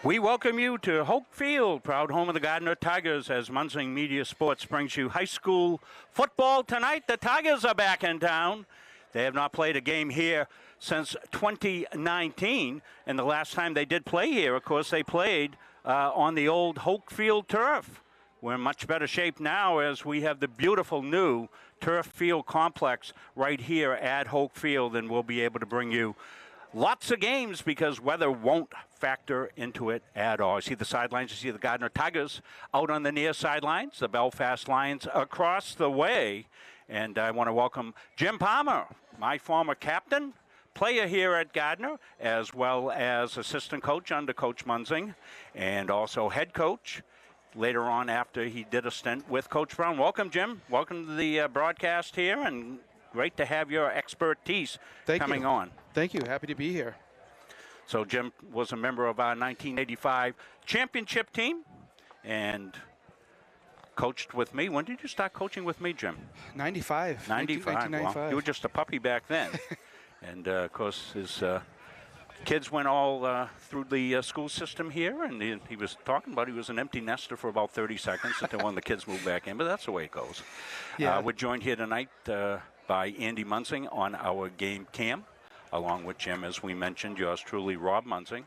We welcome you to Hope Field, proud home of the Gardiner Tigers, as Munzing Media Sports brings you high school football tonight. The Tigers are back in town. They have not played a game here since 2019, and the last time they did play here, of course, they played on the old Hope Field turf. We're in much better shape now as we have the beautiful new turf field complex right here at Hope Field, and we'll be able to bring you lots of games because weather won't factor into it at all. You see the sidelines, you see the Gardiner Tigers out on the near sidelines, the Belfast Lions across the way. And I want to welcome Jim Palmer, my former captain, player here at Gardiner, as well as assistant coach under Coach Munzing, and also head coach later on after he did a stint with Coach Brown. Welcome, Jim. Welcome to the broadcast here, and great to have your expertise coming on. Thank you. Happy to be here. So Jim was a member of our 1985 championship team and coached with me. When did you start coaching with me, Jim? 95. 95. Well, you were just a puppy back then. And, of course, his kids went all through the school system here, and he was talking about he was an empty nester for about 30 seconds until one of the kids moved back in, but that's the way it goes. Yeah. We're joined here tonight by Andy Munzing on our game cam, along with Jim, as we mentioned, yours truly, Rob Munzing.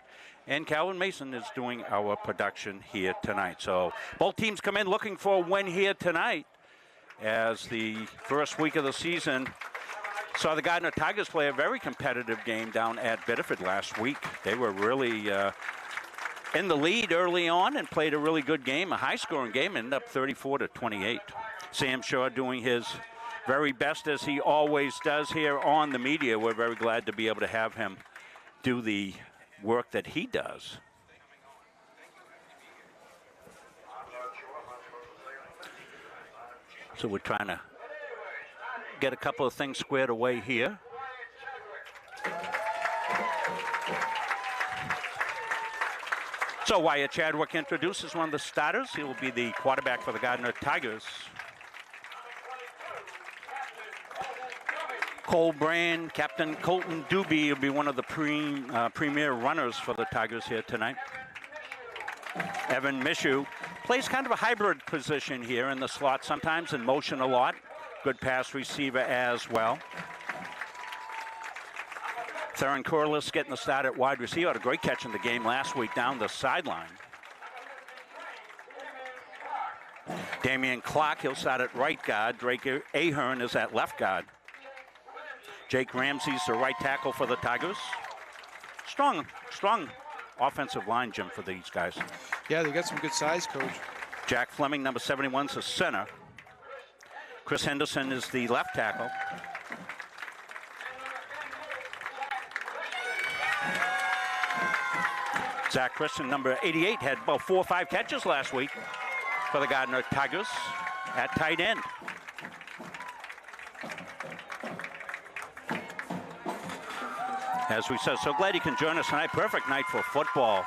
And Calvin Mason is doing our production here tonight. So both teams come in looking for a win here tonight, as the first week of the season saw the Gardiner Tigers play a very competitive game down at Biddeford last week. They were really in the lead early on and played a really good game, a high-scoring game, ended up 34-28. Sam Shaw doing his very best, as he always does here on the media. We're very glad to be able to have him do the work that he does. So we're trying to get a couple of things squared away here. So Wyatt Chadwick introduces one of the starters. He will be the quarterback for the Gardiner Tigers. Cole Brand, Captain Colton Doobie will be one of the premier runners for the Tigers here tonight. Evan Mishu plays kind of a hybrid position here in the slot, sometimes in motion a lot. Good pass receiver as well. Theron Corliss getting the start at wide receiver. Had a great catch in the game last week down the sideline. Damian Clark, he'll start at right guard. Drake Ahern is at left guard. Jake Ramsey's the right tackle for the Tigers. Strong offensive line, Jim, for these guys. Yeah, they got some good size, Coach. Jack Fleming, number 71, is the center. Chris Henderson is the left tackle. Zach Christian, number 88, had about 4 or 5 catches last week for the Gardiner Tigers at tight end. As we said, so glad you can join us tonight. Perfect night for football.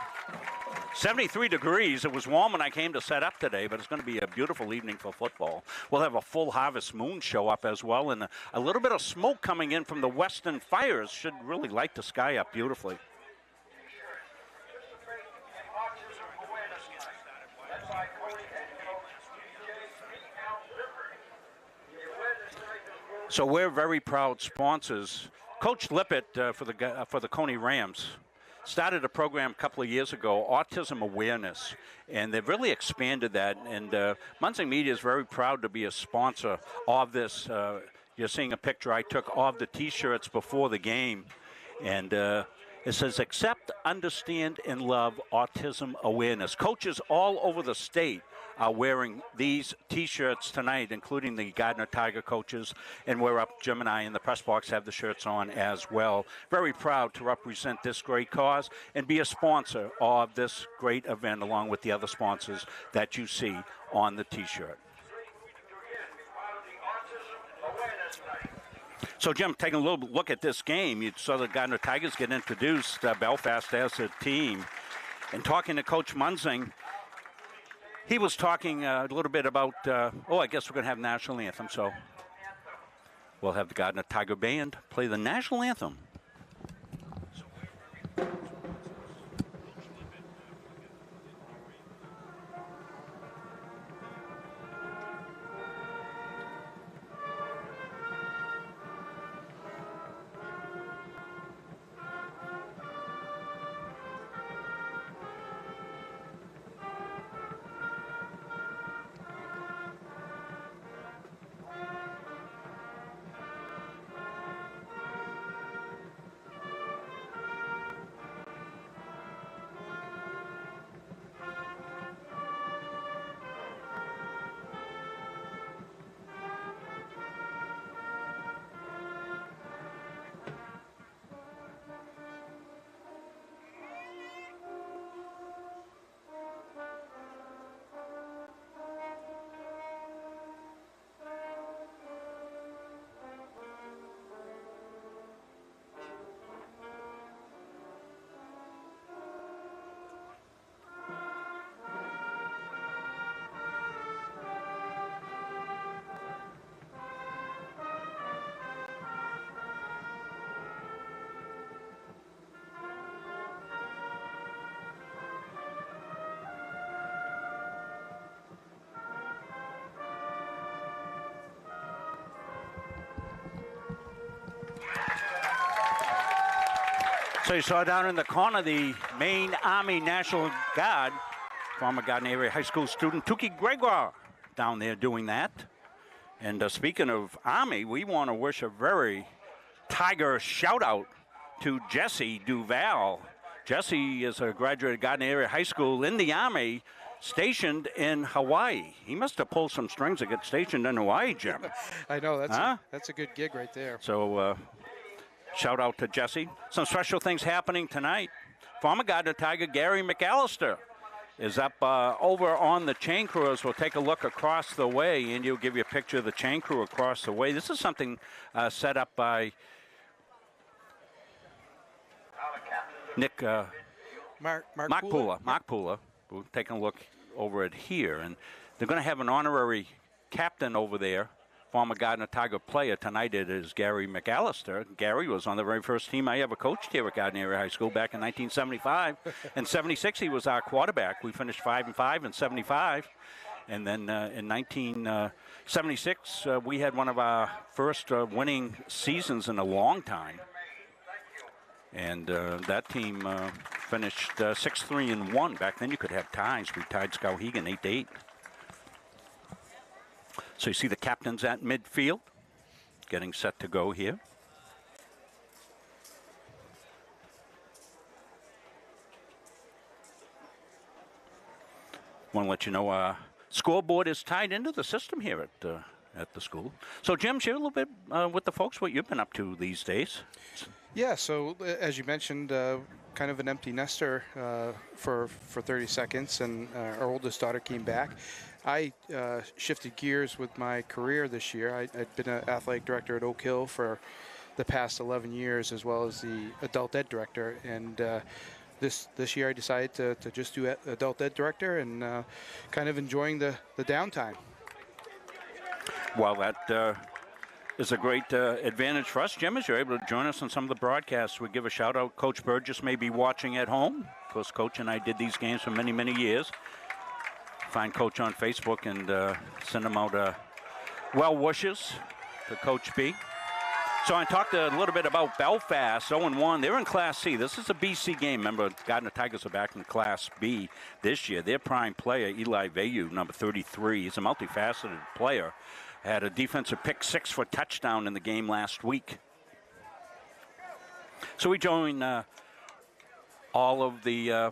73 degrees. It was warm when I came to set up today, but it's going to be a beautiful evening for football. We'll have a full harvest moon show up as well, and a little bit of smoke coming in from the western fires should really light the sky up beautifully. So we're very proud sponsors. Coach Lippert for the Coney Rams started a program a couple of years ago, Autism Awareness, and they've really expanded that. And Munzing Media is very proud to be a sponsor of this. You're seeing a picture I took of the T-shirts before the game, and it says, "Accept, understand, and love autism awareness." Coaches all over the state are wearing these T-shirts tonight, including the Gardiner Tiger coaches, and we're up, Jim and I in the press box have the shirts on as well. Very proud to represent this great cause and be a sponsor of this great event, along with the other sponsors that you see on the T-shirt. So, Jim, taking a little look at this game, you saw the Gardiner Tigers get introduced, Belfast as a team, and talking to Coach Munzing, he was talking a little bit about, I guess we're going to have national anthem, so we'll have the Gardiner Tiger Band play the national anthem. So you saw down in the corner the Maine Army National Guard, former Gardiner area high school student Tukey Gregoire down there doing that. And speaking of Army, we want to wish a very Tiger shout out to Jesse Duval. Jesse is a graduate of Gardiner area high school in the Army, stationed in Hawaii. He must have pulled some strings to get stationed in Hawaii, Jim. I know, that's a good gig right there. So shout out to Jesse. Some special things happening tonight. Former Gardiner Tiger Gary McAllister is up over on the chain crew. We'll take a look across the way, and he'll give you a picture of the chain crew across the way. This is something set up by Nick Mark Pula. Mark Pula. We're taking a look over it here, and they're going to have an honorary captain over there. Former Gardiner Tiger player tonight. It is Gary McAllister. Gary was on the very first team I ever coached here at Gardiner Area High School back in 1975. In 76, he was our quarterback. We finished 5-5 in 75. And then in 1976, we had one of our first winning seasons in a long time. And that team finished 6-3-1. Back then you could have ties. We tied Skowhegan 8-8. So you see the captains at midfield, getting set to go here. Want to let you know, scoreboard is tied into the system here at the school. So Jim, share a little bit with the folks what you've been up to these days. Yeah, so as you mentioned, kind of an empty nester for 30 seconds, and our oldest daughter came back. I shifted gears with my career this year. I'd been an athletic director at Oak Hill for the past 11 years, as well as the adult ed director. And this year I decided to just do adult ed director, and kind of enjoying the downtime. Well, that is a great advantage for us, Jim, as you're able to join us on some of the broadcasts. We give a shout out. Coach Burgess may be watching at home. Of course, Coach and I did these games for many, many years. Find Coach on Facebook and send him out well wishes to Coach B. So I talked a little bit about Belfast, 0-1. They're in Class C. This is a BC game. Remember, Gardiner Tigers are back in Class B this year. Their prime player, Eli Vayu, number 33, he's a multifaceted player. Had a defensive pick 6 for touchdown in the game last week. So we join all of the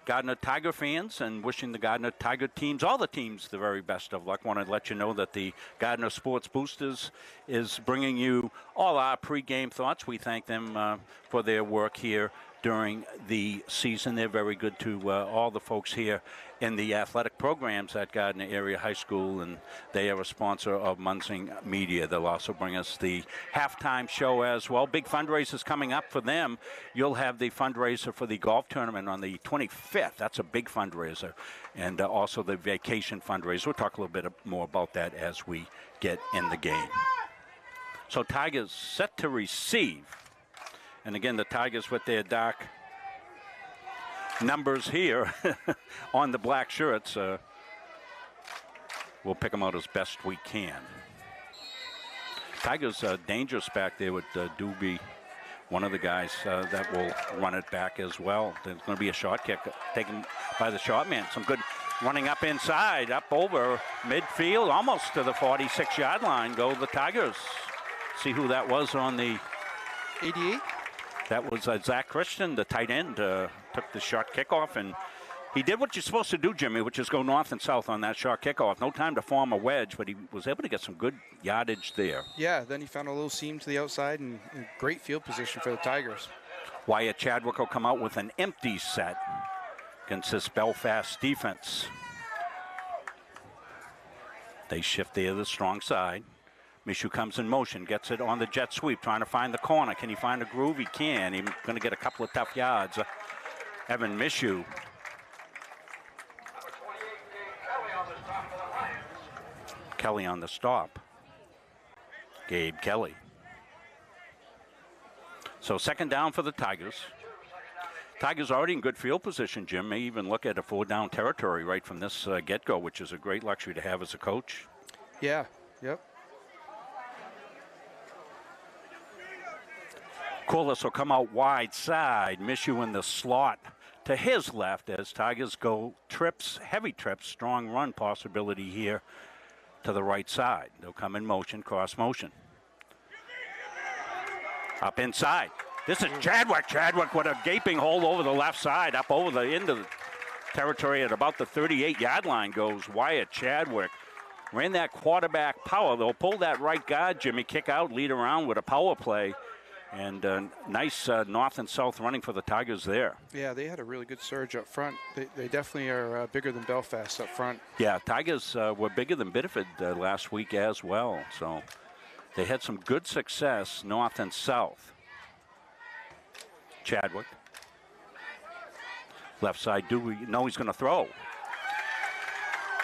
Gardiner Tiger fans and wishing the Gardiner Tiger teams, all the teams, the very best of luck. Want to let you know that the Gardiner Sports Boosters is bringing you all our pregame thoughts. We thank them for their work here during the season. They're very good to all the folks here in the athletic programs at Gardiner Area High School, and they are a sponsor of Munsing Media. They'll also bring us the halftime show as well. Big fundraisers coming up for them. You'll have the fundraiser for the golf tournament on the 25th. That's a big fundraiser. And also the vacation fundraiser. We'll talk a little bit more about that as we get in the game. So Tigers set to receive. And again, the Tigers with their dark numbers here on the black shirts. We'll pick them out as best we can. Tigers dangerous back there with Doobie, one of the guys that will run it back as well. There's going to be a short kick taken by the short man. Some good running up inside, up over midfield, almost to the 46-yard line. Go the Tigers. See who that was on the 88? That was Zach Christian, the tight end, took the short kickoff, and he did what you're supposed to do, Jimmy, which is go north and south on that short kickoff. No time to form a wedge, but he was able to get some good yardage there. Yeah, then he found a little seam to the outside, and great field position for the Tigers. Wyatt Chadwick will come out with an empty set against this Belfast defense. They shift there to the strong side. Mishu comes in motion, gets it on the jet sweep, trying to find the corner. Can he find a groove? He can. He's going to get a couple of tough yards. Evan Mishu. Kelly on the stop. Gabe Kelly. So second down for the Tigers. Tigers already in good field position, Jim. May even look at a 4-down territory right from this get-go, which is a great luxury to have as a coach. Corliss will come out wide side, miss you in the slot to his left as Tigers go trips, heavy trips, strong run possibility here to the right side. They'll come in motion, cross motion. Up inside. This is Chadwick. Chadwick with a gaping hole over the left side, up over the end of the territory at about the 38-yard line goes Wyatt Chadwick. Ran that quarterback power. They'll pull that right guard, Jimmy, kick out, lead around with a power play. And nice north and south running for the Tigers there. Yeah, they had a really good surge up front. They definitely are bigger than Belfast up front. Yeah, Tigers were bigger than Biddeford last week as well. So they had some good success north and south. Chadwick. Left side, do we know he's going to throw?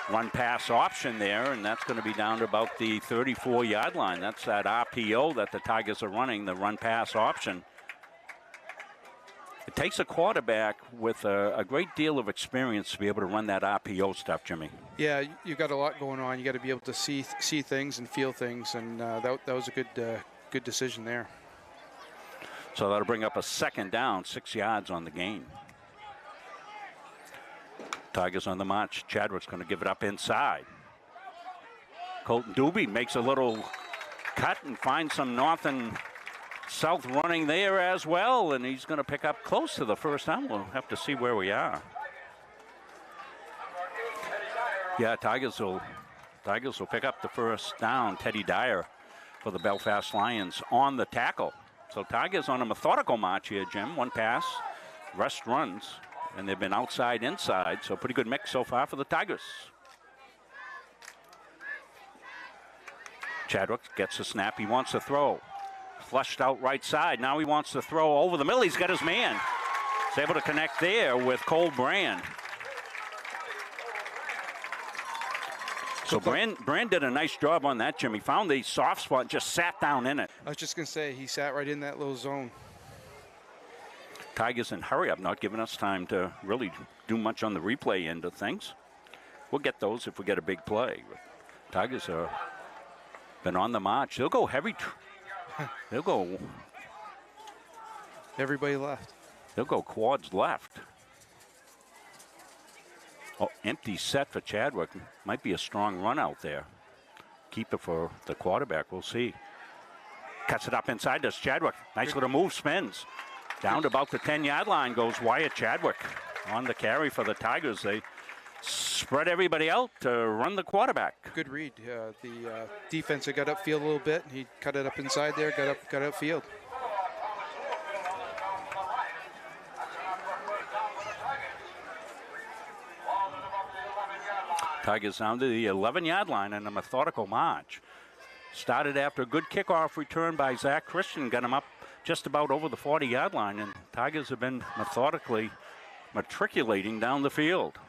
Run pass option there, and that's going to be down to about the 34-yard line. That's that RPO that the Tigers are running, the run pass option. It takes a quarterback with a great deal of experience to be able to run that RPO stuff, Jimmy. Yeah, you got a lot going on. You got to be able to see things and feel things, and that was a good decision there. So that'll bring up a second down, 6 yards on the gain. Tigers on the march. Chadwick's going to give it up inside. Colton Doobie makes a little cut and finds some north and south running there as well, and he's going to pick up close to the first down. We'll have to see where we are. Yeah, Tigers will pick up the first down. Teddy Dyer for the Belfast Lions on the tackle. So Tigers on a methodical march here, Jim. One pass, rest runs. And they've been outside, inside, so pretty good mix so far for the Tigers. Chadwick gets the snap. He wants to throw. Flushed out right side. Now he wants to throw over the middle. He's got his man. He's able to connect there with Cole Brand. So Brand did a nice job on that, Jimmy. Found the soft spot and just sat down in it. I was just going to say, he sat right in that little zone. Tigers in hurry up, not giving us time to really do much on the replay end of things. We'll get those if we get a big play. But Tigers are been on the march. They'll go heavy. They'll go. Everybody left. They'll go quads left. Oh, empty set for Chadwick. Might be a strong run out there. Keep it for the quarterback. We'll see. Cuts it up inside. Does Chadwick. Nice little move. Spins. Down to about the 10-yard line goes Wyatt Chadwick on the carry for the Tigers. They spread everybody out to run the quarterback. Good read. The defense had got upfield a little bit. He cut it up inside there, got upfield. Tigers down to the 11-yard line in a methodical march. Started after a good kickoff return by Zach Christian, got him up just about over the 40-yard line, and Tigers have been methodically matriculating down the field.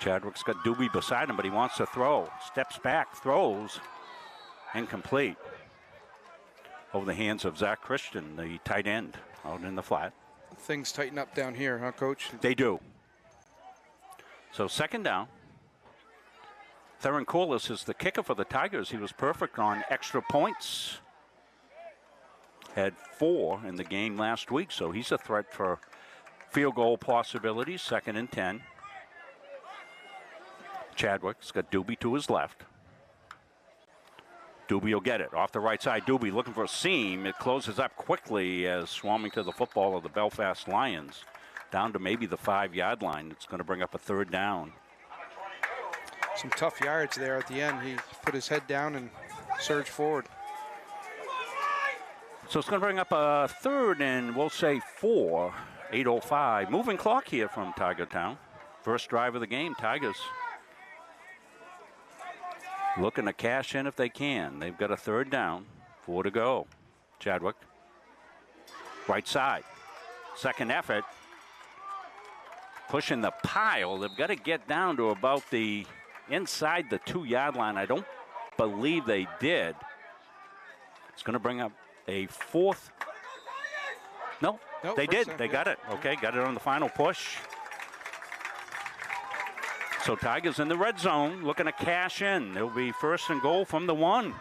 Chadwick's got Doobie beside him, but he wants to throw. Steps back, throws, incomplete. Over the hands of Zach Christian, the tight end, out in the flat. Things tighten up down here, huh, Coach? They do. So second down. Theron Corliss is the kicker for the Tigers. He was perfect on extra points. Had 4 in the game last week, so he's a threat for field goal possibilities. 2nd and 10. Chadwick's got Doobie to his left. Doobie will get it off the right side. Doobie looking for a seam. It closes up quickly as swarming to the football of the Belfast Lions. Down to maybe the 5-yard line. It's going to bring up a third down. Some tough yards there at the end. He put his head down and surged forward. So it's going to bring up a third and we'll say 4, 8:05. Moving clock here from Tiger Town. First drive of the game, Tigers looking to cash in if they can. They've got a third down, 4 to go. Chadwick, right side, second effort. Pushing the pile. They've got to get down to about the inside the 2-yard line. I don't believe they did. It's going to bring up a fourth. No, they did. They got it. Okay, got it on the final push. So Tigers in the red zone looking to cash in. It'll be first and goal from the 1.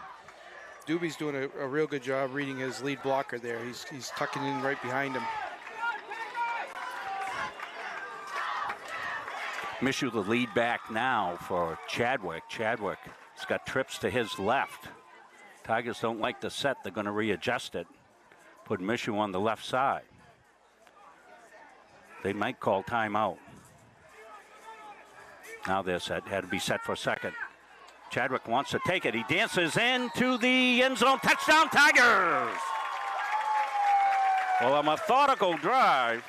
Doobie's doing a real good job reading his lead blocker there. He's tucking in right behind him. Mishu the lead back now for Chadwick. Chadwick has got trips to his left. Tigers don't like the set. They're going to readjust it. Put Mishu on the left side. They might call timeout. Now they're set. Had to be set for a second. Chadwick wants to take it. He dances into the end zone. Touchdown, Tigers! Well, a methodical drive.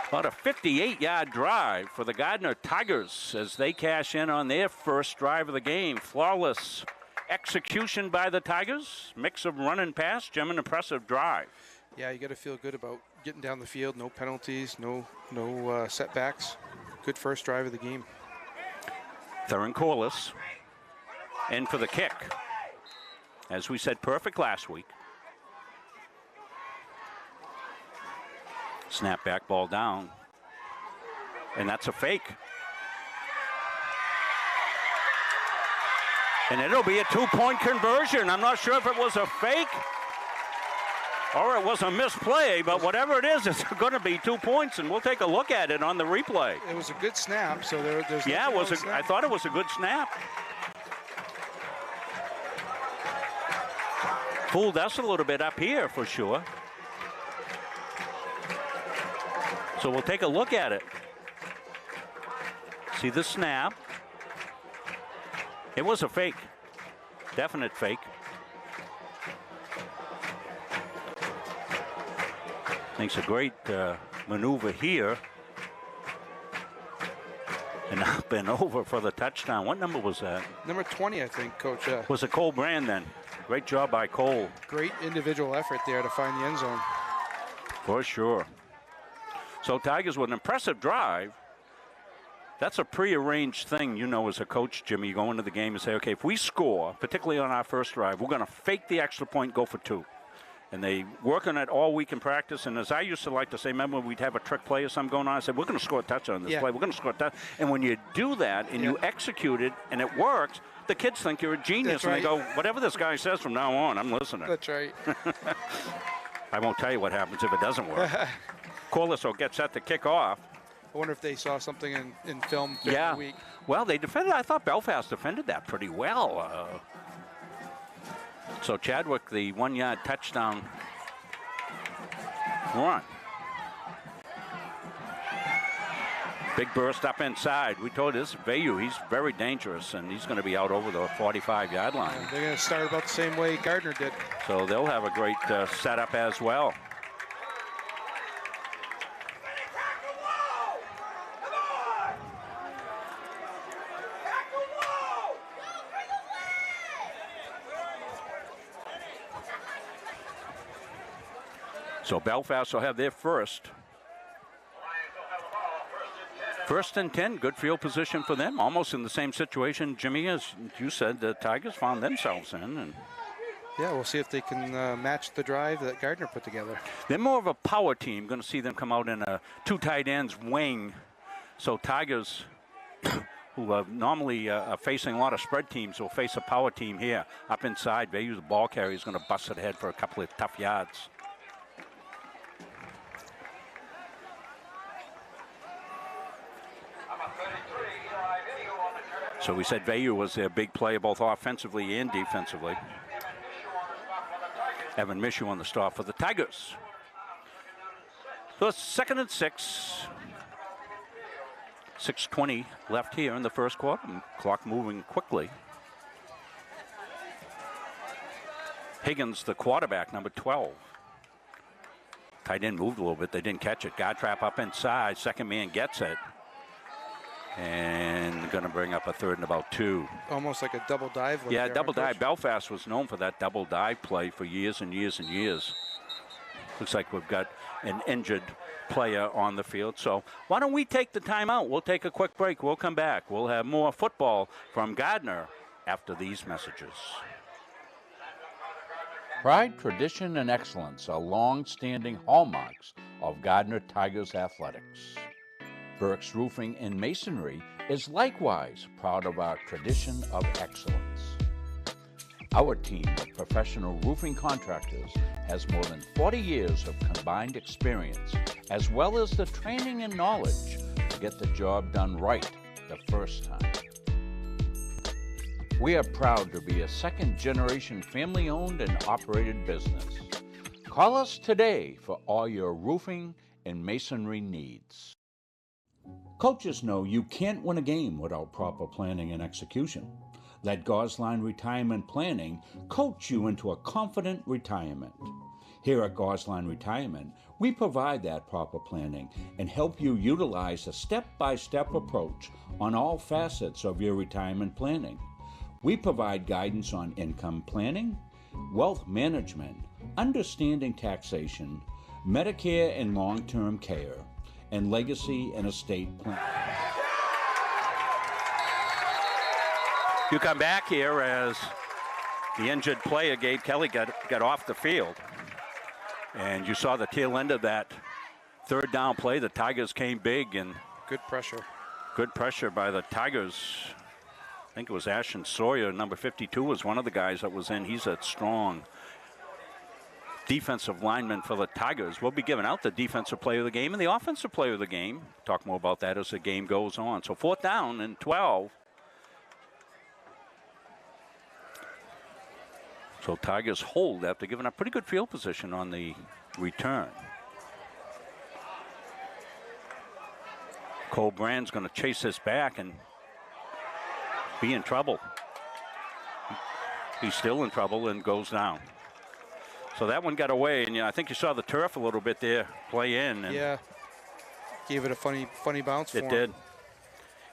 About a 58-yard drive for the Gardiner Tigers as they cash in on their first drive of the game. Flawless execution by the Tigers. Mix of run and pass. Jim, an impressive drive. Yeah, you got to feel good about getting down the field. No penalties, no setbacks. Good first drive of the game. Theron Corliss in for the kick. As we said, perfect last week. Snap back, ball down. And that's a fake. And it'll be a two-point conversion. I'm not sure if it was a fake or it was a misplay, but whatever it is, it's going to be 2 points, and we'll take a look at it on the replay. It was a good snap, so there's yeah, it was. I thought it was a good snap. Fooled us a little bit up here for sure. So we'll take a look at it. See the snap. It was a fake. Definite fake. Makes a great maneuver here. And up and over for the touchdown. What number was that? Number 20, I think, Coach. Was it Cole Brand then? Great job by Cole. Great individual effort there to find the end zone. For sure. So Tigers with an impressive drive. That's a prearranged thing, you know, as a coach, Jimmy. You go into the game and say, okay, if we score, particularly on our first drive, we're going to fake the extra point, go for two. And they work on it all week in practice. And as I used to like to say, remember we'd have a trick play or something going on? I said, we're going to score a touchdown on this play. We're going to score a touchdown. And when you do that and you execute it and it works, the kids think you're a genius. That's right. And they go, whatever this guy says from now on, I'm listening. That's right. I won't tell you what happens if it doesn't work. Corliss will get set to kick off. I wonder if they saw something in film during the week. Well, they defended. I thought Belfast defended that pretty well. So Chadwick, the 1 yard touchdown run. Big burst up inside. We told you this Vayu, he's very dangerous, and he's going to be out over the 45-yard line. They're going to start about the same way Gardiner did. So they'll have a great setup as well. So Belfast will have their first. First and 10, good field position for them. Almost in the same situation, Jimmy, as you said, the Tigers found themselves in. And yeah, we'll see if they can match the drive that Gardiner put together. They're more of a power team. Going to see them come out in a two tight ends wing. So Tigers, who are normally facing a lot of spread teams, will face a power team here. Up inside, they use the ball carrier. He's going to bust it ahead for a couple of tough yards. So we said Vayu was their big player both offensively and defensively. Evan Mishu on the start for the Tigers. So it's 2nd and 6. 6:20 left here in the first quarter. Clock moving quickly. Higgins, the quarterback, number 12. Tight end moved a little bit. They didn't catch it. Godtrap up inside. Second man gets it. And going to bring up a 3rd and about 2. Almost like a double dive. Yeah, double dive. Belfast was known for that double dive play for years and years and years. Looks like we've got an injured player on the field. So why don't we take the timeout? We'll take a quick break. We'll come back. We'll have more football from Gardiner after these messages. Pride, tradition, and excellence are long-standing hallmarks of Gardiner Tigers athletics. Burke's Roofing and Masonry is likewise proud of our tradition of excellence. Our team of professional roofing contractors has more than 40 years of combined experience, as well as the training and knowledge to get the job done right the first time. We are proud to be a second-generation family-owned and operated business. Call us today for all your roofing and masonry needs. Coaches know you can't win a game without proper planning and execution. Let Gosline Retirement Planning coach you into a confident retirement. Here at Gosline Retirement, we provide that proper planning and help you utilize a step-by-step approach on all facets of your retirement planning. We provide guidance on income planning, wealth management, understanding taxation, Medicare and long-term care, and legacy and estate planning. You come back here as the injured player, Gabe Kelly, got off the field. And you saw the tail end of that third down play. The Tigers came big and Good pressure. good pressure by the Tigers. I think it was Ashton Sawyer, number 52, was one of the guys that was in. He's a strong defensive lineman for the Tigers. We'll be giving out the defensive player of the game and the offensive player of the game. Talk more about that as the game goes on. So 4th down and 12. So Tigers hold after giving up pretty good field position on the return. Cole Brand's going to chase this back and be in trouble. He's still in trouble and goes down. So that one got away, and I think you saw the turf a little bit there play in. And Yeah. Gave it a funny bounce for him. it did.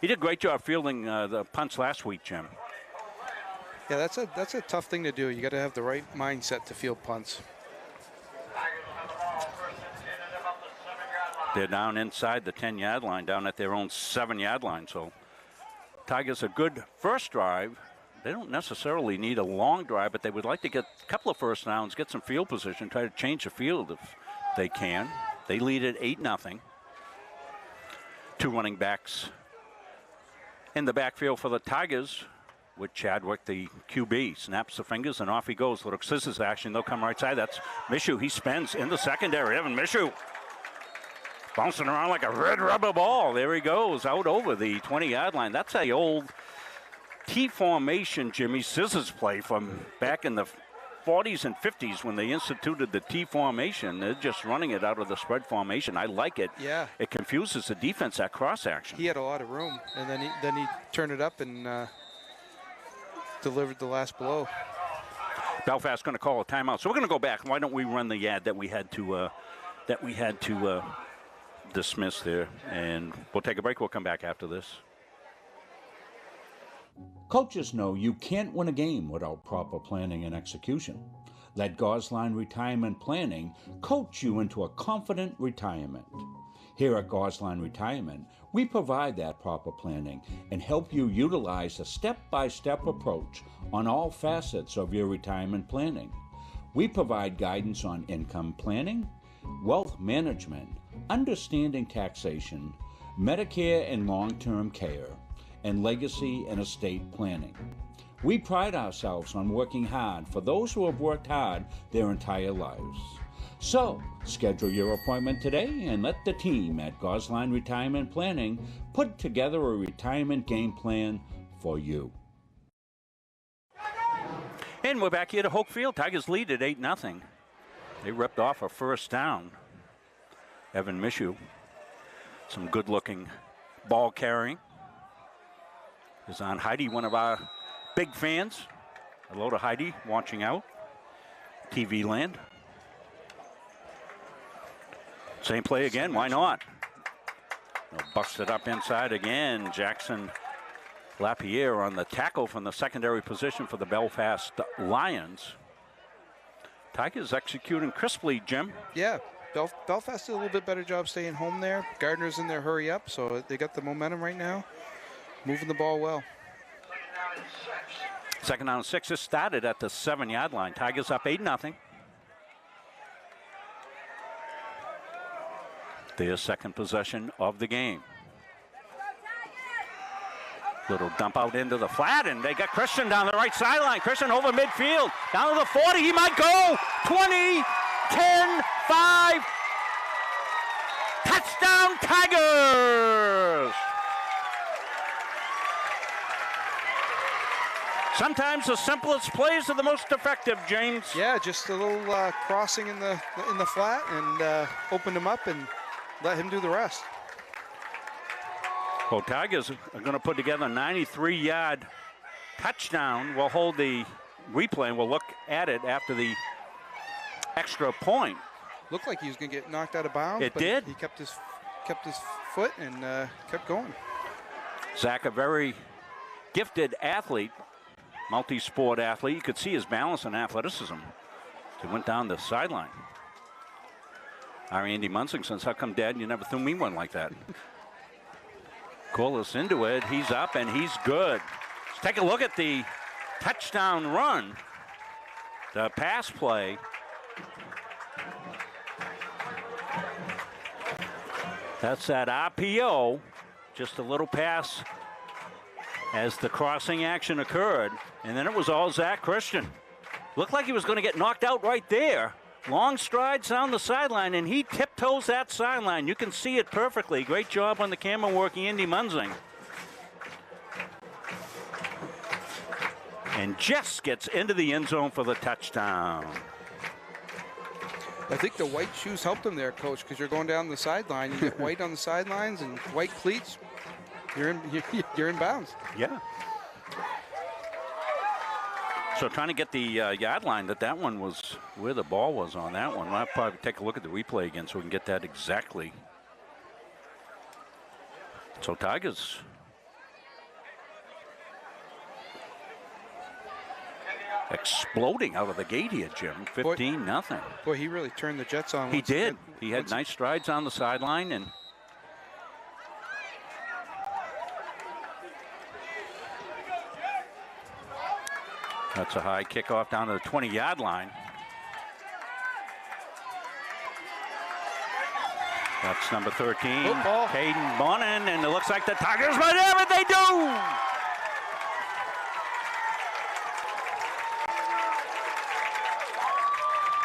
He did a great job fielding the punts last week, Jim. Yeah, that's a tough thing to do. You got to have the right mindset to field punts. They're down inside the 10-yard line, down at their own 7-yard line. So Tigers a good first drive. They don't necessarily need a long drive, but they would like to get a couple of first downs, get some field position, try to change the field if they can. They lead at 8-0. Two running backs in the backfield for the Tigers. With Chadwick, the QB, snaps the fingers and off he goes. Little scissors action. They'll come right side. That's Mishu. He spins in the secondary. Evan Mishu bouncing around like a red rubber ball. There he goes out over the 20-yard line. That's a old T formation, Jimmy, scissors play from back in the 40s and 50s when they instituted the T formation. They're just running it out of the spread formation. I like it. Yeah. It confuses the defense, that cross action. He had a lot of room, and then he turned it up and delivered the last blow. Belfast going to call a timeout, so we're going to go back. Why don't we run the ad that we had to dismiss there, and we'll take a break. We'll come back after this. Coaches know you can't win a game without proper planning and execution. Let Gosline Retirement Planning coach you into a confident retirement. Here at Gosline Retirement, we provide that proper planning and help you utilize a step-by-step approach on all facets of your retirement planning. We provide guidance on income planning, wealth management, understanding taxation, Medicare and long-term care, and legacy and estate planning. We pride ourselves on working hard for those who have worked hard their entire lives. So, schedule your appointment today and let the team at Gosline Retirement Planning put together a retirement game plan for you. And we're back here to Hoke Field. Tigers lead at 8-0. They ripped off a first down. Evan Mishu, some good-looking ball carrying. Is on Heidi, one of our big fans. Hello to Heidi, watching out. TV land. Same play again, why not? They'll bust it up inside again. Jackson Lapierre on the tackle from the secondary position for the Belfast Lions. Tigers executing crisply, Jim. Yeah, Belfast did a little bit better job staying home there. Gardner's in there, hurry up, so they got the momentum right now. Moving the ball well. Second down and 6. This started at the 7-yard line. Tigers up 8-0. Their second possession of the game. Little dump out into the flat, and they got Christian down the right sideline. Christian over midfield, down to the 40. He might go. 20, 10, 5. Touchdown, Tigers! Sometimes the simplest plays are the most effective, James. Yeah, just a little crossing in the flat, and opened him up and let him do the rest. Well, Tigers are going to put together a 93-yard touchdown. We'll hold the replay and we'll look at it after the extra point. Looked like he was going to get knocked out of bounds. It but did. He kept his foot and kept going. Zach, a very gifted athlete, multi-sport athlete. You could see his balance and athleticism. He went down the sideline. Our Andy Munsing says, "How come, Dad, you never threw me one like that?" Corliss into it. He's up and he's good. Let's take a look at the touchdown run. The pass play. That's that RPO. Just a little pass as the crossing action occurred. And then it was all Zach Christian. Looked like he was going to get knocked out right there. Long strides down the sideline, and he tiptoes that sideline. You can see it perfectly. Great job on the camera work, Andy Munsing. And just gets into the end zone for the touchdown. I think the white shoes helped him there, Coach, because you're going down the sideline. You get white on the sidelines and white cleats. You're in bounds. Yeah. So trying to get the yard line that one was where the ball was on that one. I'll probably take a look at the replay again so we can get that exactly. So Tigers exploding out of the gate here, Jim. 15-0. Boy, he really turned the Jets on. He did. He had nice strides on the sideline, and that's a high kickoff down to the 20-yard line. That's number 13, Caden Bonin, and it looks like the Tigers, whatever they do.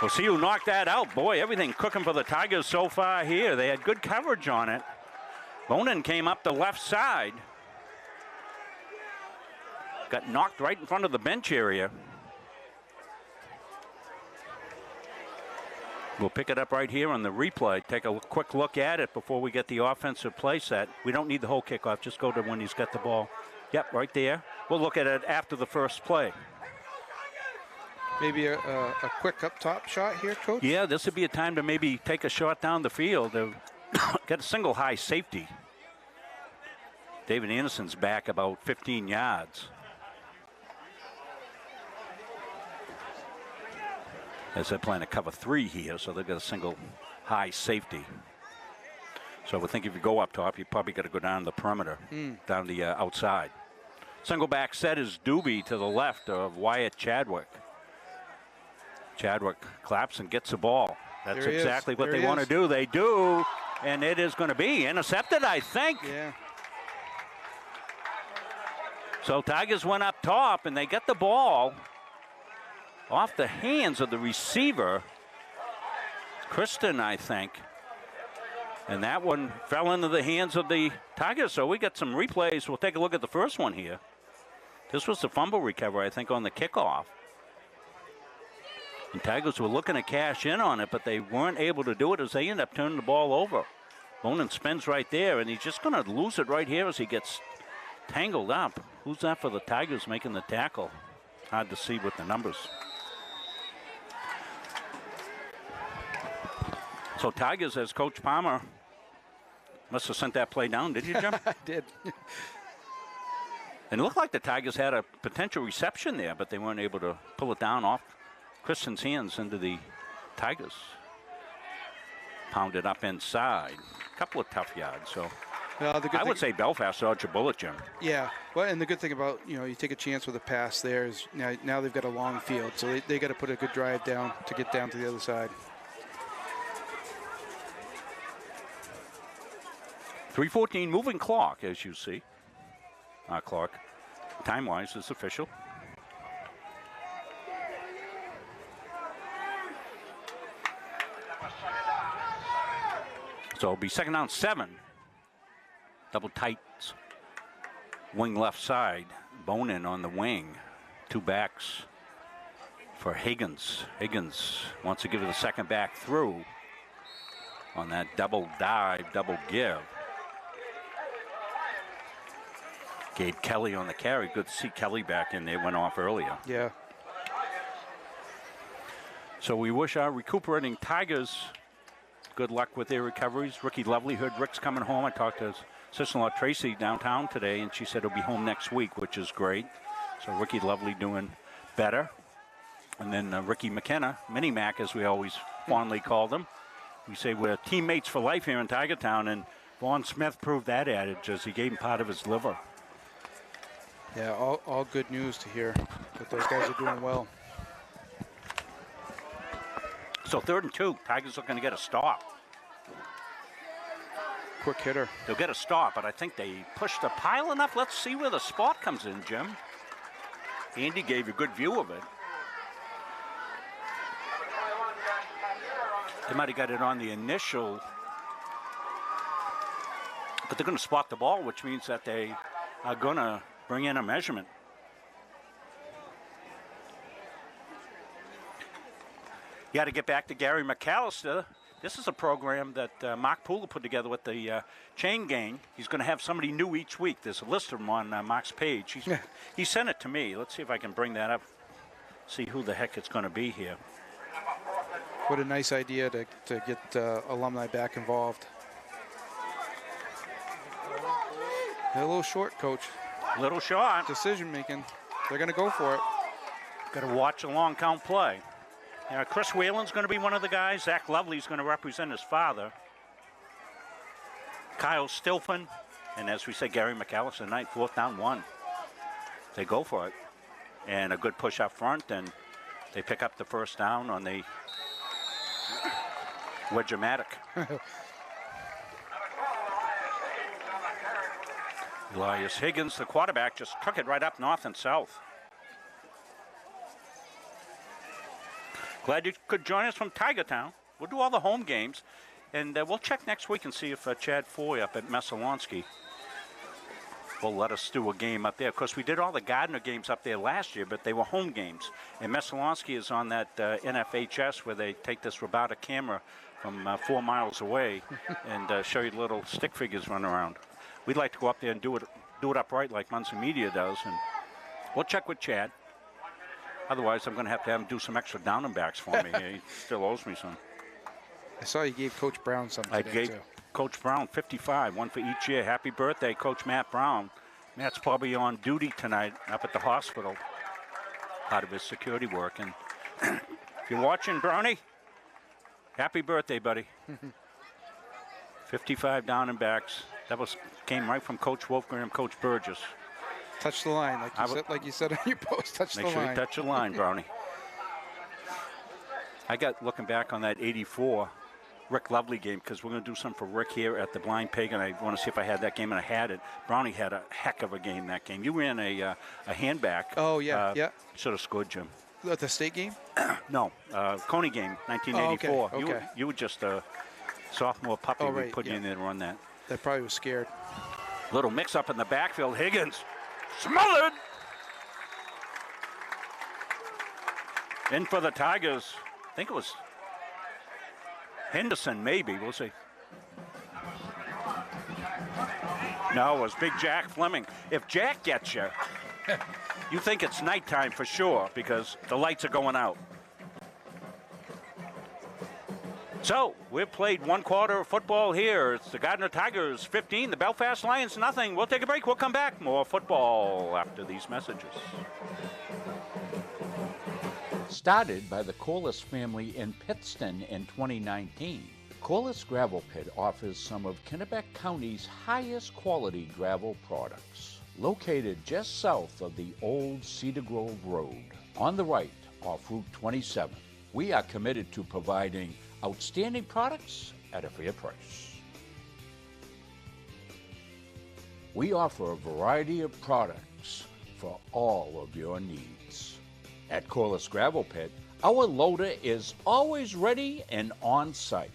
We'll see who knocked that out. Boy, everything cooking for the Tigers so far here. They had good coverage on it. Bonin came up the left side. Got knocked right in front of the bench area. We'll pick it up right here on the replay. Take a quick look at it before we get the offensive play set. We don't need the whole kickoff. Just go to when he's got the ball. Yep, right there. We'll look at it after the first play. Maybe a quick up top shot here, Coach? Yeah, this would be a time to maybe take a shot down the field. Get a single high safety. David Anderson's back about 15 yards. As they're playing a cover 3 here, so they've got a single high safety. So I would think if you go up top, you probably got to go down the perimeter, down the outside. Single back set is Doobie to the left of Wyatt Chadwick. Chadwick claps and gets the ball. That's exactly what they want to do. They do, and it is going to be intercepted, I think. Yeah. So Tigers went up top, and they get the ball off the hands of the receiver, Kristen, I think. And that one fell into the hands of the Tigers. So we got some replays. We'll take a look at the first one here. This was the fumble recovery, I think, on the kickoff. And Tigers were looking to cash in on it, but they weren't able to do it as they end up turning the ball over. Bonin spins right there, and he's just going to lose it right here as he gets tangled up. Who's that for the Tigers making the tackle? Hard to see with the numbers. So Tigers, as Coach Palmer must have sent that play down, did you, Jim? I did. And it looked like the Tigers had a potential reception there, but they weren't able to pull it down off Kristen's hands into the Tigers. Pounded up inside. A couple of tough yards. So I would say Belfast dodged a bullet, Jim. Yeah. Well, and the good thing about, you take a chance with a pass there is now they've got a long field. So they got to put a good drive down to get down to the other side. 3:14 moving clock, as you see. our clock. Time-wise, it's official. So it'll be second down 7. Double tights. Wing left side. Bonin on the wing. 2 backs for Higgins. Higgins wants to give it a second back through on that double dive, double give. Gabe Kelly on the carry. Good to see Kelly back in there. Went off earlier. Yeah. So we wish our recuperating Tigers good luck with their recoveries. Ricky Lovely, heard Rick's coming home. I talked to his sister-in-law Tracy downtown today, and she said he'll be home next week, which is great. So Ricky Lovely doing better. And then Ricky McKenna, Mini Mac, as we always fondly called him. We say we're teammates for life here in Tiger Town, and Vaughn Smith proved that adage as he gave him part of his liver. Yeah, all good news to hear that those guys are doing well. So 3rd and 2, Tigers are going to get a stop. Quick hitter. They'll get a stop, but I think they pushed the pile enough. Let's see where the spot comes in, Jim. Andy gave you a good view of it. They might have got it on the initial, but they're going to spot the ball, which means that they are going to bring in a measurement. You got to get back to Gary McAllister. This is a program that Mark Pooler put together with the chain gang. He's going to have somebody new each week. There's a list of them on Mark's page. He sent it to me. Let's see if I can bring that up, see who the heck it's going to be here. What a nice idea to get alumni back involved. They're a little short, Coach. Little short. Decision making. They're going to go for it. Got to watch a long count play. Chris Whalen's going to be one of the guys. Zach Lovely's going to represent his father. Kyle Stilfen, and as we said, Gary McAllister tonight, 4th down 1. They go for it. And a good push up front, and they pick up the first down on the Wedge-O-Matic. Elias Higgins, the quarterback, just took it right up north and south. Glad you could join us from Tiger Town. We'll do all the home games, and we'll check next week and see if Chad Foy up at Messalonsky will let us do a game up there. Of course, we did all the Gardiner games up there last year, but they were home games. And Messalonsky is on that NFHS where they take this robotic camera from 4 miles away and show you little stick figures run around. We'd like to go up there and do it upright like Muncie Media does, and we'll check with Chad. Otherwise, I'm going to have him do some extra down and backs for me. He still owes me some. I saw you gave Coach Brown some today, I gave too. Coach Brown 55, one for each year. Happy birthday, Coach Matt Brown. Matt's probably on duty tonight up at the hospital, part of his security work. And if you're watching, Brownie, happy birthday, buddy. 55 down and backs. That came right from Coach Wolfgram, Coach Burgess. Touch the line, like you said on your post. Touch the line. Make sure you touch the line, Brownie. I got looking back on that 84 Rick Lovely game, because we're going to do something for Rick here at the Blind Pig, and I want to see if I had that game, and I had it. Brownie had a heck of a game that game. You ran a handback. Oh, yeah, yeah. Should have scored, Jim. At the state game? No, Coney game, 1984. Oh, okay. You were just a sophomore puppy. Right, We put you in there to run that. That probably was scared. Little mix-up in the backfield. Higgins smothered. In for the Tigers. I think it was Henderson, maybe. We'll see. No, it was Big Jack Fleming. If Jack gets you, you think it's nighttime for sure because the lights are going out. So, we've played one quarter of football here. It's the Gardiner Tigers 15, the Belfast Lions nothing. We'll take a break. We'll come back. More football after these messages. Started by the Corliss family in Pittston in 2019, Corliss Gravel Pit offers some of Kennebec County's highest quality gravel products. Located just south of the old Cedar Grove Road, on the right off Route 27, we are committed to providing outstanding products at a fair price. We offer a variety of products for all of your needs. At Corliss Gravel Pit, our loader is always ready and on site.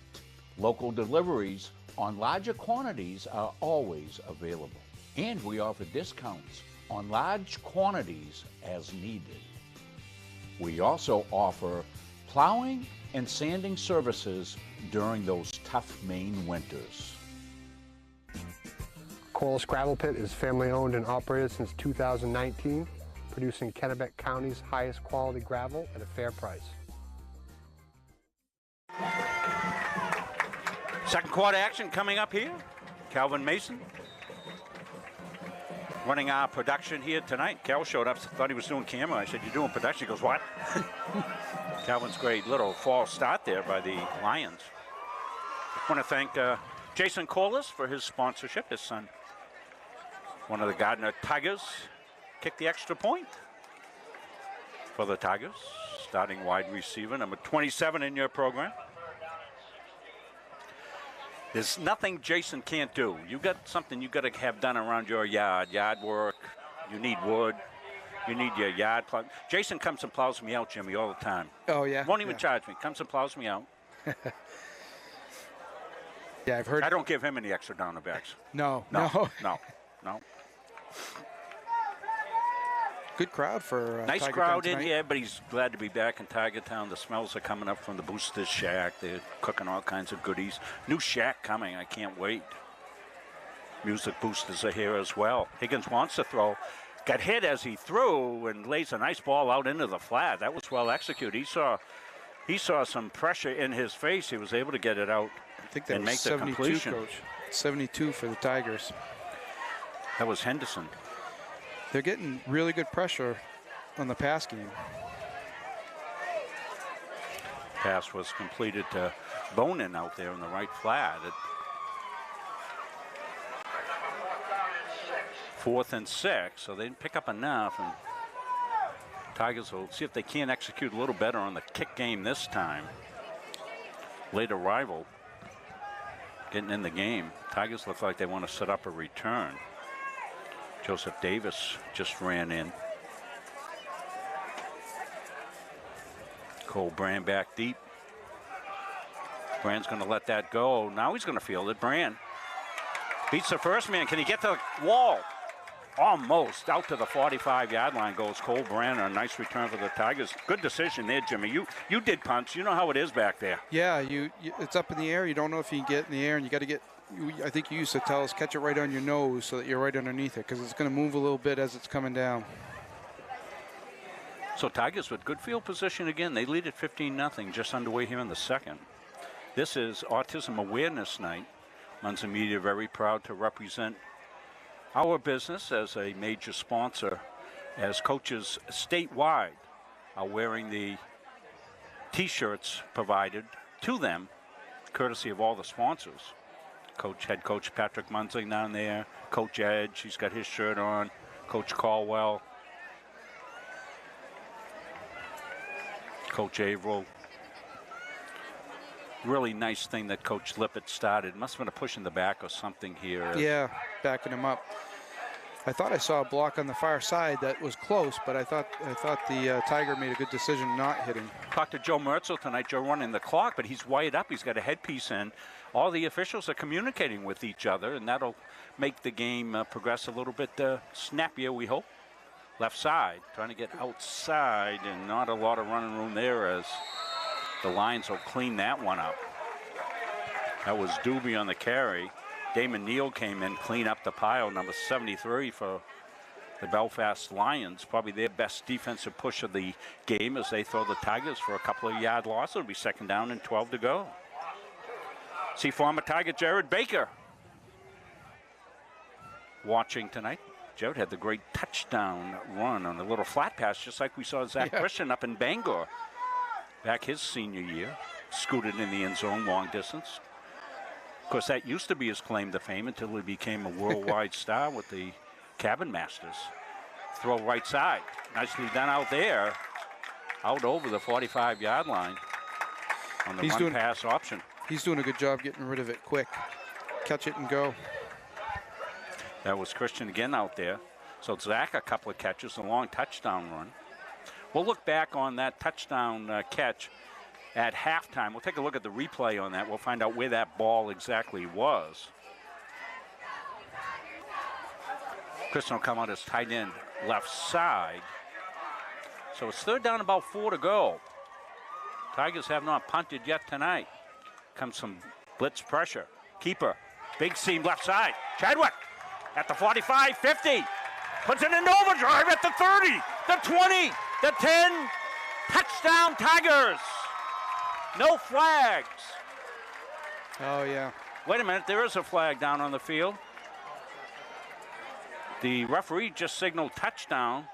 Local deliveries on larger quantities are always available. And we offer discounts on large quantities as needed. We also offer plowing and sanding services during those tough Maine winters. Corliss Gravel Pit is family owned and operated since 2019, producing Kennebec County's highest quality gravel at a fair price. Second quarter action coming up here. Calvin Mason running our production here tonight. Cal showed up, thought he was doing camera. I said, "You're doing production?" He goes, "What?" Calvin's great little false start there by the Lions. I want to thank Jason Corliss for his sponsorship. His son, one of the Gardiner Tigers, kicked the extra point for the Tigers. Starting wide receiver, number 27 in your program. There's nothing Jason can't do. You got something you got to have done around your yard work. You need wood. You need your yard plug. Jason comes and plows me out, Jimmy, all the time. Oh, yeah? Won't even charge me. Comes and plows me out. Yeah, I've heard. I don't give him any extra down the backs. No. No. Good crowd for nice Tiger crowd Town in tonight. here, but he's glad to be back in Tiger Town. The smells are coming up from the Boosters Shack. They're cooking all kinds of goodies. New shack coming. I can't wait. Music boosters are here as well. Higgins wants to throw. Got hit as he threw and lays a nice ball out into the flat. That was well executed. He saw some pressure in his face. He was able to get it out I think that and was make the 72, completion. Coach. 72 for the Tigers. That was Henderson. They're getting really good pressure on the pass game. Pass was completed to Bonin out there in the right flat. 4th and 6, so they didn't pick up enough. And Tigers will see if they can execute a little better on the kick game this time. Late arrival getting in the game. Tigers look like they want to set up a return. Joseph Davis just ran in. Cole Brand back deep. Brand's going to let that go. Now he's going to field it. Brand beats the first man. Can he get to the wall? Almost. Out to the 45-yard line goes Cole Brand. A nice return for the Tigers. Good decision there, Jimmy. You did punch. You know how it is back there. Yeah, it's up in the air. You don't know if you can get in the air, and you got to get. I think you used to tell us, catch it right on your nose so that you're right underneath it, because it's going to move a little bit as it's coming down. So Tigers with good field position again. They lead at 15-0, just underway here in the second. This is Autism Awareness Night. Munson Media very proud to represent our business as a major sponsor, as coaches statewide are wearing the T-shirts provided to them, courtesy of all the sponsors. Head coach Patrick Munzing down there, Coach Edge, he's got his shirt on, Coach Caldwell, Coach Averill. Really nice thing that Coach Lippett started. Must have been a push in the back or something here. Yeah, backing him up. I thought I saw a block on the far side that was close, but I thought the Tiger made a good decision not hitting. Talked to Joe Mertzel tonight. Joe running the clock, but he's wired up. He's got a headpiece in. All the officials are communicating with each other, and that'll make the game progress a little bit snappier, we hope. Left side, trying to get outside, and not a lot of running room there as the Lions will clean that one up. That was Doobie on the carry. Damon Neal came in, clean up the pile, number 73 for the Belfast Lions. Probably their best defensive push of the game as they throw the Tigers for a couple of yard loss. It'll be 2nd down and 12 to go. See former Tiger Jared Baker watching tonight. Jared had the great touchdown run on a little flat pass, just like we saw Zach Christian up in Bangor back his senior year. Scooted in the end zone long distance. Of course, that used to be his claim to fame until he became a worldwide star with the Cabin Masters. Throw right side. Nicely done out there. Out over the 45-yard line on the run-pass option. He's doing a good job getting rid of it quick. Catch it and go. That was Christian again out there. So Zach, a couple of catches, a long touchdown run. We'll look back on that touchdown catch at halftime. We'll take a look at the replay on that. We'll find out where that ball exactly was. Christian will come out as tight end left side. So it's third down, about 4 to go. Tigers have not punted yet tonight. Comes some blitz pressure. Keeper, big seam left side. Chadwick at the 45, 50. Puts it in overdrive at the 30, the 20, the 10. Touchdown Tigers. No flags. Oh, yeah. Wait a minute, there is a flag down on the field. The referee just signaled touchdown.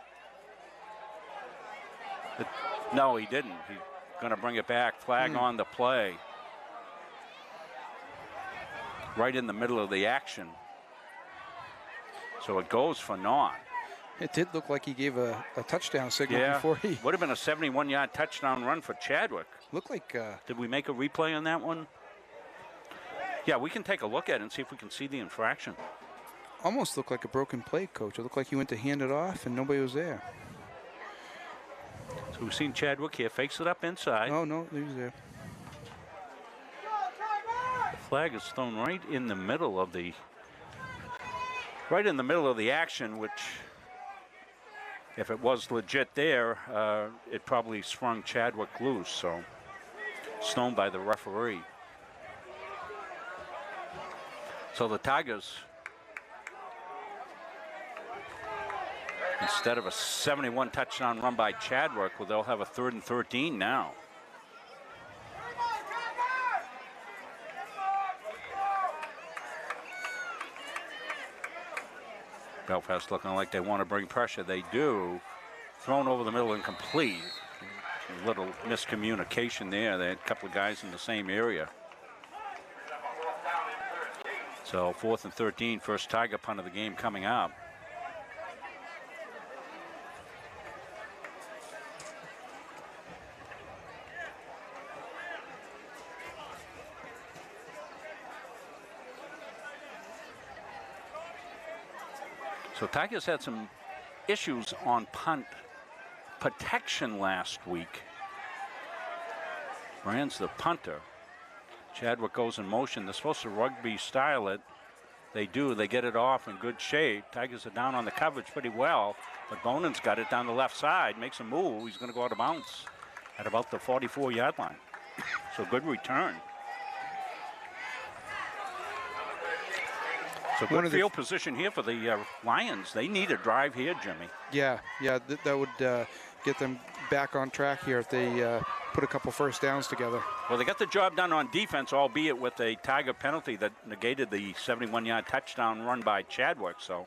No, he didn't. He's going to bring it back. Flag on the play. Right in the middle of the action. So it goes for naught. It did look like he gave a touchdown signal before he... Would have been a 71-yard touchdown run for Chadwick. Looked like... Did we make a replay on that one? Yeah, we can take a look at it and see if we can see the infraction. Almost looked like a broken play, Coach. It looked like he went to hand it off and nobody was there. So we've seen Chadwick here, fakes it up inside. Oh, no, he was there. The flag is thrown right in the middle of the action, which, if it was legit there, it probably sprung Chadwick loose. So it's thrown by the referee. So the Tigers, instead of a 71 touchdown run by Chadwick, well, they'll have a 3rd and 13 now. Belfast looking like they want to bring pressure. They do. Thrown over the middle and complete. A little miscommunication there. They had a couple of guys in the same area. So 4th and 13, first Tiger punt of the game coming up. So Tigers had some issues on punt protection last week. Rand's the punter. Chadwick goes in motion. They're supposed to rugby style it. They do. They get it off in good shape. Tigers are down on the coverage pretty well, but Bonan's got it down the left side, makes a move. He's going to go out of bounds at about the 44-yard line. So good return. So good field position here for the Lions. They need a drive here, Jimmy. Yeah, that would get them back on track here if they put a couple first downs together. Well, they got the job done on defense, albeit with a Tiger penalty that negated the 71-yard touchdown run by Chadwick. So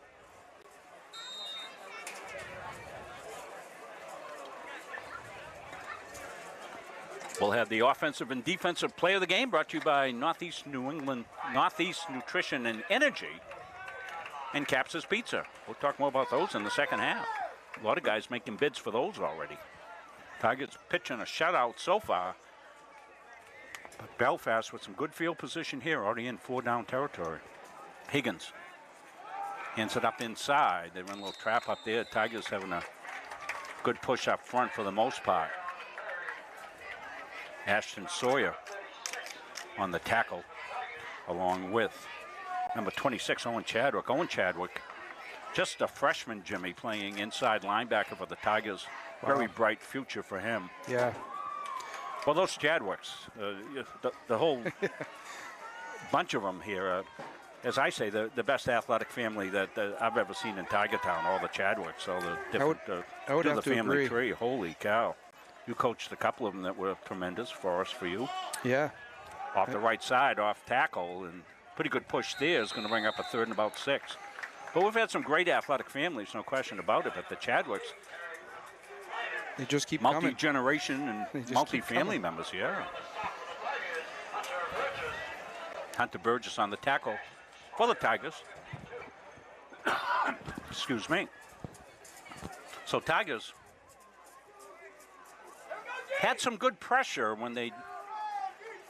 we'll have the offensive and defensive play of the game brought to you by Northeast Nutrition and Energy and Caps's Pizza. We'll talk more about those in the second half. A lot of guys making bids for those already. Tigers pitching a shutout so far. But Belfast with some good field position here, already in 4-down territory. Higgins hands it up inside. They run a little trap up there. Tigers having a good push up front for the most part. Ashton Sawyer on the tackle, along with number 26, Owen Chadwick. Owen Chadwick, just a freshman, Jimmy, playing inside linebacker for the Tigers. Wow. Very bright future for him. Yeah. Well, those Chadwicks, the whole bunch of them here, as I say, the best athletic family that I've ever seen in Tiger Town, all the Chadwicks, all the different I would have the to family agree. tree. Holy cow. You coached a couple of them that were tremendous for you. Yeah. Off the right side, off tackle, and pretty good push there is going to bring up a 3rd and about 6. But we've had some great athletic families, no question about it, but the Chadwicks, they just keep coming. Multi-generation and multi-family members, yeah. Hunter Burgess on the tackle for the Tigers. Excuse me. So Tigers had some good pressure when they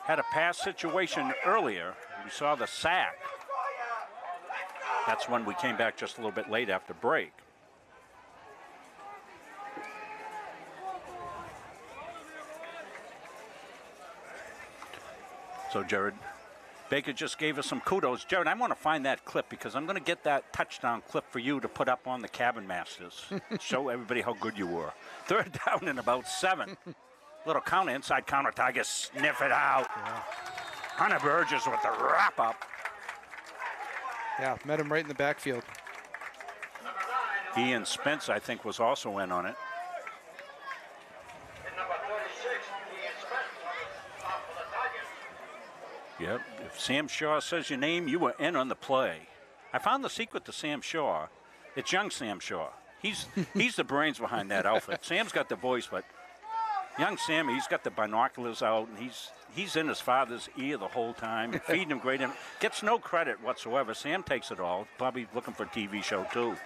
had a pass situation earlier. We saw the sack. That's when we came back just a little bit late after break. So Jared Baker just gave us some kudos. Jared, I want to find that clip because I'm going to get that touchdown clip for you to put up on the Cabin Masters. Show everybody how good you were. 3rd down and about 7. Little counter, inside counter. Tigers sniff it out. Yeah. Hunter Burgess with the wrap up. Yeah, met him right in the backfield. Ian Spence, I think, was also in on it. Yep, if Sam Shaw says your name, you were in on the play. I found the secret to Sam Shaw. It's young Sam Shaw. He's the brains behind that outfit. Sam's got the voice, but young Sam, he's got the binoculars out, and he's in his father's ear the whole time, feeding him great. Gets no credit whatsoever. Sam takes it all. Probably looking for a TV show, too.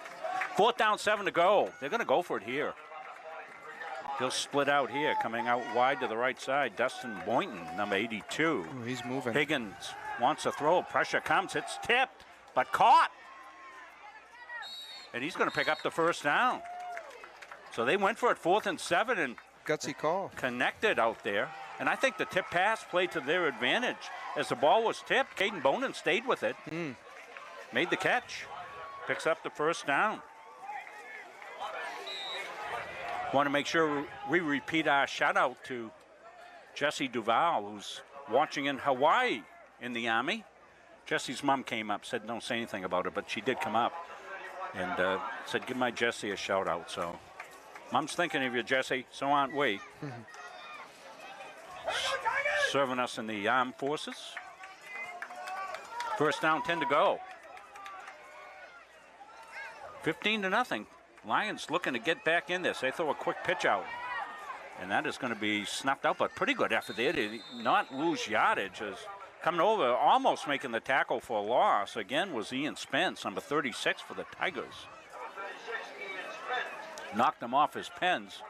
4th down, 7 to go. They're going to go for it here. He'll split out here, coming out wide to the right side. Dustin Boynton, number 82. Ooh, he's moving. Higgins wants to throw. Pressure comes. It's tipped, but caught. And he's going to pick up the 1st down. So they went for it 4th and 7 and Gutsy call. connected out there. And I think the tip pass played to their advantage. As the ball was tipped, Caden Bonin stayed with it. Made the catch. Picks up the 1st down. Want to make sure we repeat our shout out to Jesse Duval, who's watching in Hawaii in the Army. Jesse's mom came up, said don't say anything about it, but she did come up and said give my Jesse a shout out. So mom's thinking of you, Jesse, so aren't we. Serving us in the armed forces. 1st down, 10 to go. 15-0. Lions looking to get back in this. They throw a quick pitch out. And that is going to be snuffed out, but pretty good effort there to not lose yardage. As coming over, almost making the tackle for a loss, again, was Ian Spence, number 36 for the Tigers. Knocked him off his pens.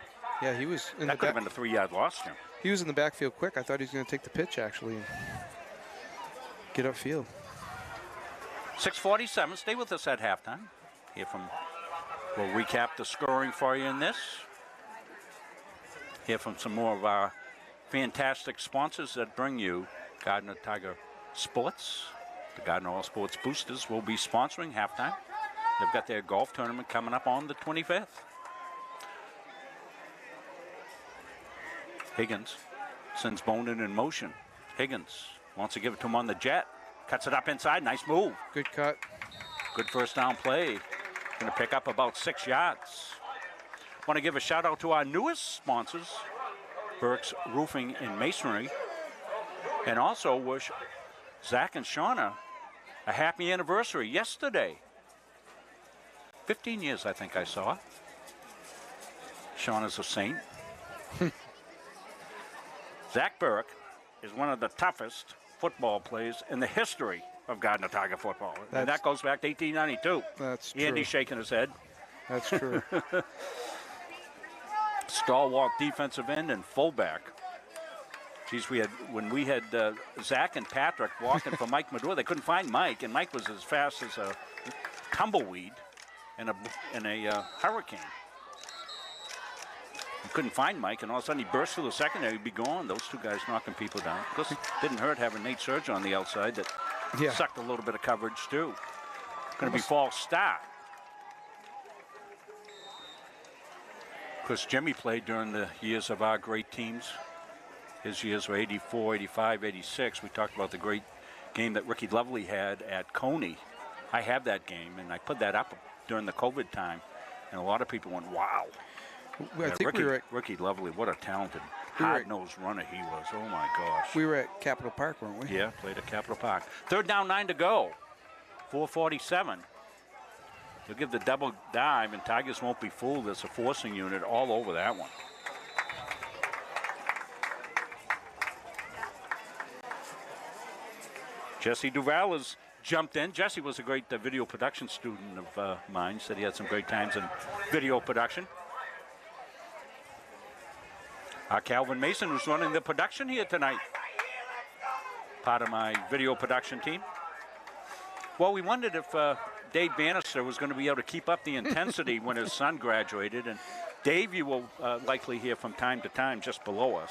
Yeah, he was in that could have been a 3-yard loss, Jim. He was in the backfield quick. I thought he was going to take the pitch, actually, and get upfield. 6:47. Stay with us at halftime. We'll recap the scoring for you in this. Hear from some more of our fantastic sponsors that bring you Gardiner Tiger Sports. The Gardiner All Sports Boosters will be sponsoring halftime. They've got their golf tournament coming up on the 25th. Higgins sends Bonin in motion. Higgins wants to give it to him on the jet. Cuts it up inside. Nice move. Good cut. Good 1st down play. Going to pick up about 6 yards. Want to give a shout out to our newest sponsors, Burke's Roofing and Masonry, and also wish Zach and Shauna a happy anniversary yesterday. 15 years, I think I saw. Shauna's a saint. Zach Burke is one of the toughest football players in the history of Gardiner Tiger football. And that goes back to 1892. That's true. Andy's shaking his head. That's true. Stalwart defensive end and fullback. Geez, when we had Zach and Patrick walking for Mike Medora, they couldn't find Mike, and Mike was as fast as a tumbleweed in a hurricane. You couldn't find Mike, and all of a sudden he burst through the secondary, he'd be gone. Those two guys knocking people down. Of course, it didn't hurt having Nate Surge on the outside that sucked a little bit of coverage too. Going to be false start. Of course, Jimmy played during the years of our great teams. His years were 84, 85, 86. We talked about the great game that Ricky Lovely had at Coney. I have that game, and I put that up during the COVID time, and a lot of people went, wow. I think Ricky Lovely, what a talented, hard-nosed runner he was. Oh, my gosh. We were at Capitol Park, weren't we? Yeah, played at Capitol Park. 3rd down, 9 to go. 4:47. They'll give the double dive, and Tigers won't be fooled. There's a forcing unit all over that one. Jesse Duval has jumped in. Jesse was a great video production student of mine. Said he had some great times in video production. Calvin Mason, who's running the production here tonight. Part of my video production team. Well, we wondered if Dave Bannister was going to be able to keep up the intensity when his son graduated. And Dave, you will likely hear from time to time just below us,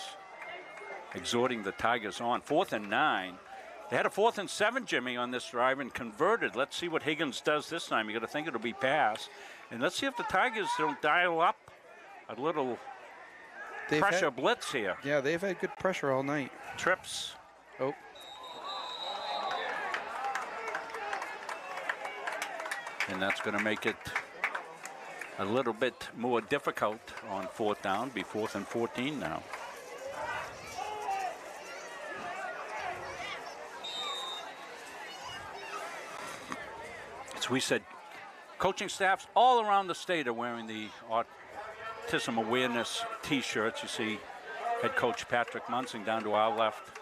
exhorting the Tigers on. 4th and 9. They had a 4th and 7, Jimmy, on this drive and converted. Let's see what Higgins does this time. You got to think it'll be pass. And let's see if the Tigers don't dial up a little pressure blitz here. Yeah, they've had good pressure all night. Trips. Oh. And that's going to make it a little bit more difficult on 4th down. Be 4th and 14 now. As we said, coaching staffs all around the state are wearing the autism awareness T-shirts. You see head coach Patrick Munsing down to our left,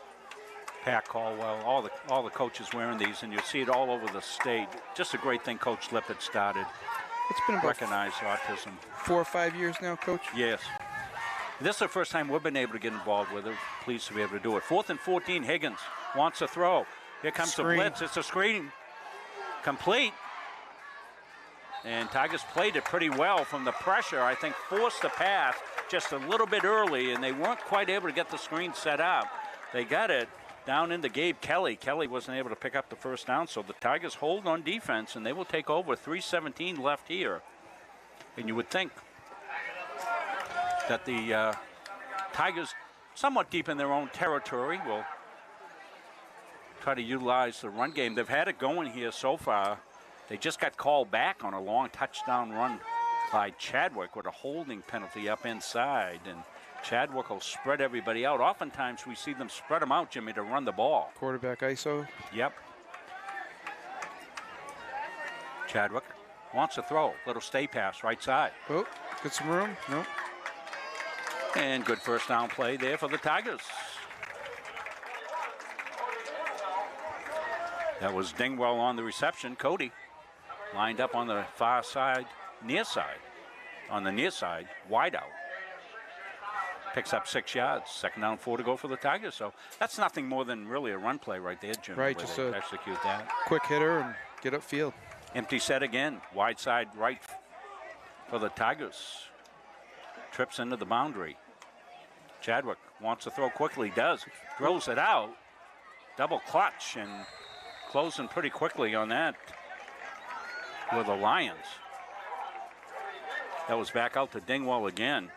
Pat Caldwell, all the coaches wearing these, and you see it all over the state. Just a great thing Coach Lippert started. It's been about recognize autism. 4 or 5 years now, Coach? Yes. This is the first time we've been able to get involved with it. Pleased to be able to do it. 4th and 14, Higgins wants to throw. Here comes the blitz. It's a screen. Complete. And Tigers played it pretty well from the pressure. I think forced the pass just a little bit early, and they weren't quite able to get the screen set up. They got it down into Gabe Kelly. Kelly wasn't able to pick up the first down, so the Tigers hold on defense, and they will take over. 3:17 left here. And you would think that the Tigers, somewhat deep in their own territory, will try to utilize the run game. They've had it going here so far. They just got called back on a long touchdown run by Chadwick with a holding penalty up inside. And Chadwick will spread everybody out. Oftentimes we see them spread them out, Jimmy, to run the ball. Quarterback ISO. Yep. Chadwick wants to throw. Little stay pass, right side. Oh, get some room. Nope. And good first down play there for the Tigers. That was Dingwell on the reception. Cody lined up on the far side, near side. On the near side, wide out. Picks up 6 yards. 2nd down, 4 to go for the Tigers. So that's nothing more than really a run play right there, Jim. Right, just to execute that. Quick hitter and get upfield. Empty set again. Wide side right for the Tigers. Trips into the boundary. Chadwick wants to throw quickly, does. Throws it out. Double clutch and closing pretty quickly on that with the Lions. That was back out to Dingwell again.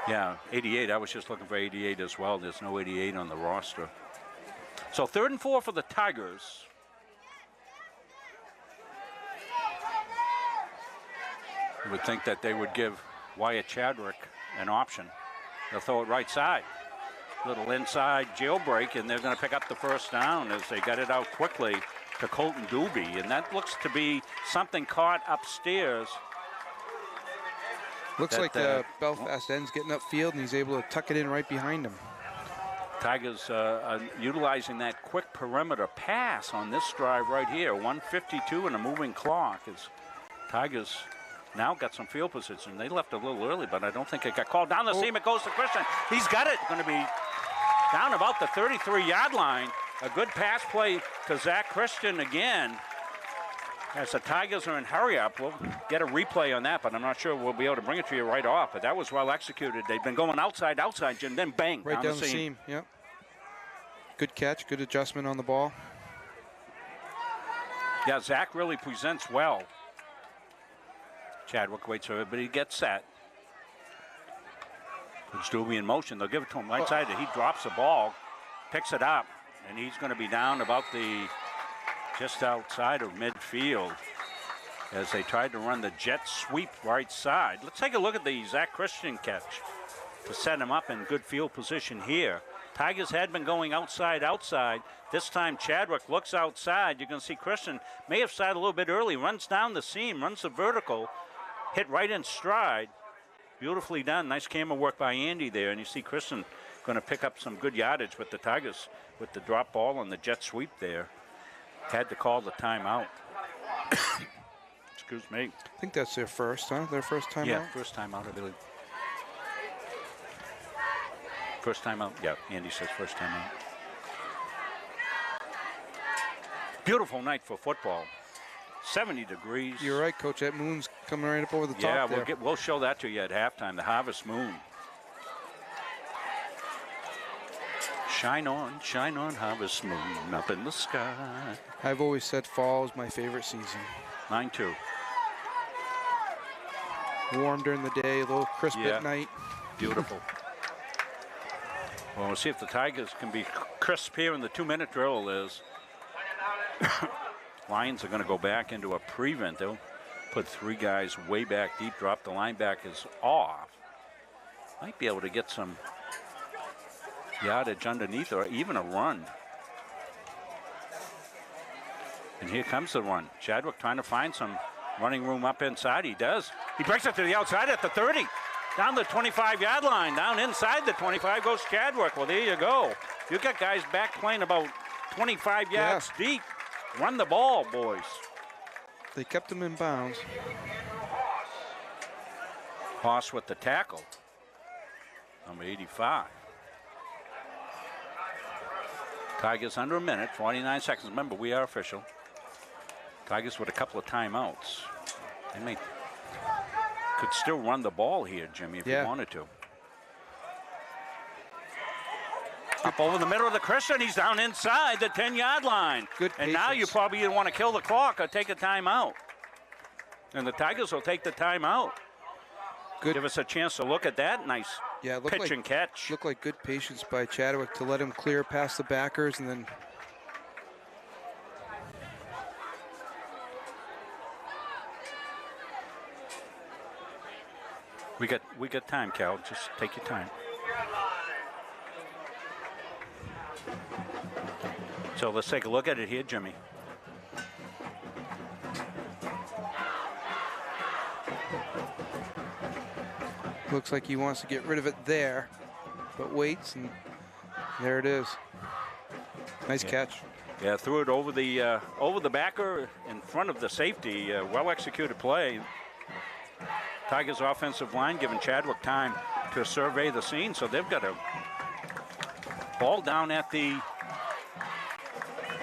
Yeah, 88. I was just looking for 88 as well. There's no 88 on the roster. So 3rd and 4 for the Tigers. You would think that they would give Wyatt Chadwick an option. They'll throw it right side. Little inside jailbreak, and they're going to pick up the first down as they got it out quickly to Colton Doobie. And that looks to be something caught upstairs. Looks like Belfast end's getting upfield, and he's able to tuck it in right behind him. Tigers are utilizing that quick perimeter pass on this drive right here. 1:52 and a moving clock. As Tigers now got some field position. They left a little early, but I don't think it got called. Down the seam it goes to Christian. He's got it. Going to be down about the 33-yard line. A good pass play to Zach Christian again. As the Tigers are in hurry up, we'll get a replay on that, but I'm not sure we'll be able to bring it to you right off. But that was well executed. They've been going outside, Jim, then bang, right down the seam. Yep. Good catch, good adjustment on the ball. Yeah, Zach really presents well. Chadwick waits for everybody to get set. Puts Doobie in motion. They'll give it to him right side. He drops the ball, picks it up, and he's going to be down about just outside of midfield as they tried to run the jet sweep right side. Let's take a look at the Zach Christian catch to set him up in good field position here. Tigers had been going outside. This time Chadwick looks outside. You can see Christian may have started a little bit early, runs down the seam, runs the vertical, hit right in stride. Beautifully done. Nice camera work by Andy there. And you see Christian going to pick up some good yardage with the Tigers with the drop ball and the jet sweep there. Had to call the timeout. Excuse me. I think that's their first, huh? Their first timeout? Yeah, first timeout, I believe. First timeout. Yeah, Andy says first timeout. Beautiful night for football. 70 degrees. You're right, Coach. That moon's coming right up over the top Yeah, there. we'll show that to you at halftime, the harvest moon. Shine on, harvest moon, up in the sky. I've always said fall is my favorite season. Mine too. Warm during the day, a little crisp at night. Beautiful. Well, we'll see if the Tigers can be crisp here in the 2-minute drill. Lions are going to go back into a prevent. They'll put 3 guys way back deep, drop the linebackers off. Might be able to get some yardage underneath or even a run. And here comes the run. Chadwick trying to find some running room up inside. He does. He breaks it to the outside at the 30. Down the 25-yard line. Down inside the 25 goes Chadwick. Well, there you go. You got guys back playing about 25 yards deep. Run the ball, boys. They kept him in bounds. Haas with the tackle. Number 85. Tigers under a minute, 49 seconds. Remember, we are official. Tigers with a couple of timeouts. They could still run the ball here, Jimmy, if you wanted to. Up over the middle of the Christian. He's down inside the 10-yard line. Good and now you probably either want to kill the clock or take a timeout. And the Tigers will take the timeout. Good. Give us a chance to look at that nice pitch and catch. Looked like good patience by Chadwick to let him clear past the backers and then. We got time, Cal. Just take your time. So let's take a look at it here, Jimmy. Looks like he wants to get rid of it there, but waits, and there it is. Nice catch. Yeah, threw it over the backer in front of the safety. Well-executed play. Tigers' offensive line giving Chadwick time to survey the scene, so they've got a ball down at the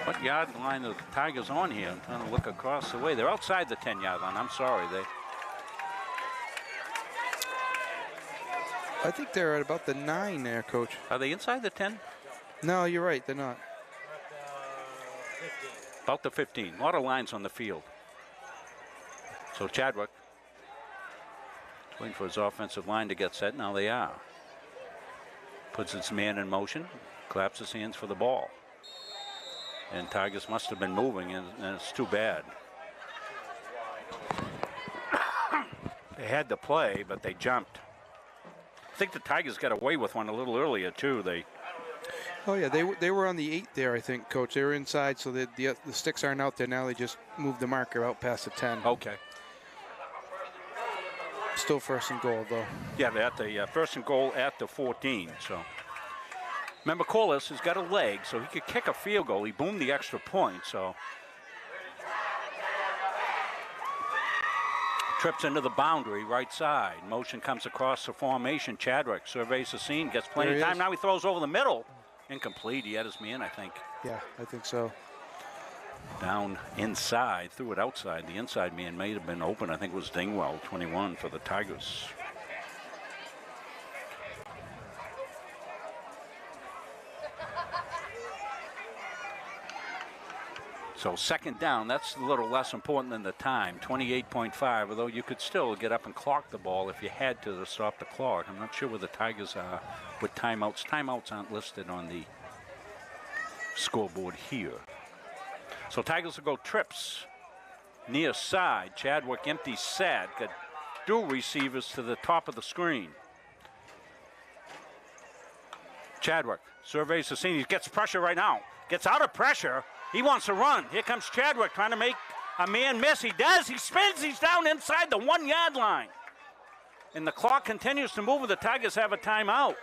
what yard line are the Tigers on here? I'm trying to look across the way. They're outside the 10-yard line. I'm sorry. I think they're at about the 9 there, Coach. Are they inside the 10? No, you're right. They're not. About the 15. A lot of lines on the field. So Chadwick waiting for his offensive line to get set. Now they are. Puts its man in motion. Claps his hands for the ball. And Tigers must have been moving, and it's too bad. They had the play, but they jumped. I think the Tigers got away with one a little earlier, too. Oh, yeah, they were on the 8 there, I think, Coach. They were inside, so the sticks aren't out there now. They just moved the marker out past the 10. Okay. Still first and goal, though. Yeah, they're at the first and goal at the 14, so. Remember, Corliss has got a leg, so he could kick a field goal. He boomed the extra point, so. Trips into the boundary, right side. Motion comes across the formation. Chadwick surveys the scene, gets plenty of time. Now he throws over the middle. Incomplete. He had his man, I think. Yeah, I think so. Down inside, threw it outside. The inside man may have been open. I think it was Dingwell, 21 for the Tigers. So second down, that's a little less important than the time, 28.5, although you could still get up and clock the ball if you had to stop the clock. I'm not sure where the Tigers are with timeouts. Timeouts aren't listed on the scoreboard here. So Tigers will go trips near side. Chadwick empty set. Got dual receivers to the top of the screen. Chadwick surveys the scene. He gets pressure right now. Gets out of pressure. He wants to run. Here comes Chadwick trying to make a man miss. He does. He spins. He's down inside the 1-yard line. And the clock continues to move, and the Tigers have a timeout.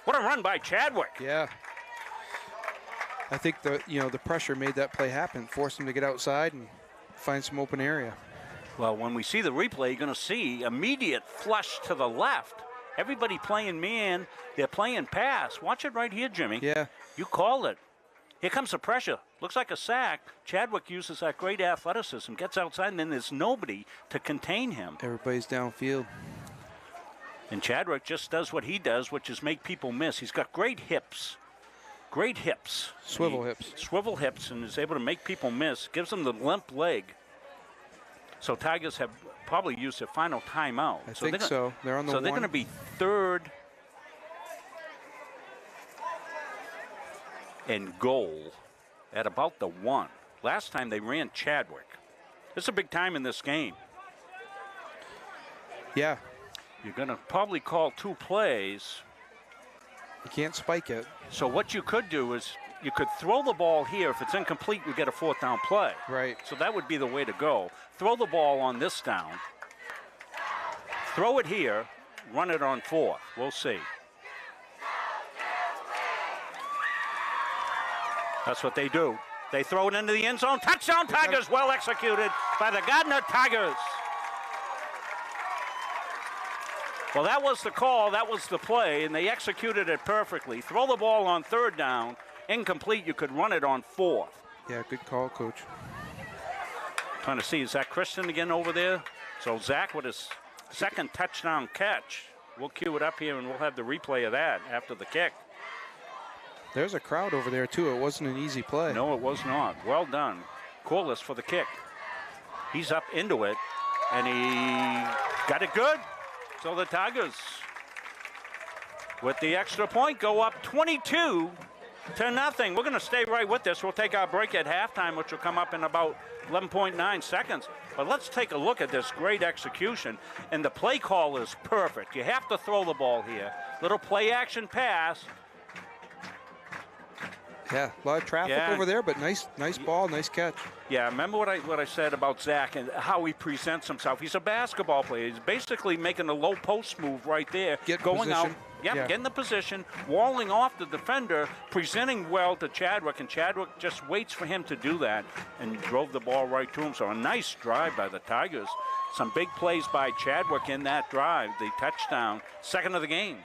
What a run by Chadwick. Yeah. I think the pressure made that play happen, forced him to get outside and find some open area. Well, when we see the replay, you're going to see immediate flush to the left. Everybody playing man, they're playing pass. Watch it right here, Jimmy. Yeah. You called it. Here comes the pressure. Looks like a sack. Chadwick uses that great athleticism, gets outside, and then there's nobody to contain him. Everybody's downfield. And Chadwick just does what he does, which is make people miss. He's got great hips. Great hips. Swivel hips. Swivel hips, and is able to make people miss. Gives them the limp leg. So Tigers have probably used their final timeout. I think so. They're on the one. So they're going to be third and goal at about the 1. Last time they ran Chadwick. This is a big time in this game. Yeah. You're going to probably call 2 plays. You can't spike it. So what you could do is you could throw the ball here. If it's incomplete, you get a 4th down play. Right. So that would be the way to go. Throw the ball on this down. Throw it here. Run it on 4th. We'll see. That's what they do. They throw it into the end zone. Touchdown Tigers. Well executed by the Gardiner Tigers. Well, that was the call. That was the play, and they executed it perfectly. Throw the ball on 3rd down. Incomplete. You could run it on 4th. Yeah, good call, Coach. Trying to see, is Zach Christian again over there? So Zach with his 2nd touchdown catch. We'll cue it up here, and we'll have the replay of that after the kick. There's a crowd over there, too. It wasn't an easy play. No, it was not. Well done. Corliss for the kick. He's up into it, and he got it good. So the Tigers, with the extra point, go up 22-0. We're going to stay right with this. We'll take our break at halftime, which will come up in about 11.9 seconds. But let's take a look at this great execution. And the play call is perfect. You have to throw the ball here. Little play action pass. Yeah, a lot of traffic over there, but nice ball, nice catch. Yeah, remember what I said about Zach and how he presents himself. He's a basketball player. He's basically making a low post move right there. Going position. out. Yeah, getting the position, walling off the defender, presenting well to Chadwick, and Chadwick just waits for him to do that and drove the ball right to him. So a nice drive by the Tigers. Some big plays by Chadwick in that drive. The touchdown, 2nd of the game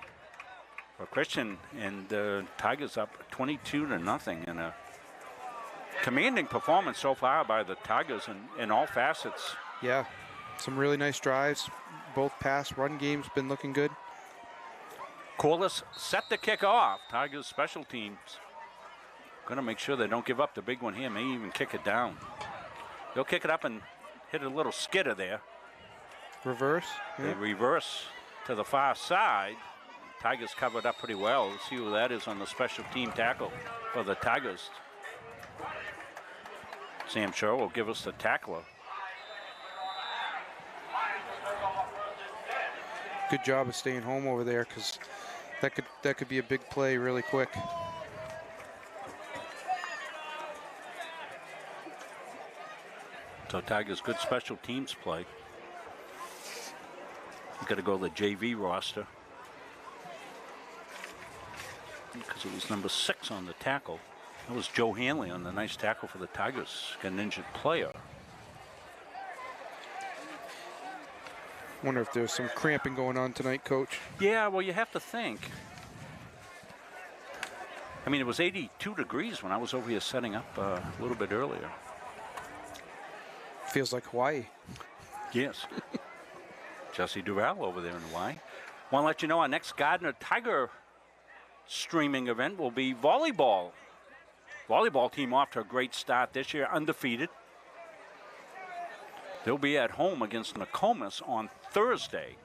for Christian, and the Tigers up 22-0 in a commanding performance so far by the Tigers in all facets. Yeah, some really nice drives. Both pass run games been looking good. Corliss set the kick off. Tigers special teams going to make sure they don't give up the big one here. May even kick it down. They'll kick it up and hit a little skidder there. Reverse. They Yeah. reverse to the far side. Tigers covered up pretty well. Let's see who that is on the special team tackle for the Tigers. Sam Sherrill will give us the tackler. Good job of staying home over there, because that could be a big play really quick. So Tigers good special teams play. Got to go to the JV roster, because it was number 6 on the tackle. That was Joe Hanley on the nice tackle for the Tigers. Got an injured player. Wonder if there's some cramping going on tonight, Coach. Yeah, well, you have to think. I mean, it was 82 degrees when I was over here setting up a little bit earlier. Feels like Hawaii. Yes. Jesse Duval over there in Hawaii. Want to let you know our next Gardiner Tiger streaming event will be volleyball. Volleyball team off to a great start this year, undefeated. They'll be at home against Nokomis on Thursday.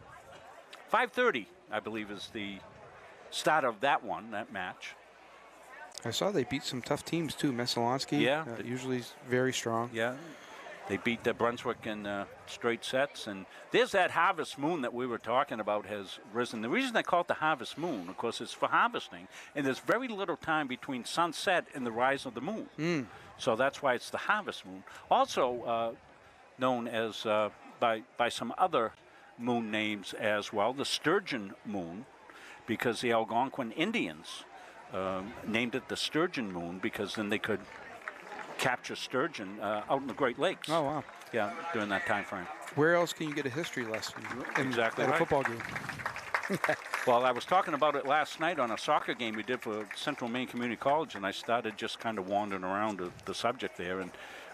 5:30, I believe, is the start of that match. I saw they beat some tough teams too. Mesolonsky, Yeah. Usually very strong. Yeah, they beat Brunswick in straight sets. And there's that harvest moon that we were talking about has risen. The reason they call it the harvest moon, of course, is for harvesting. And there's very little time between sunset and the rise of the moon. So that's why it's the harvest moon. Also known as by some other moon names as well, the sturgeon moon, because the Algonquin Indians named it the sturgeon moon, because then they could capture sturgeon out in the Great Lakes. Oh, wow. Yeah, during that time frame. Where else can you get a history lesson Exactly at right. a football game? Well, I was talking about it last night on a soccer game we did for Central Maine Community College, and I started just kind of wandering around the subject there, and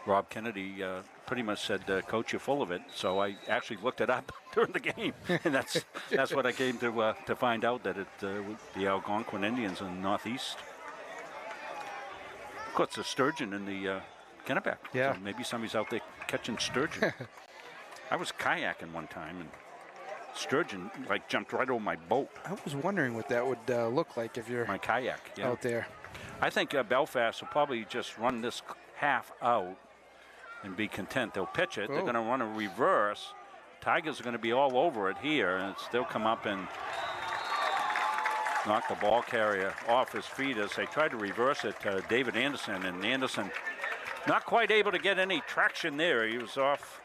Rob Kennedy pretty much said, Coach, you're full of it. So I actually looked it up during the game, and that's what I came to find out, that it the Algonquin Indians in the Northeast. Of course, there's sturgeon in the Kennebec. Yeah. So maybe somebody's out there catching sturgeon. I was kayaking one time, and sturgeon jumped right over my boat. I was wondering what that would look like if you're My kayak, yeah. out there. I think Belfast will probably just run this half out and be content. They'll pitch it. They're going to run a reverse. Tigers are going to be all over it here, and they'll come up and knock the ball carrier off his feet as they try to reverse it to David Anderson, and Anderson not quite able to get any traction there. He was off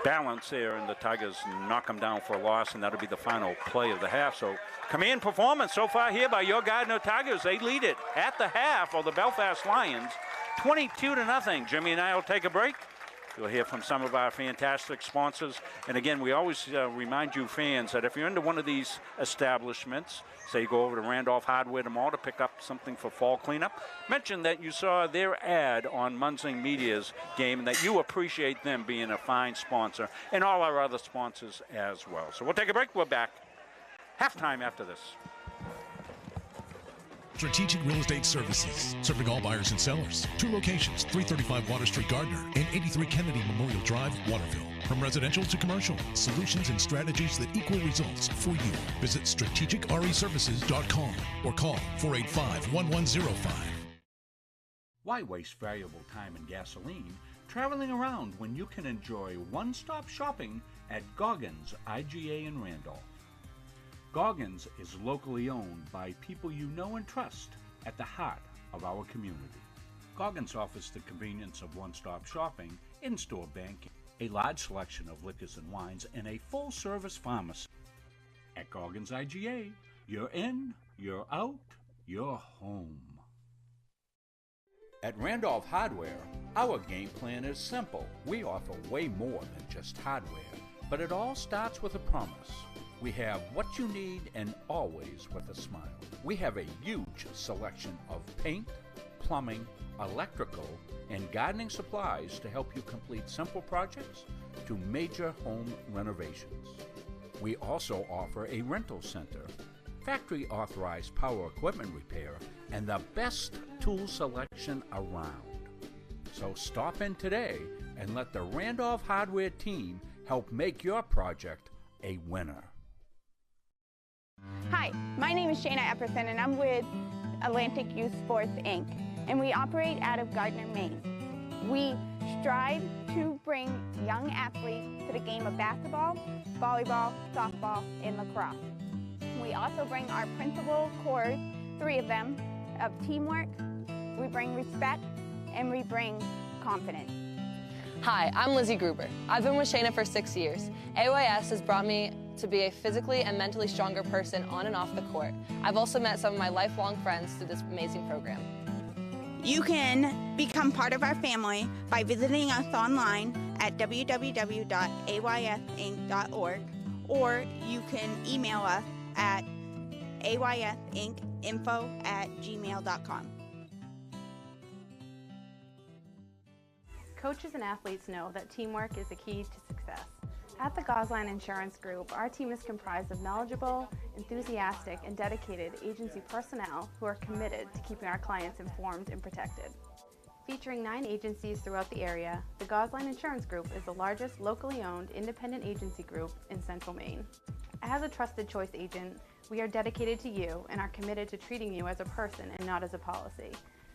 balance there, and the Tigers knock him down for a loss, and that'll be the final play of the half. So command performance so far here by your Gardiner Tigers. They lead it at the half of the Belfast Lions, 22-0. Jimmy and I will take a break. You'll hear from some of our fantastic sponsors. And again, we always remind you fans that if you're into one of these establishments, say you go over to Randolph Hardware tomorrow to pick up something for fall cleanup, mention that you saw their ad on Munzing Media's game and that you appreciate them being a fine sponsor, and all our other sponsors as well. So we'll take a break. We're back halftime after this. Strategic Real Estate Services, serving all buyers and sellers. 2 locations, 335 Water Street, Gardiner, and 83 Kennedy Memorial Drive, Waterville. From residential to commercial, solutions and strategies that equal results for you. Visit strategicreservices.com or call 485-1105. Why waste valuable time and gasoline traveling around when you can enjoy one-stop shopping at Goggins IGA in Randolph? Goggins is locally owned by people you know and trust at the heart of our community. Goggins offers the convenience of one-stop shopping, in-store banking, a large selection of liquors and wines, and a full-service pharmacy. At Goggins IGA, you're in, you're out, you're home. At Randolph Hardware, our game plan is simple. We offer way more than just hardware, but it all starts with a promise. We have what you need, and always with a smile. We have a huge selection of paint, plumbing, electrical, and gardening supplies to help you complete simple projects to major home renovations. We also offer a rental center, factory authorized power equipment repair, and the best tool selection around. So stop in today and let the Randolph Hardware team help make your project a winner. Hi, my name is Shayna Epperson, and I'm with Atlantic Youth Sports, Inc., and we operate out of Gardiner, Maine. We strive to bring young athletes to the game of basketball, volleyball, softball, and lacrosse. We also bring our principal cores, 3 of them, of teamwork, we bring respect, and we bring confidence. Hi, I'm Lizzie Gruber. I've been with Shayna for 6 years. AYS has brought me to be a physically and mentally stronger person on and off the court. I've also met some of my lifelong friends through this amazing program. You can become part of our family by visiting us online at www.aysinc.org, or you can email us at aysincinfo@gmail.com. Coaches and athletes know that teamwork is the key to success. At the Gosline Insurance Group, our team is comprised of knowledgeable, enthusiastic, and dedicated agency personnel who are committed to keeping our clients informed and protected. Featuring 9 agencies throughout the area, the Gosline Insurance Group is the largest locally owned independent agency group in Central Maine. As a trusted choice agent, we are dedicated to you and are committed to treating you as a person and not as a policy.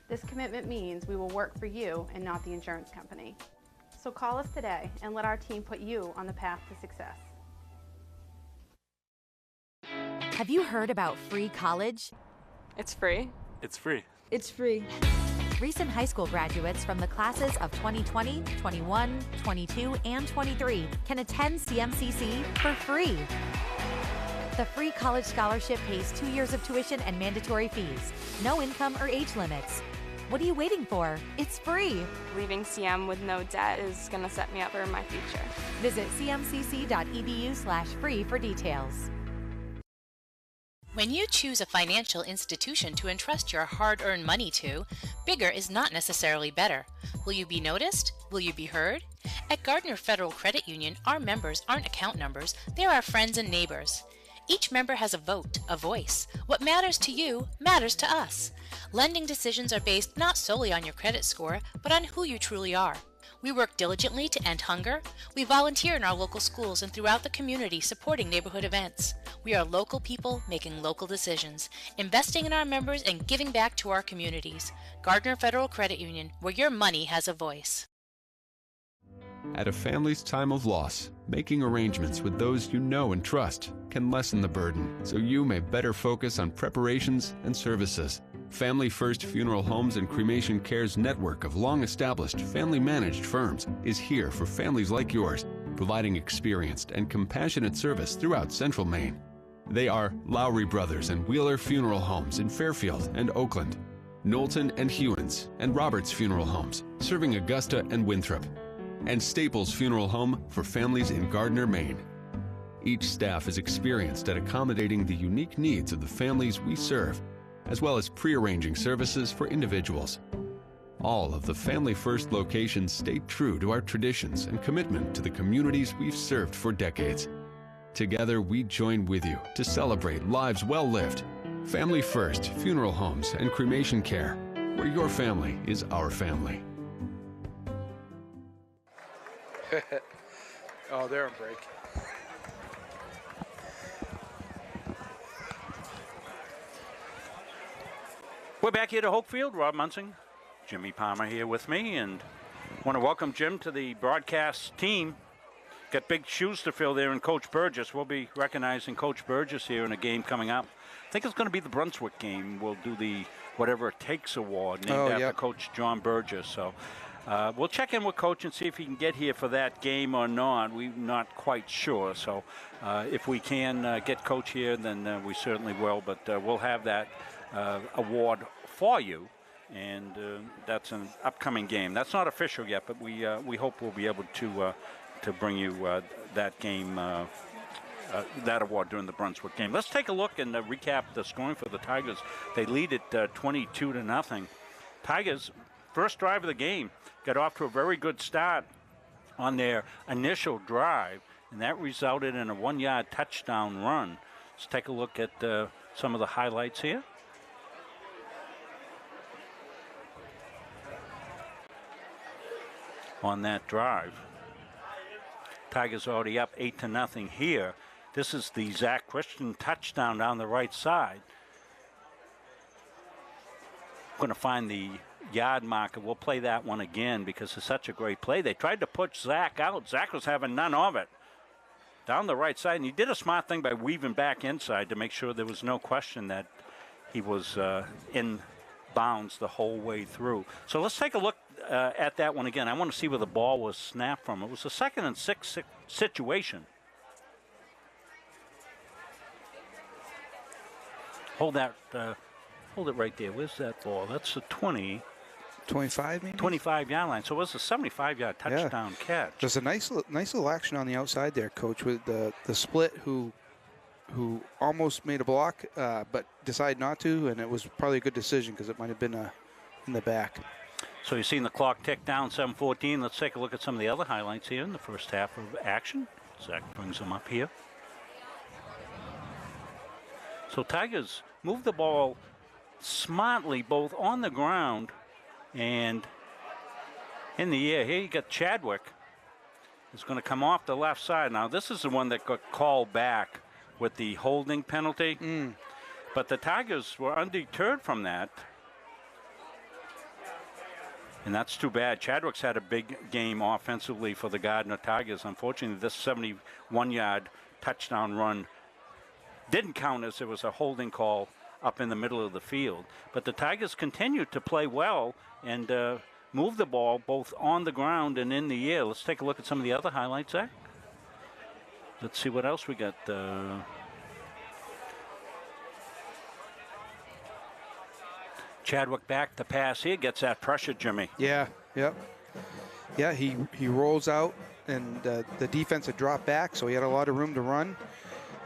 This commitment means we will work for you and not the insurance company. So call us today and let our team put you on the path to success. Have you heard about free college? It's free. It's free. It's free. Recent high school graduates from the classes of 2020, 21, 22, and 23 can attend CMCC for free. The free college scholarship pays 2 years of tuition and mandatory fees. No income or age limits. What are you waiting for? It's free. Leaving CM with no debt is going to set me up for my future. Visit cmcc.edu/free for details. When you choose a financial institution to entrust your hard-earned money to, bigger is not necessarily better. Will you be noticed? Will you be heard? At Gardiner Federal Credit Union, our members aren't account numbers, they're our friends and neighbors. Each member has a vote, a voice. What matters to you matters to us. Lending decisions are based not solely on your credit score, but on who you truly are. We work diligently to end hunger. We volunteer in our local schools and throughout the community supporting neighborhood events. We are local people making local decisions, investing in our members and giving back to our communities. Gardiner Federal Credit Union, where your money has a voice. At a family's time of loss, making arrangements with those you know and trust can lessen the burden so you may better focus on preparations and services. Family First Funeral Homes and Cremation Care's network of long-established, family-managed firms is here for families like yours, providing experienced and compassionate service throughout Central Maine. They are Lowry Brothers and Wheeler Funeral Homes in Fairfield and Oakland, Knowlton and Hewins and Roberts Funeral Homes, serving Augusta and Winthrop, and Staples Funeral Home for families in Gardiner, Maine. Each staff is experienced at accommodating the unique needs of the families we serve, as well as pre-arranging services for individuals. All of the Family First locations stay true to our traditions and commitment to the communities we've served for decades. Together, we join with you to celebrate lives well lived. Family First Funeral Homes and Cremation Care, where your family is our family. Oh, they're on break. We're back here to Hopefield. Rob Munsing, Jimmy Palmer here with me, and want to welcome Jim to the broadcast team. Got big shoes to fill there in Coach Burgess. We'll be recognizing Coach Burgess here in a game coming up. I think it's going to be the Brunswick game. We'll do the Whatever It Takes award named after Coach John Burgess. So we'll check in with Coach and see if he can get here for that game or not. We're not quite sure. So if we can get Coach here, then we certainly will. But we'll have that award for you, and that's an upcoming game. That's not official yet, but we hope we'll be able to bring you that game, that award during the Brunswick game. Let's take a look and recap the scoring for the Tigers. They lead it 22-0. Tigers, first drive of the game, got off to a very good start on their initial drive, and that resulted in a 1-yard touchdown run. Let's take a look at some of the highlights here. On that drive, Tigers already up 8-0 here. This is the Zach Christian touchdown down the right side. I'm going to find the yard marker. We'll play that one again because it's such a great play. They tried to push Zach out. Zach was having none of it. Down the right side, and he did a smart thing by weaving back inside to make sure there was no question that he was in bounds the whole way through. So let's take a look at that one again. I want to see where the ball was snapped from. It was a 2nd and 6 situation. Hold that. Hold it right there. Where's that ball? That's the 25 maybe? 25-yard line. So it was a 75-yard touchdown catch. There's a nice little action on the outside there, Coach, with the split who almost made a block but decided not to, and it was probably a good decision because it might have been in the back. So you've seen the clock tick down, 7:14. Let's take a look at some of the other highlights here in the first half of action. Zach brings them up here. So Tigers move the ball smartly both on the ground and in the air. Here you got Chadwick. Is going to come off the left side. Now this is the one that got called back with the holding penalty. But the Tigers were undeterred from that. And that's too bad. Chadwick's had a big game offensively for the Gardiner Tigers. Unfortunately, this 71-yard touchdown run didn't count as it was a holding call up in the middle of the field. But the Tigers continued to play well and move the ball both on the ground and in the air. Let's take a look at some of the other highlights, Zach. Let's see what else we got. Chadwick back to pass here, gets that pressure, Jimmy. Yeah, he rolls out, and the defense had dropped back, so he had a lot of room to run.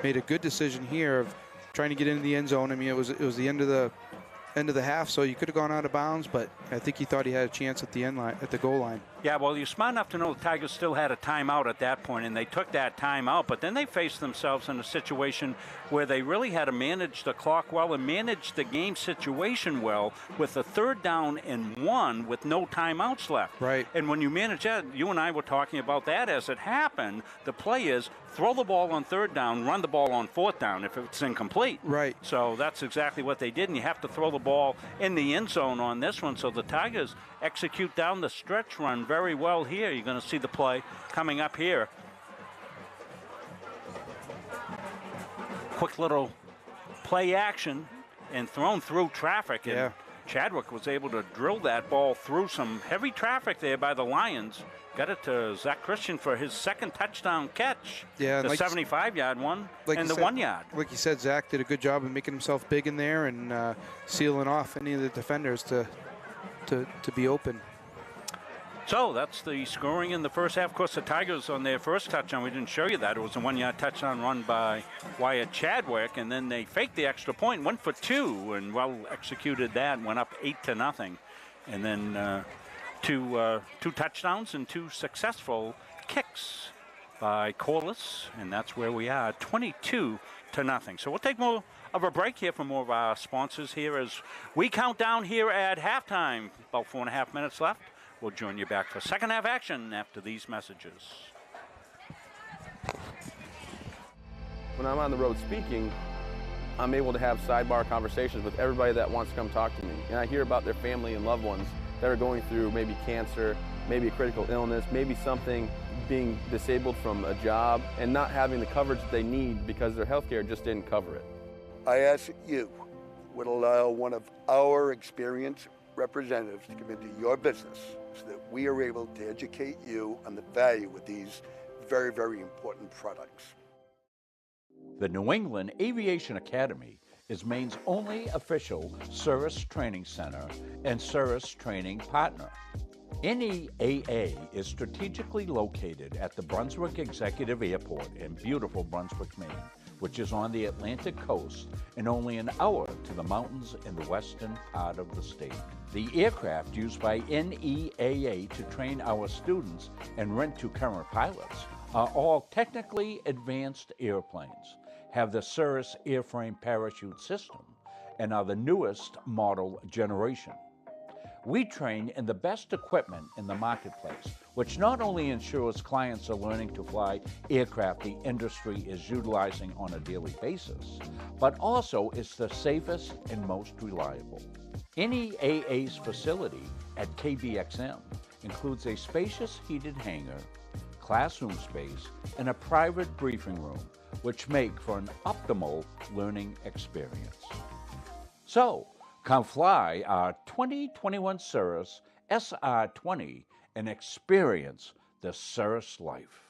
Made a good decision here of trying to get into the end zone. I mean, it was the end of the half, so you could have gone out of bounds, but I think he thought he had a chance at the end line, at the goal line. Yeah, well, you're smart enough to know the Tigers still had a timeout at that point, and they took that timeout, but then they faced themselves in a situation where they really had to manage the clock well and manage the game situation well with a 3rd down and 1 with no timeouts left. Right. And when you manage that, you and I were talking about that as it happened. The play is throw the ball on 3rd down, run the ball on 4th down if it's incomplete. Right. So that's exactly what they did, and you have to throw the ball in the end zone on this one. So the Tigers execute down the stretch run very well here. You're going to see the play coming up here. Quick little play action and thrown through traffic. And yeah. Chadwick was able to drill that ball through some heavy traffic there by the Lions. Got it to Zach Christian for his 2nd touchdown catch. Yeah, the like 75-yard one and the said, 1 yard. Like you said, Zach did a good job of making himself big in there and sealing off any of the defenders to be open. So that's the scoring in the first half. Of course, the Tigers on their first touchdown, we didn't show you that. It was a 1-yard touchdown run by Wyatt Chadwick, and then they faked the extra point, went for 2, and well executed that, went up 8-0. And then two touchdowns and 2 successful kicks by Corliss, and that's where we are, 22-0. So we'll take more of a break here for more of our sponsors here as we count down here at halftime. About 4.5 minutes left. We'll join you back for second half action after these messages. When I'm on the road speaking, I'm able to have sidebar conversations with everybody that wants to come talk to me. And I hear about their family and loved ones that are going through maybe cancer, maybe a critical illness, maybe something, being disabled from a job and not having the coverage that they need because their health care just didn't cover it. I ask that you would allow one of our experienced representatives to come into your business so that we are able to educate you on the value of these very, very important products. The New England Aviation Academy is Maine's only official service training center and service training partner. NEAA is strategically located at the Brunswick Executive Airport in beautiful Brunswick, Maine, which is on the Atlantic coast and only an hour to the mountains in the western part of the state. The aircraft used by NEAA to train our students and rent to current pilots are all technically advanced airplanes, have the Cirrus airframe parachute system, and are the newest model generation. We train in the best equipment in the marketplace, which not only ensures clients are learning to fly aircraft the industry is utilizing on a daily basis, but also is the safest and most reliable. NEAA's facility at KBXM includes a spacious heated hangar, classroom space, and a private briefing room, which make for an optimal learning experience. So, come fly our 2021 Cirrus SR20 and experience the Cirrus life.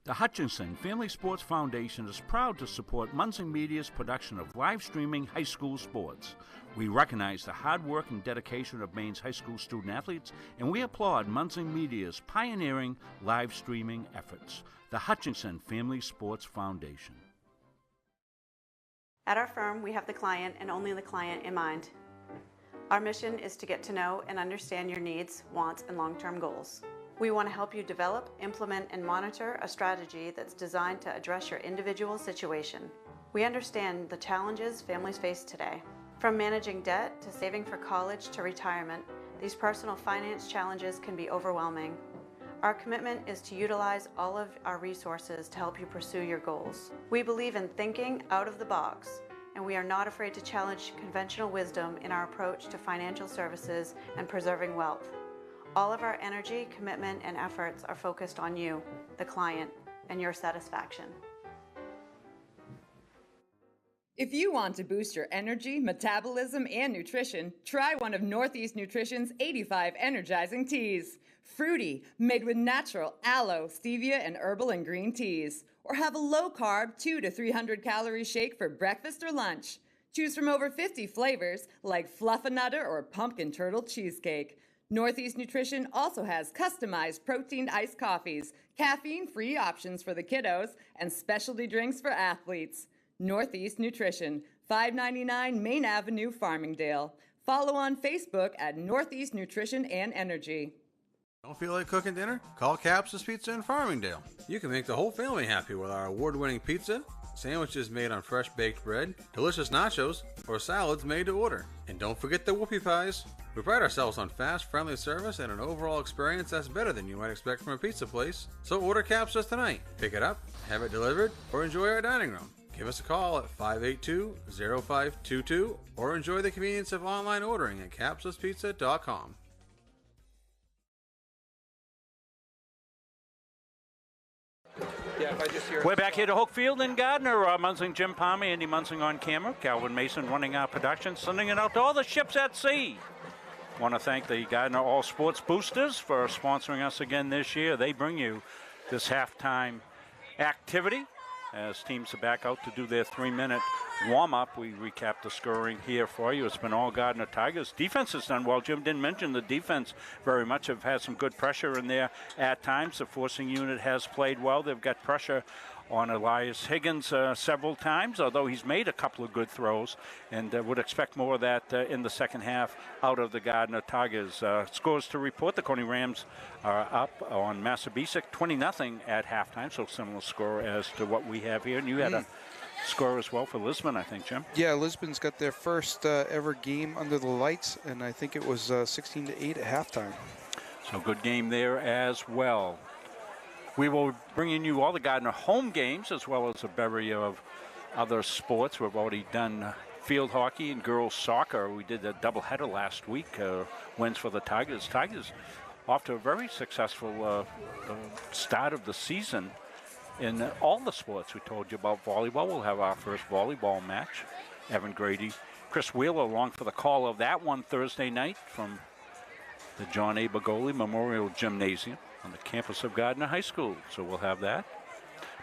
The Hutchinson Family Sports Foundation is proud to support Munson Media's production of live streaming high school sports. We recognize the hard work and dedication of Maine's high school student athletes, and we applaud Munson Media's pioneering live streaming efforts. The Hutchinson Family Sports Foundation. At our firm, we have the client and only the client in mind. Our mission is to get to know and understand your needs, wants, and long-term goals. We want to help you develop, implement, and monitor a strategy that's designed to address your individual situation. We understand the challenges families face today. From managing debt to saving for college to retirement, these personal finance challenges can be overwhelming. Our commitment is to utilize all of our resources to help you pursue your goals. We believe in thinking out of the box, and we are not afraid to challenge conventional wisdom in our approach to financial services and preserving wealth. All of our energy, commitment, and efforts are focused on you, the client, and your satisfaction. If you want to boost your energy, metabolism, and nutrition, try one of Northeast Nutrition's 85 energizing teas. Fruity, made with natural aloe, stevia, and herbal and green teas. Or have a low-carb 200 to 300 calorie shake for breakfast or lunch. Choose from over 50 flavors like Fluffernutter or Pumpkin Turtle Cheesecake. Northeast Nutrition also has customized protein iced coffees, caffeine-free options for the kiddos, and specialty drinks for athletes. Northeast Nutrition, 599 Main Avenue, Farmingdale. Follow on Facebook at Northeast Nutrition and Energy. Don't feel like cooking dinner? Call Capsa's Pizza in Farmingdale. You can make the whole family happy with our award-winning pizza, sandwiches made on fresh baked bread, delicious nachos, or salads made to order. And don't forget the whoopie pies. We pride ourselves on fast, friendly service and an overall experience that's better than you might expect from a pizza place. So order Capsa's tonight. Pick it up, have it delivered, or enjoy our dining room. Give us a call at 582-0522 or enjoy the convenience of online ordering at capsaspizza.com. We're back here to Hoke Field in Gardiner. Rob Munsing, Jim Palmer, Andy Munsing on camera. Calvin Mason running our production, sending it out to all the ships at sea. Want to thank the Gardiner All Sports Boosters for sponsoring us again this year. They bring you this halftime activity as teams are back out to do their 3-minute warm-up. We recap the scoring here for you. It's been all Gardiner Tigers. Defense has done well. Jim didn't mention the defense very much. Have had some good pressure in there at times. The forcing unit has played well. They've got pressure on Elias Higgins several times, although he's made a couple of good throws, and would expect more of that in the second half out of the Gardiner Tigers. Scores to report. The Coney Rams are up on Massabesic 20-0 at halftime, so similar score as to what we have here. And you had a score as well for Lisbon, I think, Jim. Yeah, Lisbon's got their first ever game under the lights, and I think it was 16-8 at halftime. So good game there as well. We will be bringing you all the Gardiner home games as well as a bevy of other sports. We've already done field hockey and girls soccer. We did a doubleheader last week. Wins for the Tigers. Tigers off to a very successful start of the season in all the sports. We told you about volleyball. We'll have our first volleyball match. Evan Grady, Chris Wheeler along for the call of that one Thursday night from the John A. Bagoli Memorial Gymnasium on the campus of Gardiner High School. So we'll have that.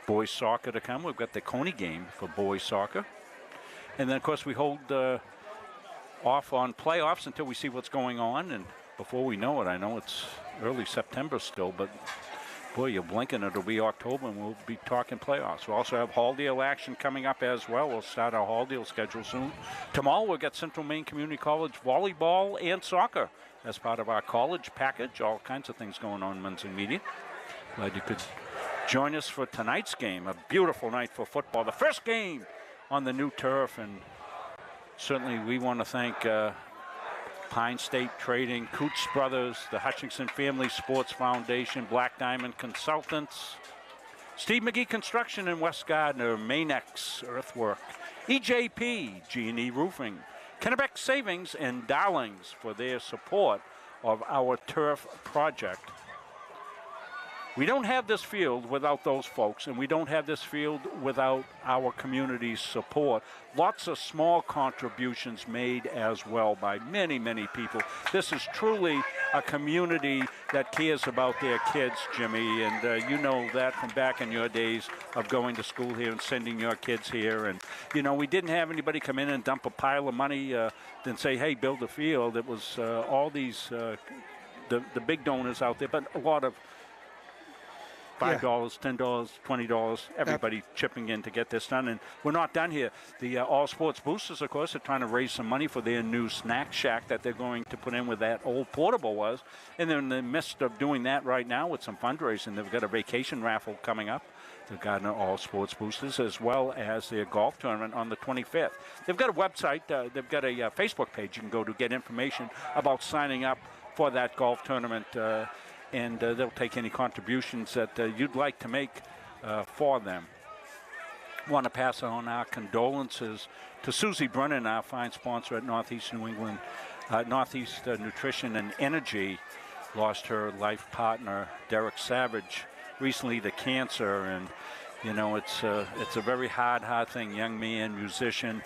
Boys soccer to come. We've got the Coney game for boys soccer. And then, of course, we hold off on playoffs until we see what's going on. And before we know it, I know it's early September still, but boy, you're blinking, it'll be October and we'll be talking playoffs. We'll also have Halldale action coming up as well. We'll start our Halldale schedule soon. Tomorrow we'll get Central Maine Community College volleyball and soccer as part of our college package. All kinds of things going on in Munsing Media. Glad you could join us for tonight's game. A beautiful night for football. The first game on the new turf, and certainly we want to thank Pine State Trading, Coots Brothers, the Hutchinson Family Sports Foundation, Black Diamond Consultants, Steve McGee Construction in West Gardiner, Mainex Earthwork, EJP, G&E Roofing, Kennebec Savings, and Darlings for their support of our turf project. We don't have this field without those folks, and we don't have this field without our community's support. Lots of small contributions made as well by many, many people. This is truly a community that cares about their kids, Jimmy, and you know that from back in your days of going to school here and sending your kids here. And, you know, we didn't have anybody come in and dump a pile of money and say, hey, build a field. It was all these, the big donors out there, but a lot of $5, $10, $20, everybody chipping in to get this done. And we're not done here. The All Sports Boosters, of course, are trying to raise some money for their new snack shack that they're going to put in where that old portable was. And they're in the midst of doing that right now with some fundraising. They've got a vacation raffle coming up, the Gardiner All Sports Boosters, as well as their golf tournament on the 25th. They've got a website. They've got a Facebook page you can go to get information about signing up for that golf tournament. And they'll take any contributions that you'd like to make for them. Want to pass on our condolences to Susie Brennan, our fine sponsor at Northeast New England, Northeast Nutrition and Energy. Lost her life partner, Derek Savage, recently to cancer, and you know, it's a very hard thing. Young man, musician.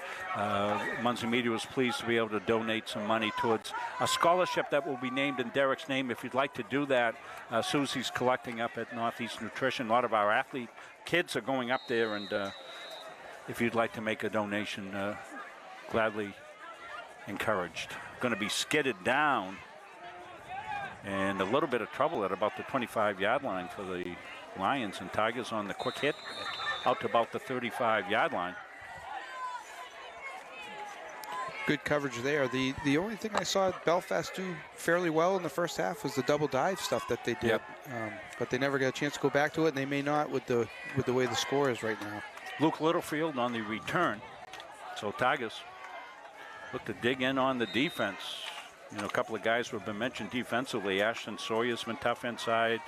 Munsing Media was pleased to be able to donate some money towards a scholarship that will be named in Derek's name. If you'd like to do that, Susie's collecting up at Northeast Nutrition. A lot of our athlete kids are going up there, and if you'd like to make a donation, gladly encouraged. Going to be skidded down And a little bit of trouble at about the 25-yard line for the Lions, and Tigers on the quick hit out to about the 35-yard line. Good coverage there. The only thing I saw Belfast do fairly well in the first half was the double dive stuff that they did. Yep. But they never got a chance to go back to it, and they may not with the way the score is right now. Luke Littlefield on the return. So Tigers look to dig in on the defense. You know, a couple of guys who have been mentioned defensively. Ashton Sawyer's been tough inside.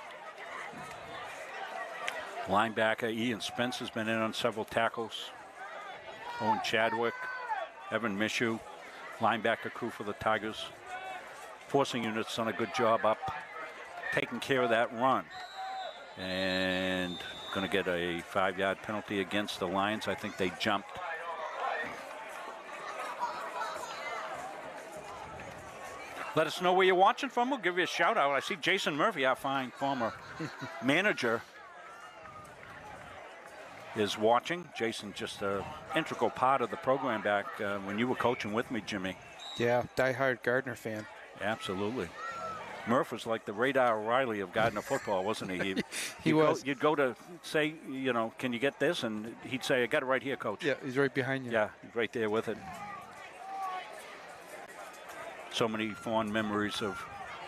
Linebacker Ian Spence has been in on several tackles. Owen Chadwick, Evan Mishu, linebacker crew for the Tigers. Forcing unit's done a good job up, taking care of that run. And going to get a 5-yard penalty against the Lions. I think they jumped. Let us know where you're watching from. We'll give you a shout out. I see Jason Murphy, our fine former manager, is watching. Jason, just an integral part of the program back when you were coaching with me, Jimmy. Yeah, diehard Gardiner fan. Absolutely. Murph was like the Radar O'Reilly of Gardiner football, wasn't he? He was. You'd go to say, you know, can you get this? And he'd say, I got it right here, Coach. Yeah, he's right behind you. Yeah, he's right there with it. So many fond memories of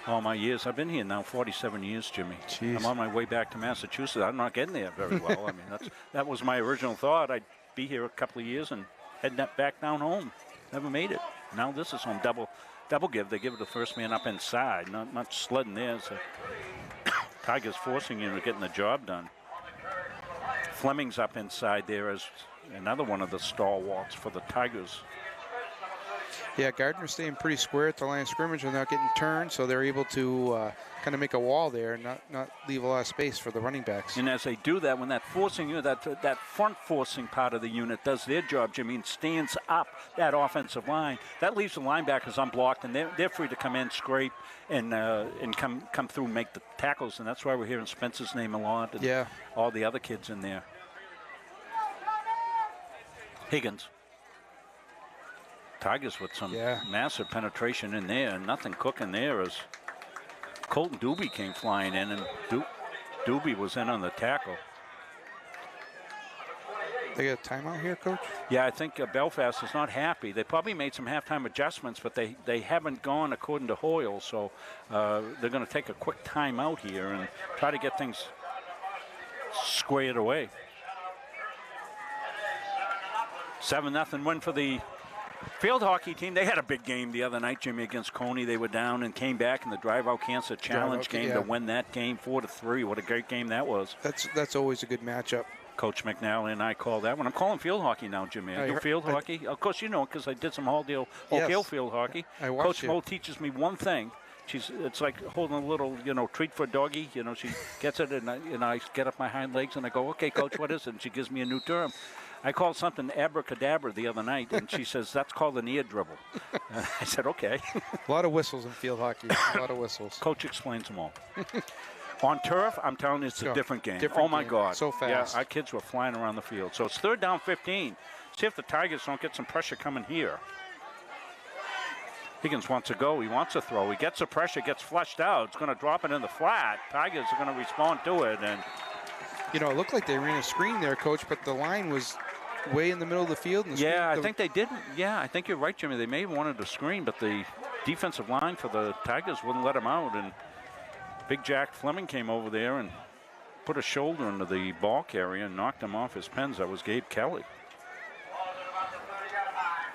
all my years. I've been here now 47 years, Jimmy. Jeez. I'm on my way back to Massachusetts. I'm not getting there very well. I mean, that was my original thought. I'd be here a couple of years and head back down home. Never made it. Now this is on double give. They give it the first man up inside, not sledding there. So Tigers forcing you to getting the job done. Fleming's up inside there as another one of the stalwarts for the Tigers. Yeah, Gardner's staying pretty square at the line of scrimmage without getting turned, so they're able to kind of make a wall there and not leave a lot of space for the running backs. And as they do that, when that forcing unit, that front forcing part of the unit does their job, Jimmy, and stands up that offensive line, that leaves the linebackers unblocked, and they're free to come in, scrape, and come through and make the tackles. And that's why we're hearing Spence's name a lot, and all the other kids in there. Higgins. Tigers with some massive penetration in there, and nothing cooking there as Colton Doobie came flying in, and Doobie was in on the tackle. They got a timeout here, Coach? Yeah, I think Belfast is not happy. They probably made some halftime adjustments, but they haven't gone according to Hoyle, so they're going to take a quick timeout here and try to get things squared away. 7-0 win for the field hockey team. They had a big game the other night, Jimmy, against Coney. They were down and came back in the Drive Out Cancer Challenge game to win that game 4-3. What a great game that was. That's always a good matchup. Coach McNally and I call that one. I'm calling field hockey now, Jimmy. I do field hockey. Of course, you know, because I did some Oak Hill field hockey. Coach Mo teaches me one thing. It's like holding a little, treat for a doggy. She gets it, and I get up my hind legs and I go, okay, Coach, what is it? And she gives me a new term. I called something abracadabra the other night, and she says, that's called an ear dribble. And I said, okay. A lot of whistles in field hockey. A lot of whistles. Coach explains them all. On turf, I'm telling you, it's a different game. Oh, my God. So fast. Yeah, our kids were flying around the field. So it's 3rd down 15. See if the Tigers don't get some pressure coming here. Higgins wants to go. He wants to throw. He gets the pressure, gets flushed out. It's going to drop it in the flat. Tigers are going to respond to it. And it looked like they ran a screen there, Coach, but the line was way in the middle of the field. And I think they didn't. Yeah, I think you're right, Jimmy. They may have wanted to screen, but the defensive line for the Tigers wouldn't let them out. And Big Jack Fleming came over there and put a shoulder into the ball carrier and knocked him off his pens. That was Gabe Kelly.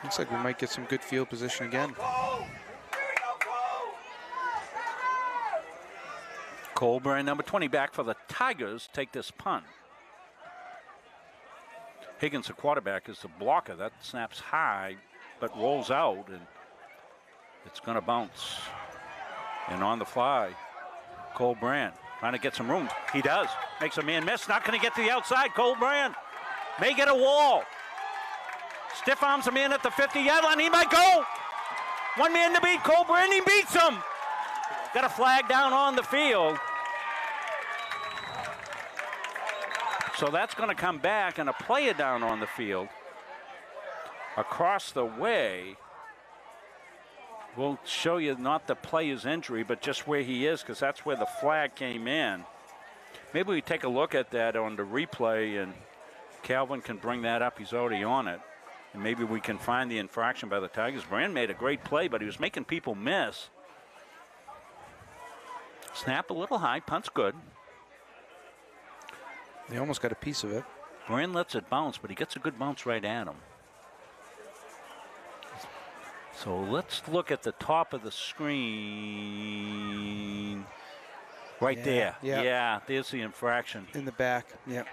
Looks like we might get some good field position again. Colburn, number 20, back for the Tigers, take this punt. Higgins, the quarterback, is the blocker. That snaps high, but rolls out, and it's going to bounce. And on the fly, Colburn trying to get some room. He does. Makes a man miss. Not going to get to the outside. Colburn may get a wall. Stiff arms a man at the 50-yard line. He might go. One man to beat Colburn. He beats him. Got a flag down on the field. So that's going to come back, and a player down on the field. Across the way We'll show you not the player's injury, but just where he is, because that's where the flag came in. Maybe we take a look at that on the replay, and Calvin can bring that up. He's already on it. And maybe we can find the infraction by the Tigers. Brand made a great play, but he was making people miss. Snap a little high, punt's good. They almost got a piece of it. Brand lets it bounce, but he gets a good bounce right at him. So let's look at the top of the screen. Right there. Yeah. Yeah, there's the infraction. In the back. Yep.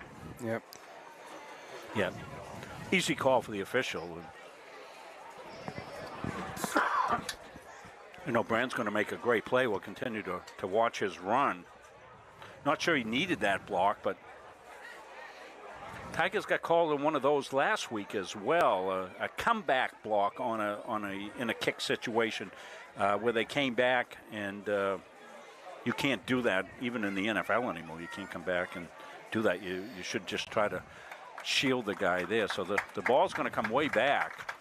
Yep. Yeah. Easy call for the official. You know, Brand's going to make a great play. We'll continue to watch his run. Not sure he needed that block, but Tigers got called in one of those last week as well. A comeback block in a kick situation where they came back, and you can't do that even in the NFL anymore. You can't come back and do that. You should just try to shield the guy there. So the ball's going to come way back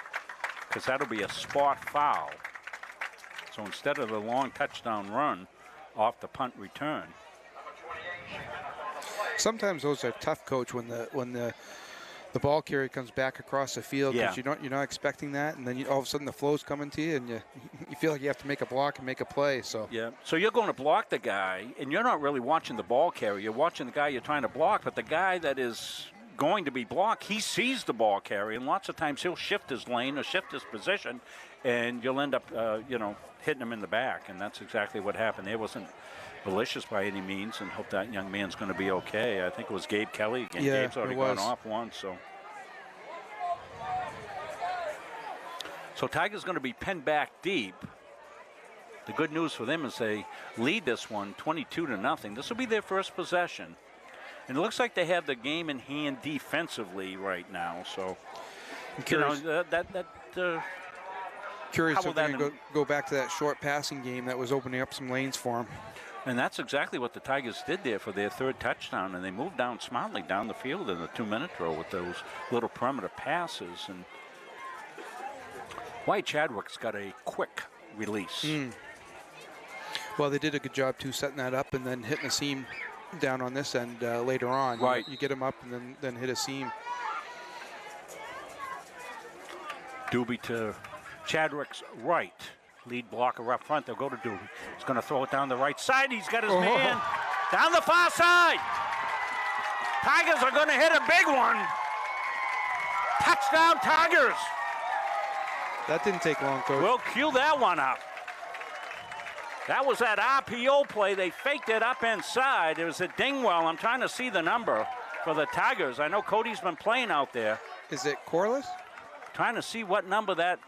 because that'll be a spot foul. So instead of the long touchdown run off the punt return. Sometimes those are tough, Coach, when the ball carrier comes back across the field because you're not expecting that, and then all of a sudden the flow's coming to you, and you feel like you have to make a block and make a play. So so you're going to block the guy, and you're not really watching the ball carrier. You're watching the guy you're trying to block, but the guy that is going to be blocked, he sees the ball carrier, and lots of times he'll shift his lane or shift his position, and you'll end up hitting him in the back, and that's exactly what happened. It wasn't malicious by any means, and hope that young man's going to be okay. I think it was Gabe Kelly again. Yeah, Gabe's already gone off once, so Tigers going to be pinned back deep. The good news for them is they lead this one 22-0. This will be their first possession, and it looks like they have the game in hand defensively right now. So curious if they're going to go back to that short passing game that was opening up some lanes for them. And that's exactly what the Tigers did there for their third touchdown, and they moved down smartly down the field in the 2-minute drill with those little perimeter passes. And White Chadwick's got a quick release. Well, they did a good job too, setting that up and then hitting a seam down on this end later on. Right. You get them up and then hit a seam. Doobie to Chadwick's right. Lead blocker up front. They'll go to Doobie. He's going to throw it down the right side. He's got his man down the far side. Tigers are going to hit a big one. Touchdown, Tigers. That didn't take long, Coach. We'll cue that one up. That was that RPO play. They faked it up inside. It was a Dingwell. I'm trying to see the number for the Tigers. I know Cody's been playing out there. Is it Corliss? Trying to see what number that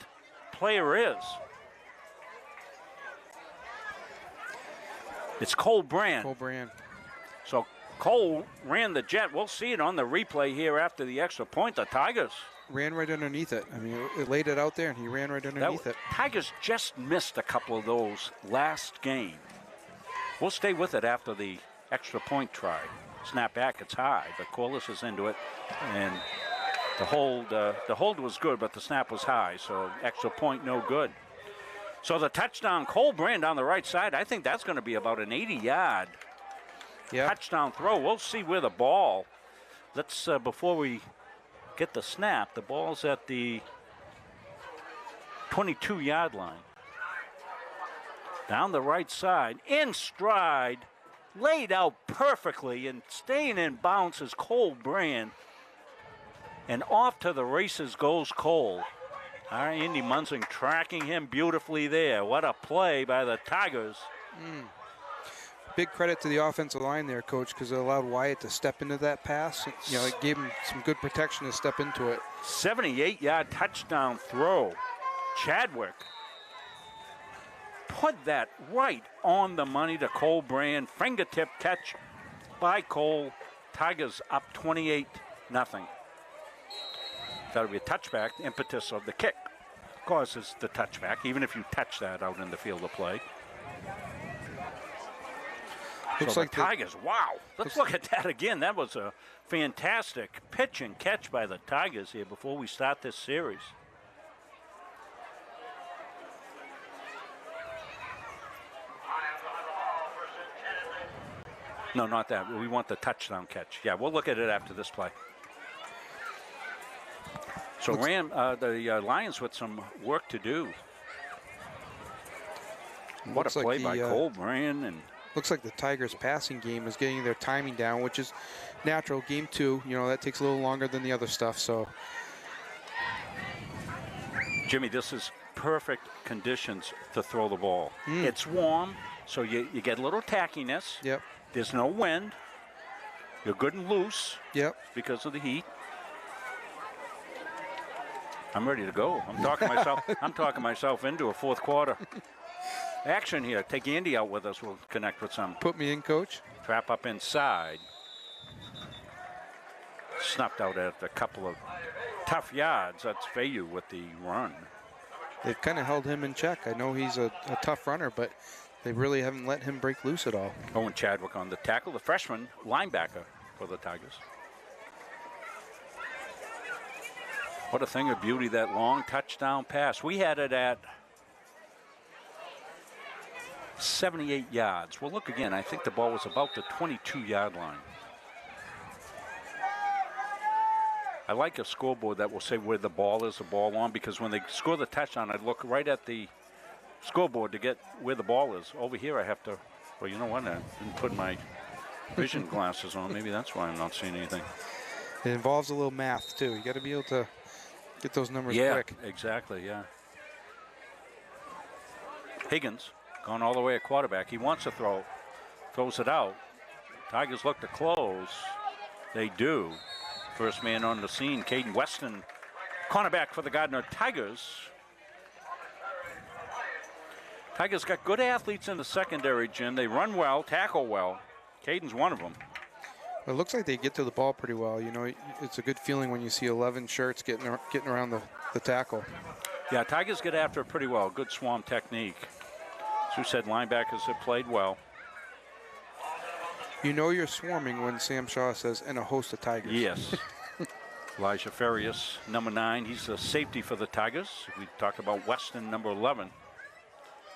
player is. It's Cole Brand. Cole Brand. So Cole ran the jet. We'll see it on the replay here after the extra point. The Tigers ran right underneath it. I mean, it laid it out there, and he ran right underneath it. Tigers just missed a couple of those last game. We'll stay with it after the extra point try. Snap back, it's high, but Corliss is into it, and the hold was good, but the snap was high, so extra point no good. So the touchdown, Cole Brand on the right side, I think that's going to be about an 80-yard touchdown throw. We'll see where the ball. Let's, before we get the snap, the ball's at the 22-yard line. Down the right side, in stride, laid out perfectly, and staying in bounds is Cole Brand. And off to the races goes Cole. All right, Andy Munson tracking him beautifully there. What a play by the Tigers. Big credit to the offensive line there, Coach, because it allowed Wyatt to step into that pass. You know, it gave him some good protection to step into it. 78-yard touchdown throw. Chadwick put that right on the money to Cole Brand. Fingertip catch by Cole. Tigers up 28-0. That'll be a touchback. The impetus of the kick causes the touchback, even if you touch that out in the field of play. Looks like the Tigers, wow. Let's look at that again. That was a fantastic pitch and catch by the Tigers here before we start this series. No, not that. We want the touchdown catch. Yeah, we'll look at it after this play. So the Lions with some work to do. What a play by Cole Brand. And looks like the Tigers' passing game is getting their timing down, which is natural. Game 2, you know, that takes a little longer than the other stuff. So, Jimmy, this is perfect conditions to throw the ball. It's warm, so you get a little tackiness. Yep. There's no wind. You're good and loose. Yep. Because of the heat. I'm ready to go. I'm talking myself into a fourth quarter action here. Take Andy out with us. We'll connect with some. Put me in, coach. Trap up inside. Snuffed out at a couple of tough yards. That's Fayu with the run. They've kind of held him in check. I know he's a tough runner, but they really haven't let him break loose at all. Owen Chadwick on the tackle, the freshman linebacker for the Tigers. What a thing of beauty, that long touchdown pass. We had it at 78 yards. Well, look again. I think the ball was about the 22-yard line. I like a scoreboard that will say where the ball is, the ball on, because when they score the touchdown, I look right at the scoreboard to get where the ball is. Over here, I have to, well, you know what? I didn't put my vision glasses on. Maybe that's why I'm not seeing anything. It involves a little math, too. You got to be able to get those numbers quick. Yeah, exactly, yeah. Higgins going all the way at quarterback. He wants to throw, throws it out. Tigers look to close. They do. First man on the scene, Caden Weston, cornerback for the Gardiner Tigers. Tigers got good athletes in the secondary, Jim. They run well, tackle well. Caden's one of them. It looks like they get to the ball pretty well. You know, it's a good feeling when you see 11 shirts getting around the tackle. Yeah, Tigers get after it pretty well. Good swarm technique. As you said, linebackers have played well. You know you're swarming when Sam Shaw says, and a host of Tigers. Yes. Elijah Farias, number 9. He's the safety for the Tigers. We talked about Weston, number 11,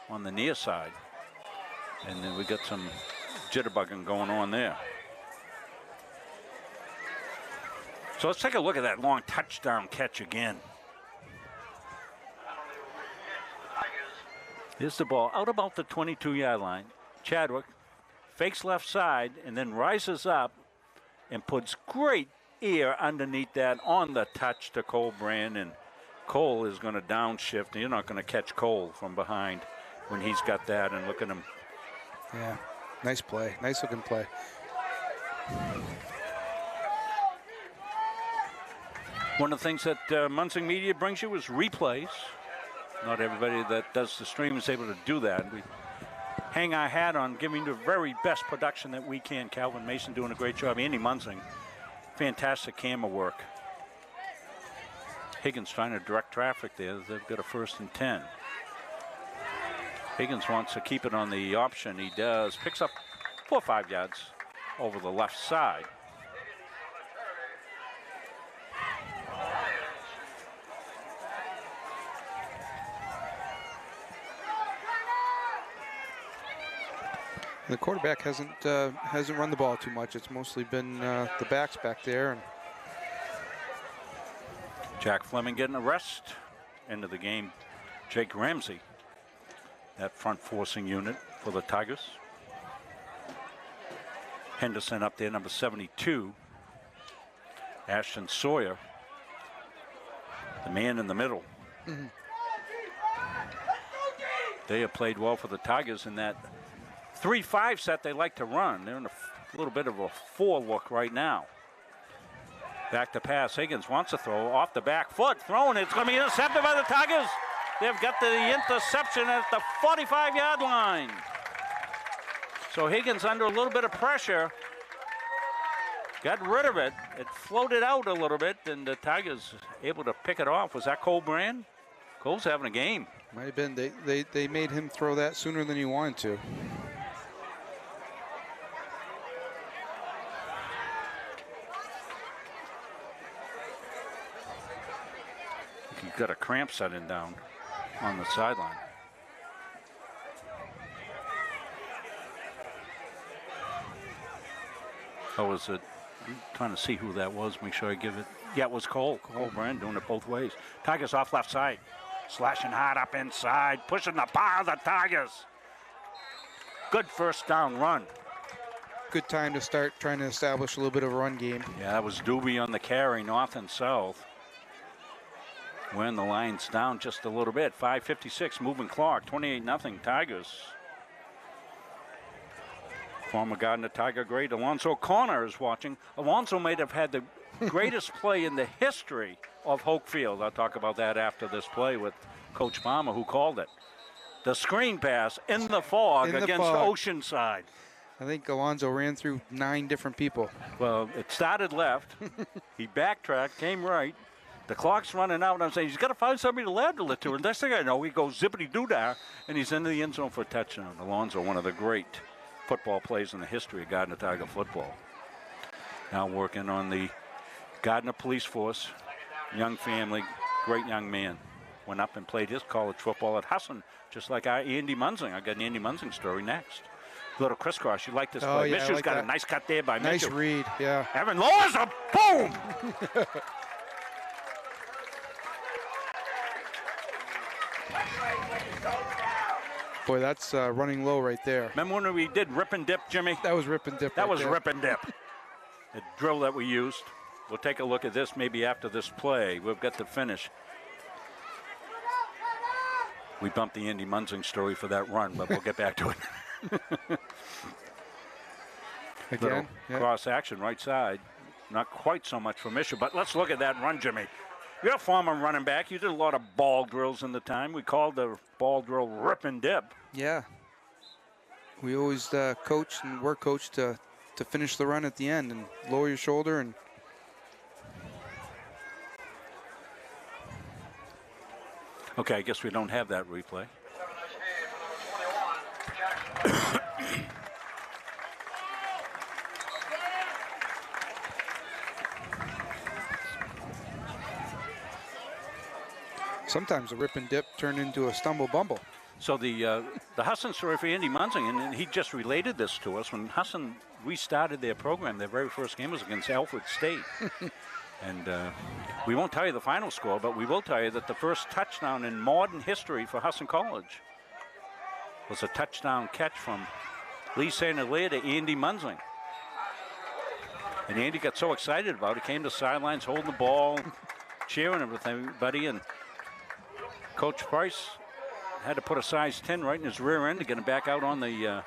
on the near side. And then we got some jitterbugging going on there. So let's take a look at that long touchdown catch again. Here's the ball out about the 22-yard line. Chadwick fakes left side and then rises up and puts great ear underneath that on the touch to Cole Brand. And Cole is going to downshift. And you're not going to catch Cole from behind when he's got that. And look at him. Yeah, nice play. Nice looking play. One of the things that Munsing Media brings you is replays. Not everybody that does the stream is able to do that. We hang our hat on giving the very best production that we can. Calvin Mason doing a great job. Andy Munsing, fantastic camera work. Higgins trying to direct traffic there. They've got a 1st and 10. Higgins wants to keep it on the option. He does. Picks up 4 or 5 yards over the left side. The quarterback hasn't run the ball too much. It's mostly been the backs back there. And Jack Fleming getting a rest. End of the game, Jake Ramsey, that front forcing unit for the Tigers. Henderson up there, number 72. Ashton Sawyer, the man in the middle. They have played well for the Tigers in that 3-5 set they like to run. They're in a little bit of a 4 look right now. Back to pass. Higgins wants to throw off the back foot. Throwing. It's going to be intercepted by the Tigers. They've got the interception at the 45-yard line. So Higgins under a little bit of pressure. Got rid of it. It floated out a little bit, and the Tigers able to pick it off. Was that Cole Brand? Cole's having a game. Might have been. They made him throw that sooner than he wanted to. He's got a cramp setting down on the sideline. Oh, was it? I'm trying to see who that was. Make sure I give it. Yeah, it was Cole. Cole Brand doing it both ways. Tigers off left side. Slashing hard up inside. Pushing the power of the Tigers. Good first down run. Good time to start trying to establish a little bit of a run game. Yeah, that was Doobie on the carry, north and south. Wearing the lines down just a little bit. 5:56, moving clock. 28-0 Tigers. Former Gardiner Tiger great Alonzo Corner is watching. Alonzo might have had the greatest play in the history of Hoke Field. I'll talk about that after this play with Coach Palmer, who called it. The screen pass in the fog against Oceanside. I think Alonzo ran through 9 different people. Well, it started left. He backtracked, came right. The clock's running out, and I'm saying he's got to find somebody to lateral it to. And next thing I know, he goes zippity-doo-dah, and he's into the end zone for a touchdown. Alonzo, one of the great football plays in the history of Gardiner Tiger football. Now working on the Gardiner Police Force. Young family, great young man. Went up and played his college football at Husson, just like our Andy Munzing. I got an Andy Munzing story next. Little crisscross. You like this play. Yeah, Mitchell's got a nice cut there by nice Mitchell. Nice read, yeah. Evan lowers a boom! Boy, that's running low right there. Remember when we did rip and dip, Jimmy? That was rip and dip. That was rip and dip. The drill that we used. We'll take a look at this maybe after this play. We've got the finish. We bumped the Andy Munzing story for that run, but we'll get back to it. Again, cross action right side. Not quite so much for Mitchell, but let's look at that run, Jimmy. You're a former running back. You did a lot of ball drills in the time. We called the ball drill rip and dip. Yeah. We always coached and were coached to finish the run at the end and lower your shoulder and okay, I guess we don't have that replay. sometimes a rip and dip turned into a stumble bumble. So the Husson story for Andy Munzing, and he just related this to us. When Husson restarted their program, their very first game was against Alfred State. And we won't tell you the final score, but we will tell you that the first touchdown in modern history for Husson College was a touchdown catch from Lee St. Hilaire to Andy Munzing. And Andy got so excited about it, came to the sidelines holding the ball, cheering with everybody, and Coach Price had to put a size 10 right in his rear end to get him back out on the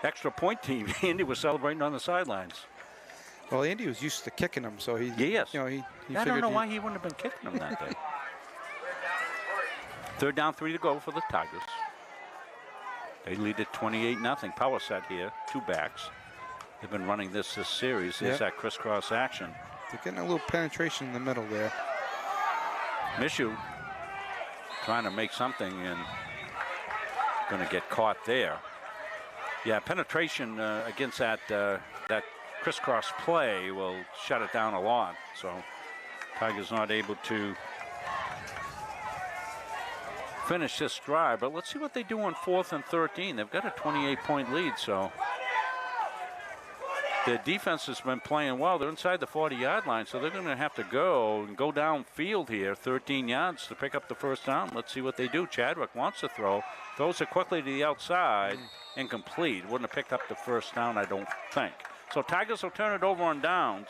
extra point team. Andy was celebrating on the sidelines. Well, Andy was used to kicking him, so he. Yes. You know, he I don't know why he wouldn't have been kicking him that day. 3rd down, 3 to go for the Tigers. They lead at 28-0. Power set here, 2 backs. They've been running this series. There's that crisscross action. They're getting a little penetration in the middle there. Mishu trying to make something and going to get caught there. Yeah, penetration against that crisscross play will shut it down a lot. So Tigers not able to finish this drive. But let's see what they do on 4th and 13. They've got a 28-point lead, so their defense has been playing well. They're inside the 40-yard line, so they're going to have to go downfield here, 13 yards to pick up the first down. Let's see what they do. Chadwick wants to throw, throws it quickly to the outside, incomplete. Wouldn't have picked up the first down, I don't think. So Tigers will turn it over on downs.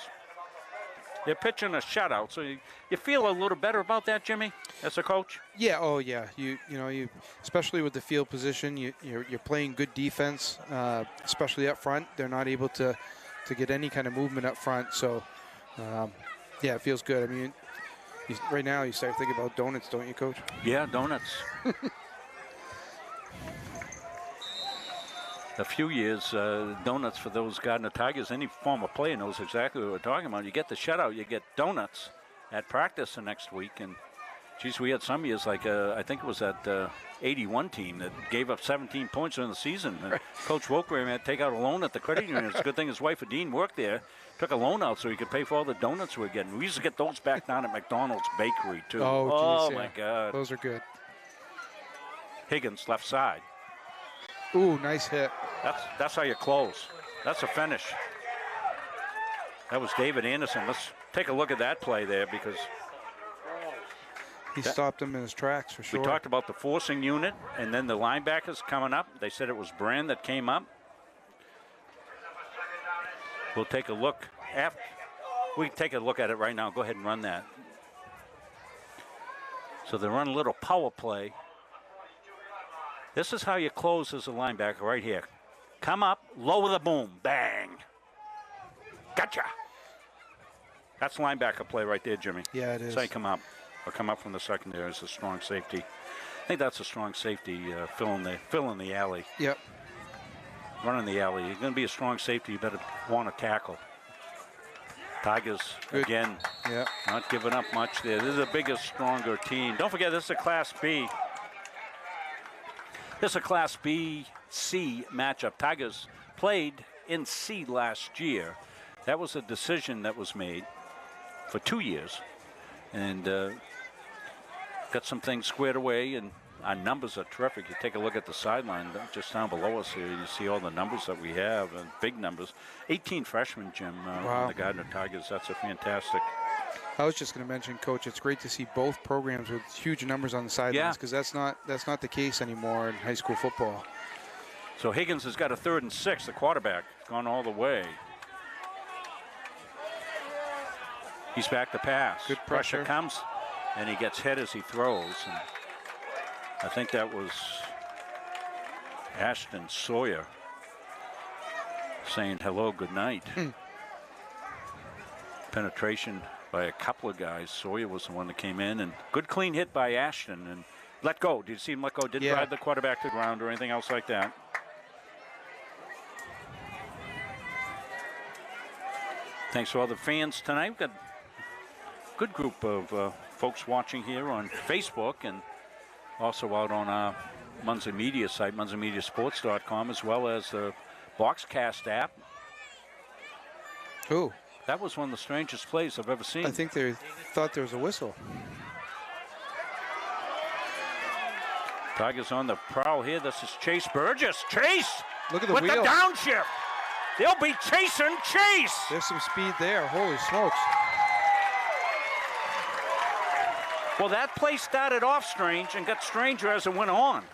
They're pitching a shutout, so you feel a little better about that, Jimmy, as a coach? Yeah. Oh, yeah. You especially with the field position, you're playing good defense, especially up front. They're not able to get any kind of movement up front. So, yeah, it feels good. I mean, right now you start thinking about donuts, don't you, Coach? Yeah, donuts. A few years, donuts for those Gardiner Tigers. Any former player knows exactly what we're talking about. You get the shutout, you get donuts at practice the next week. And, geez, we had some years like, I think it was that 81 team that gave up 17 points during the season. Right. Coach Wolkram had to take out a loan at the credit union. It's a good thing his wife, Dean, worked there. Took a loan out so he could pay for all the donuts we were getting. We used to get those back down at McDonald's Bakery, too. Oh, geez, my God. Those are good. Higgins, left side. Ooh, nice hit. That's how you close. That's a finish. That was David Anderson. Let's take a look at that play there because he stopped him in his tracks for sure. we talked about the forcing unit and then the linebackers coming up. They said it was Brand that came up. We'll take a look. We can take a look at it right now. Go ahead and run that. So they run a little power play. This is how you close as a linebacker right here. Come up, lower the boom, bang. Gotcha. That's linebacker play right there, Jimmy. Yeah, it is. Say come up, or come up from the secondary as a strong safety. I think that's a strong safety, fill in the alley. Yep. Running the alley. You're going to be a strong safety. You better want to tackle. Tigers, Good. again, Yep. not giving up much there. This is the biggest, stronger team. Don't forget, this is a Class B. This is a Class B-C matchup. Tigers played in C last year. That was a decision that was made for 2 years. And got some things squared away, and our numbers are terrific. You take a look at the sideline just down below us here. You see all the numbers that we have, and big numbers. 18 freshmen, Jim, Wow. on the Gardiner Tigers. That's a fantastic. I was just going to mention, Coach, it's great to see both programs with huge numbers on the sidelines because that's not the case anymore in high school football. So Higgins has got a 3rd and 6. The quarterback gone all the way. He's back to pass. Good pressure. comes, and he gets hit as he throws. And I think that was Ashton Sawyer saying hello, good night. Penetration by a couple of guys. Sawyer was the one that came in, and good clean hit by Ashton and let go. Did you see him let go? Didn't drive the quarterback to the ground or anything else like that. Thanks to all the fans tonight. We've got a good group of folks watching here on Facebook and also out on our Munson Media site, munsonmediasports.com, as well as the Boxcast app. Ooh. That was one of the strangest plays I've ever seen. I think they thought there was a whistle. Tigers on the prowl here. This is Chase Burgess. Chase! Look at the with wheel. the downshift. They'll be chasing Chase. There's some speed there. Holy smokes. Well, that play started off strange and got stranger as it went on.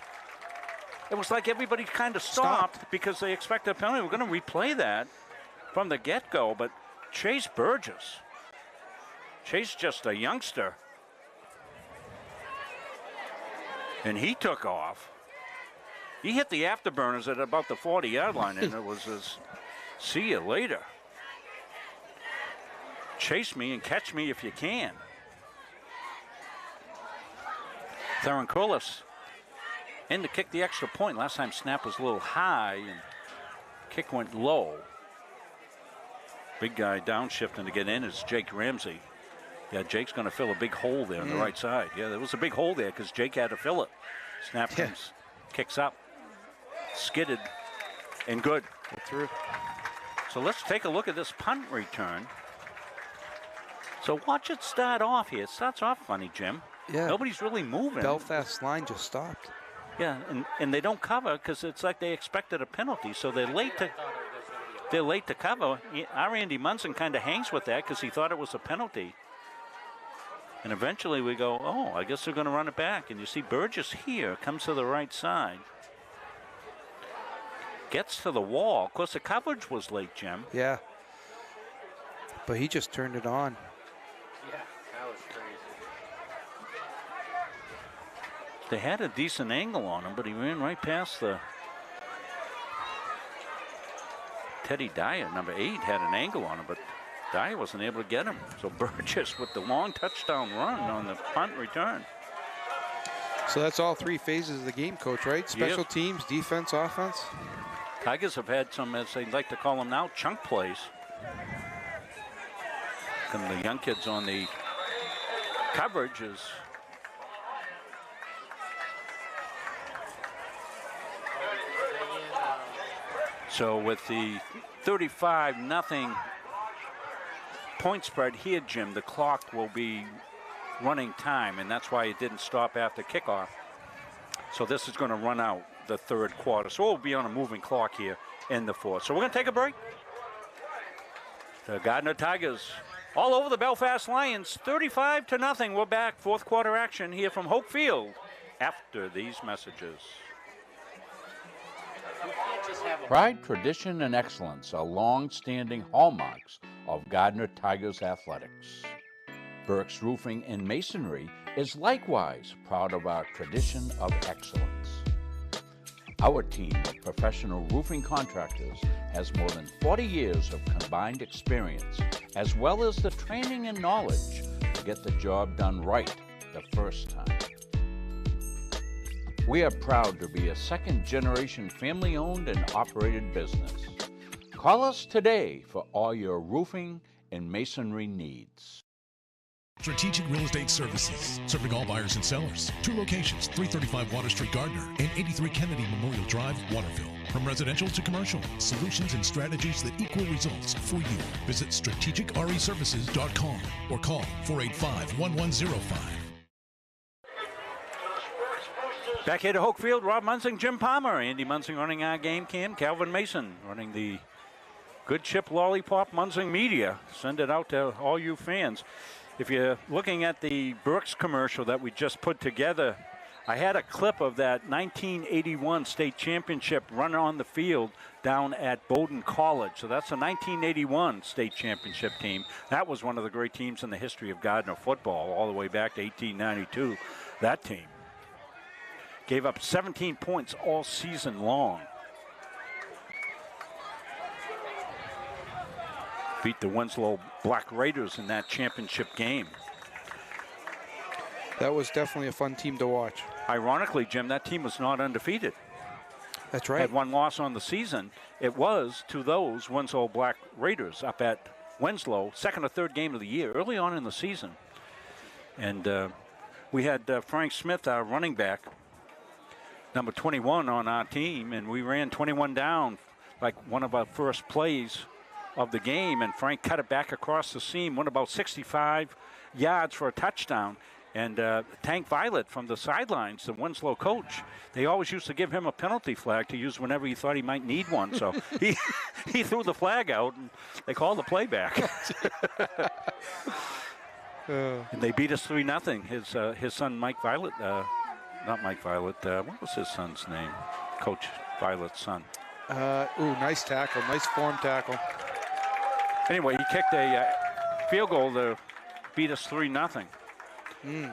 It was like everybody kind of stopped because they expected a penalty. We're going to replay that from the get-go, but Chase Burgess. Chase just a youngster. And he took off. He hit the afterburners at about the 40-yard line, and it was his see you later. Chase me and catch me if you can. Theron Corliss in to kick the extra point. Last time snap was a little high and kick went low. Big guy downshifting to get in is Jake Ramsey. Yeah, Jake's going to fill a big hole there on the right side. Yeah, there was a big hole there because Jake had to fill it. Snap comes, kicks up, skidded, and good. Get through. So let's take a look at this punt return. So watch it start off here. It starts off funny, Jim. Yeah. Nobody's really moving. Belfast line just stopped. Yeah, and they don't cover because it's like they expected a penalty, so they're late to cover. Our Andy Munson kind of hangs with that because he thought it was a penalty. And eventually we go, oh, I guess they're going to run it back. And you see Burgess here comes to the right side. Gets to the wall. Of course, the coverage was late, Jim. Yeah. But he just turned it on. Yeah, that was crazy. They had a decent angle on him, but he ran right past the... Teddy Dyer, number 8, had an angle on him, but Dyer wasn't able to get him. So Burgess with the long touchdown run on the punt return. So that's all 3 phases of the game, Coach, right? Special teams, defense, offense. Tigers have had some, as they like to call them now, chunk plays. And the young kids on the coverage is... So with the 35-0 point spread here, Jim, the clock will be running time, and that's why it didn't stop after kickoff. So this is going to run out the 3rd quarter. So we'll be on a moving clock here in the 4th. So we're going to take a break. The Gardiner Tigers all over the Belfast Lions, 35-0. We're back, fourth quarter action here from Hope Field after these messages. Pride, tradition, and excellence are long-standing hallmarks of Gardiner Tigers athletics. Burke's Roofing and Masonry is likewise proud of our tradition of excellence. Our team of professional roofing contractors has more than 40 years of combined experience, as well as the training and knowledge to get the job done right the first time. We are proud to be a second-generation family-owned and operated business. Call us today for all your roofing and masonry needs. Strategic Real Estate Services, serving all buyers and sellers. 2 locations, 335 Water Street, Gardiner, and 83 Kennedy Memorial Drive, Waterville. From residential to commercial, solutions and strategies that equal results for you. Visit strategicreservices.com or call 485-1105. Back here to Hope Field, Rob Munsing, Jim Palmer. Andy Munsing running our game cam. Calvin Mason running the Good Chip Lollipop Munsing Media. Send it out to all you fans. If you're looking at the Brooks commercial that we just put together, I had a clip of that 1981 state championship run on the field down at Bowdoin College. So that's a 1981 state championship team. That was one of the great teams in the history of Gardiner football, all the way back to 1892. That team gave up 17 points all season long. Beat the Winslow Black Raiders in that championship game. That was definitely a fun team to watch. Ironically, Jim, that team was not undefeated. That's right. Had one loss on the season. It was to those Winslow Black Raiders up at Winslow, second or third game of the year, early on in the season. And we had Frank Smith, our running back, number 21 on our team, and we ran 21 down, like one of our first plays of the game, and Frank cut it back across the seam, went about 65 yards for a touchdown. And Tank Violet from the sidelines, the Winslow coach, they always used to give him a penalty flag to use whenever he thought he might need one. So he threw the flag out, and they called the play back. And they beat us 3-0. His son, Mike Violet, not Mike Violet, what was his son's name? Coach Violet's son. Nice tackle, nice form tackle. Anyway, he kicked a field goal to beat us 3-0.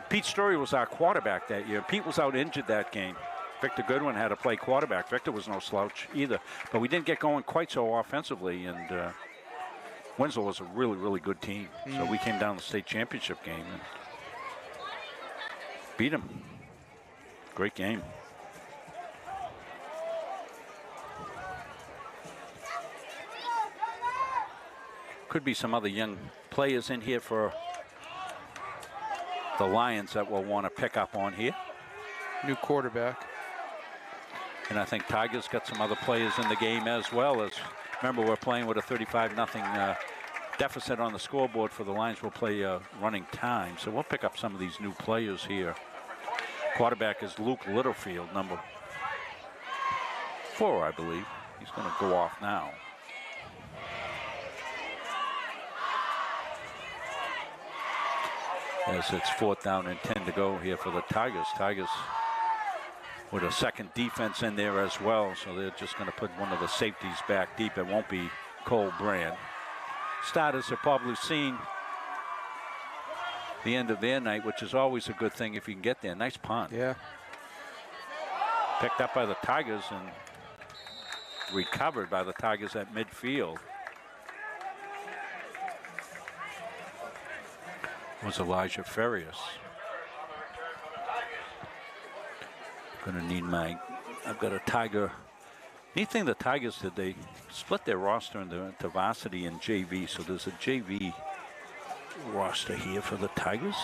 Pete Story was our quarterback that year. Pete was out injured that game. Victor Goodwin had to play quarterback. Victor was no slouch either. But we didn't get going quite so offensively, and Winslow was a really, really good team. So we came down to the state championship game and beat them. Great game. Could be some other young players in here for the Lions that will want to pick up on here. New quarterback. And I think Tigers got some other players in the game as well. As remember, we're playing with a 35-0 deficit on the scoreboard for the Lions. We'll play running time. So we'll pick up some of these new players here. Quarterback is Luke Littlefield, number 4, I believe. He's going to go off now. As it's 4th down and 10 to go here for the Tigers. Tigers with a second defense in there as well, so they're just going to put one of the safeties back deep. It won't be Cole Brand. Starters have probably seen the end of their night, which is always a good thing if you can get there. Nice punt. Yeah. Picked up by the Tigers and recovered by the Tigers at midfield. Was Elijah Farias. Gonna need I've got a Tiger. Neat thing the Tigers did, they split their roster into varsity and JV, so there's a JV roster here for the Tigers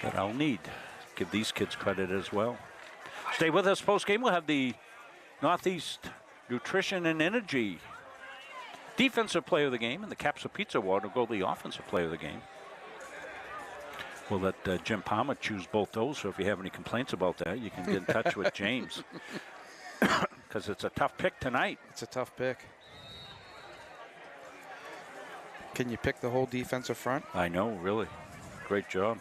that I'll need. Give these kids credit as well. Stay with us post game. We'll have the Northeast Nutrition and Energy Defensive Player of the Game, and the Capsa Pizza Award will go the Offensive Player of the Game. We'll let Jim Palmer choose both those, so if you have any complaints about that, you can get in touch with James. Because it's a tough pick tonight. It's a tough pick. Can you pick the whole defensive front? I know, really. Great job.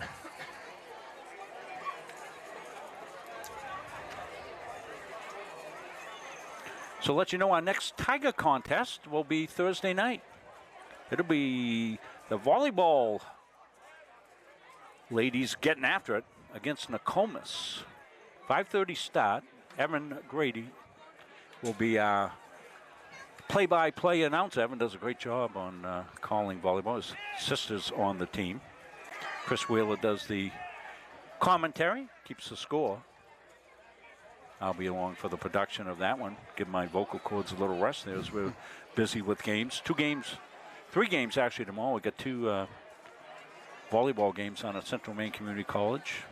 So let you know our next Tiger contest will be Thursday night. It'll be the volleyball ladies getting after it against Nokomis. 5:30 start. Evan Grady will be our play-by-play announcer. Evan does a great job on calling volleyball. His sister's on the team. Chris Wheeler does the commentary, keeps the score. I'll be along for the production of that one. Give my vocal cords a little rest there as we're busy with games. 3 games actually tomorrow. We got 2 volleyball games on at Central Maine Community College,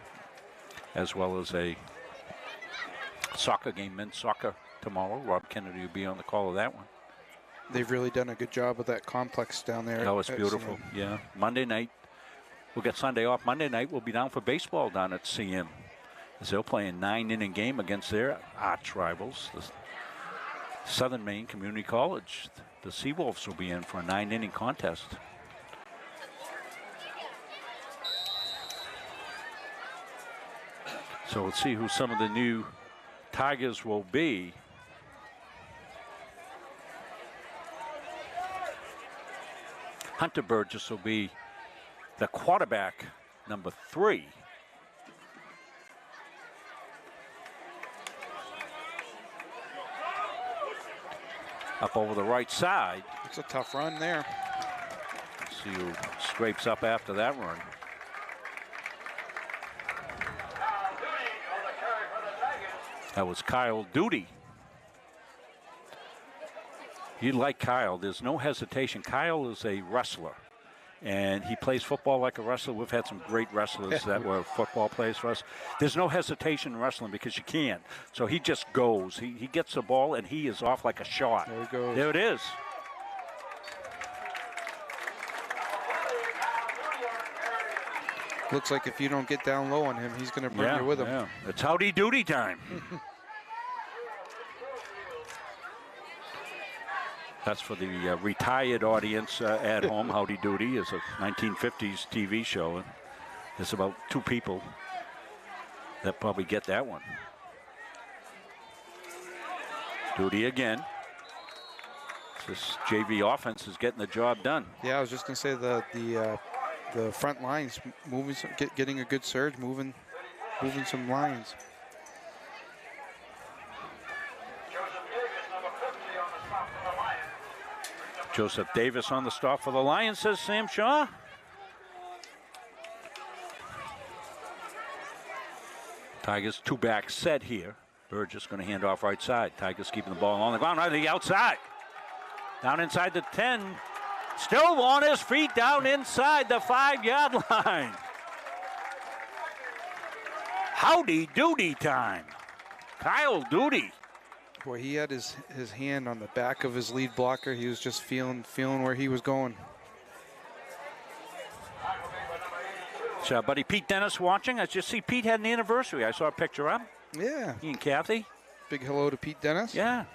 as well as a soccer game, men's soccer tomorrow. Rob Kennedy will be on the call of that one. They've really done a good job with that complex down there. Oh, it's beautiful. Yeah. Monday night, we'll get Sunday off. Monday night, we'll be down for baseball down at CM, as they'll play a 9-inning game against their arch rivals, the Southern Maine Community College. The Seawolves will be in for a 9-inning contest. So we'll see who some of the new Tigers will be. Hunter Burgess will be the quarterback, number 3. Up over the right side. It's a tough run there. Let's see who scrapes up after that run. That was Kyle Duty. You like Kyle. There's no hesitation. Kyle is a wrestler, and he plays football like a wrestler. We've had some great wrestlers that were football players for us. There's no hesitation in wrestling because you can't. So he just goes. He gets the ball, and he is off like a shot. There he goes. There it is. Looks like if you don't get down low on him, he's going to bring you with him. Yeah. It's howdy doody time. That's for the retired audience at home. Howdy Doody is a 1950s TV show. There's about 2 people that probably get that one. Doody again. This JV offense is getting the job done. Yeah, I was just going to say the front lines moving, getting a good surge, moving some lines. Joseph Davis on the stop for the Lions, says Sam Shaw. Tigers 2-back set here. Burgess going to hand off right side. Tigers keeping the ball on the ground, right to the outside. Down inside the 10. Still on his feet down inside the 5-yard line. Howdy doody time. Kyle Doody. Boy, he had his hand on the back of his lead blocker. He was just feeling where he was going. So, buddy Pete Dennis watching. I just see Pete had an anniversary. I saw a picture of him. Yeah. He and Kathy. Big hello to Pete Dennis. Yeah.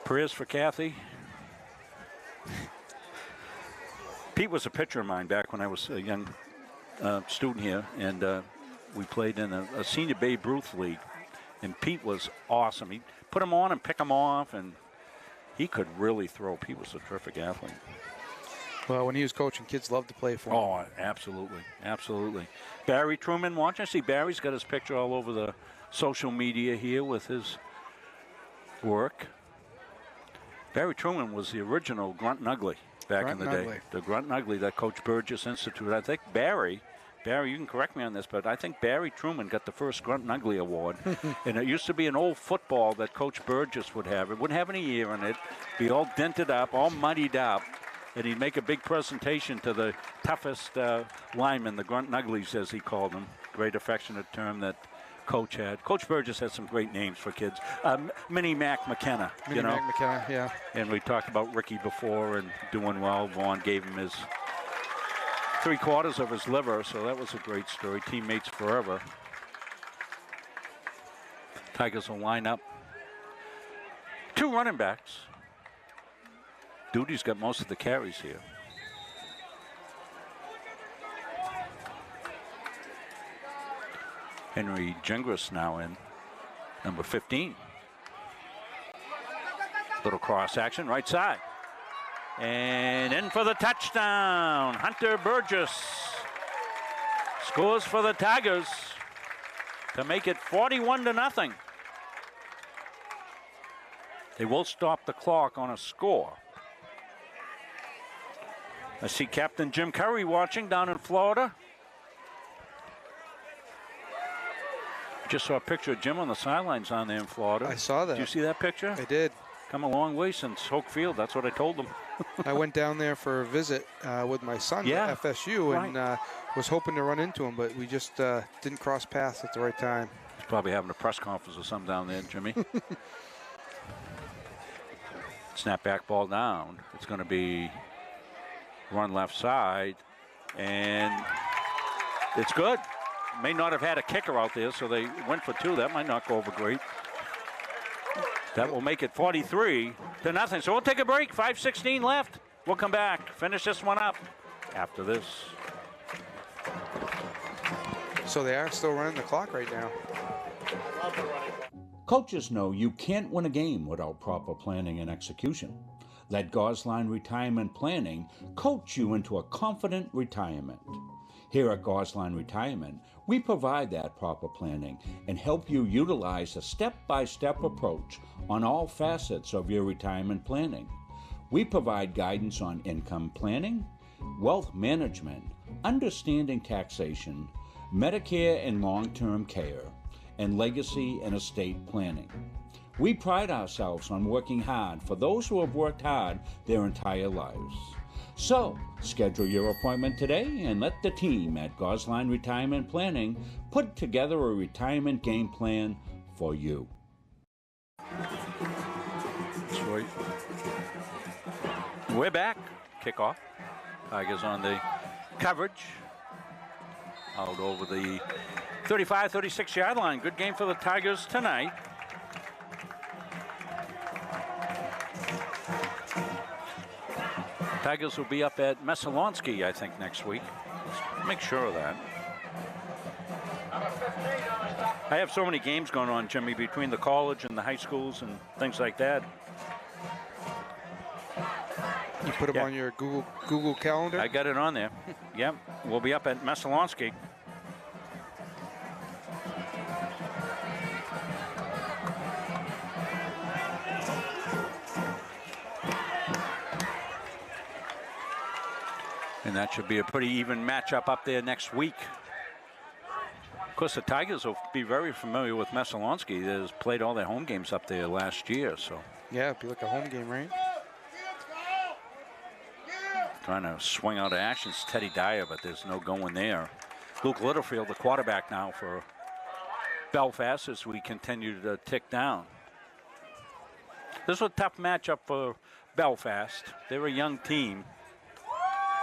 Prayers for Kathy. Pete was a pitcher of mine back when I was a young student here, and we played in a senior Babe Ruth league. And Pete was awesome. He put him on and pick him off, and he could really throw. Pete was a terrific athlete. Well, when he was coaching, kids loved to play for him. Oh, absolutely. Absolutely. Barry Truman watching. I see Barry's got his picture all over the social media here with his work. Barry Truman was the original Grunt and Ugly back in the day. The Grunt and Ugly that Coach Burgess instituted. I think Barry, you can correct me on this, but I think Barry Truman got the first Grunt and Ugly award. And it used to be an old football that Coach Burgess would have. It wouldn't have any ear in it. Be all dented up, all muddied up. And he'd make a big presentation to the toughest linemen, the Grunt and Uglies, as he called them. Great affectionate term that Coach had. Coach Burgess had some great names for kids. Mini Mac McKenna. Mac McKenna, yeah. And we talked about Ricky before and doing well. Vaughn gave him his 3/4 of his liver, so that was a great story. Teammates forever. Tigers will line up. 2 running backs. Duty's got most of the carries here. Henry Gingras now in, number 15. Little cross action, right side. And in for the touchdown. Hunter Burgess scores for the Tigers to make it 41-0. They will stop the clock on a score. I see Captain Jim Curry watching down in Florida. Just saw a picture of Jim on the sidelines on there in Florida. I saw that. Did you see that picture? I did. Come a long way since Hoke Field. That's what I told them. I went down there for a visit with my son at FSU and was hoping to run into him, but we just didn't cross paths at the right time. He's probably having a press conference or something down there, Jimmy. Snap back ball down. It's going to be run left side, and it's good. May not have had a kicker out there, so they went for two. That might not go over great. That will make it 43-0. So we'll take a break. 5:16 left. We'll come back, finish this one up after this. So they are still running the clock right now. Coaches know you can't win a game without proper planning and execution. Let Gosline Retirement Planning coach you into a confident retirement. Here at Gosline Retirement, we provide that proper planning and help you utilize a step-by-step approach on all facets of your retirement planning. We provide guidance on income planning, wealth management, understanding taxation, Medicare and long-term care, and legacy and estate planning. We pride ourselves on working hard for those who have worked hard their entire lives. So, schedule your appointment today and let the team at Gosline Retirement Planning put together a retirement game plan for you. That's right. We're back. Kickoff. Tigers on the coverage. Out over the 35, 36-yard line. Good game for the Tigers tonight. Tigers will be up at Messalonsky, I think, next week. Let's make sure of that. I have so many games going on, Jimmy, between the college and the high schools and things like that. You put them on your Google Calendar? I got it on there. Yep, we'll be up at Messalonsky. And that should be a pretty even matchup up there next week. Of course, the Tigers will be very familiar with Messalonsky. They've played all their home games up there last year, so. Yeah, it'd be like a home game, right? Trying to swing out of action is Teddy Dyer, but there's no going there. Luke Littlefield, the quarterback now for Belfast as we continue to tick down. This was a tough matchup for Belfast. They're a young team.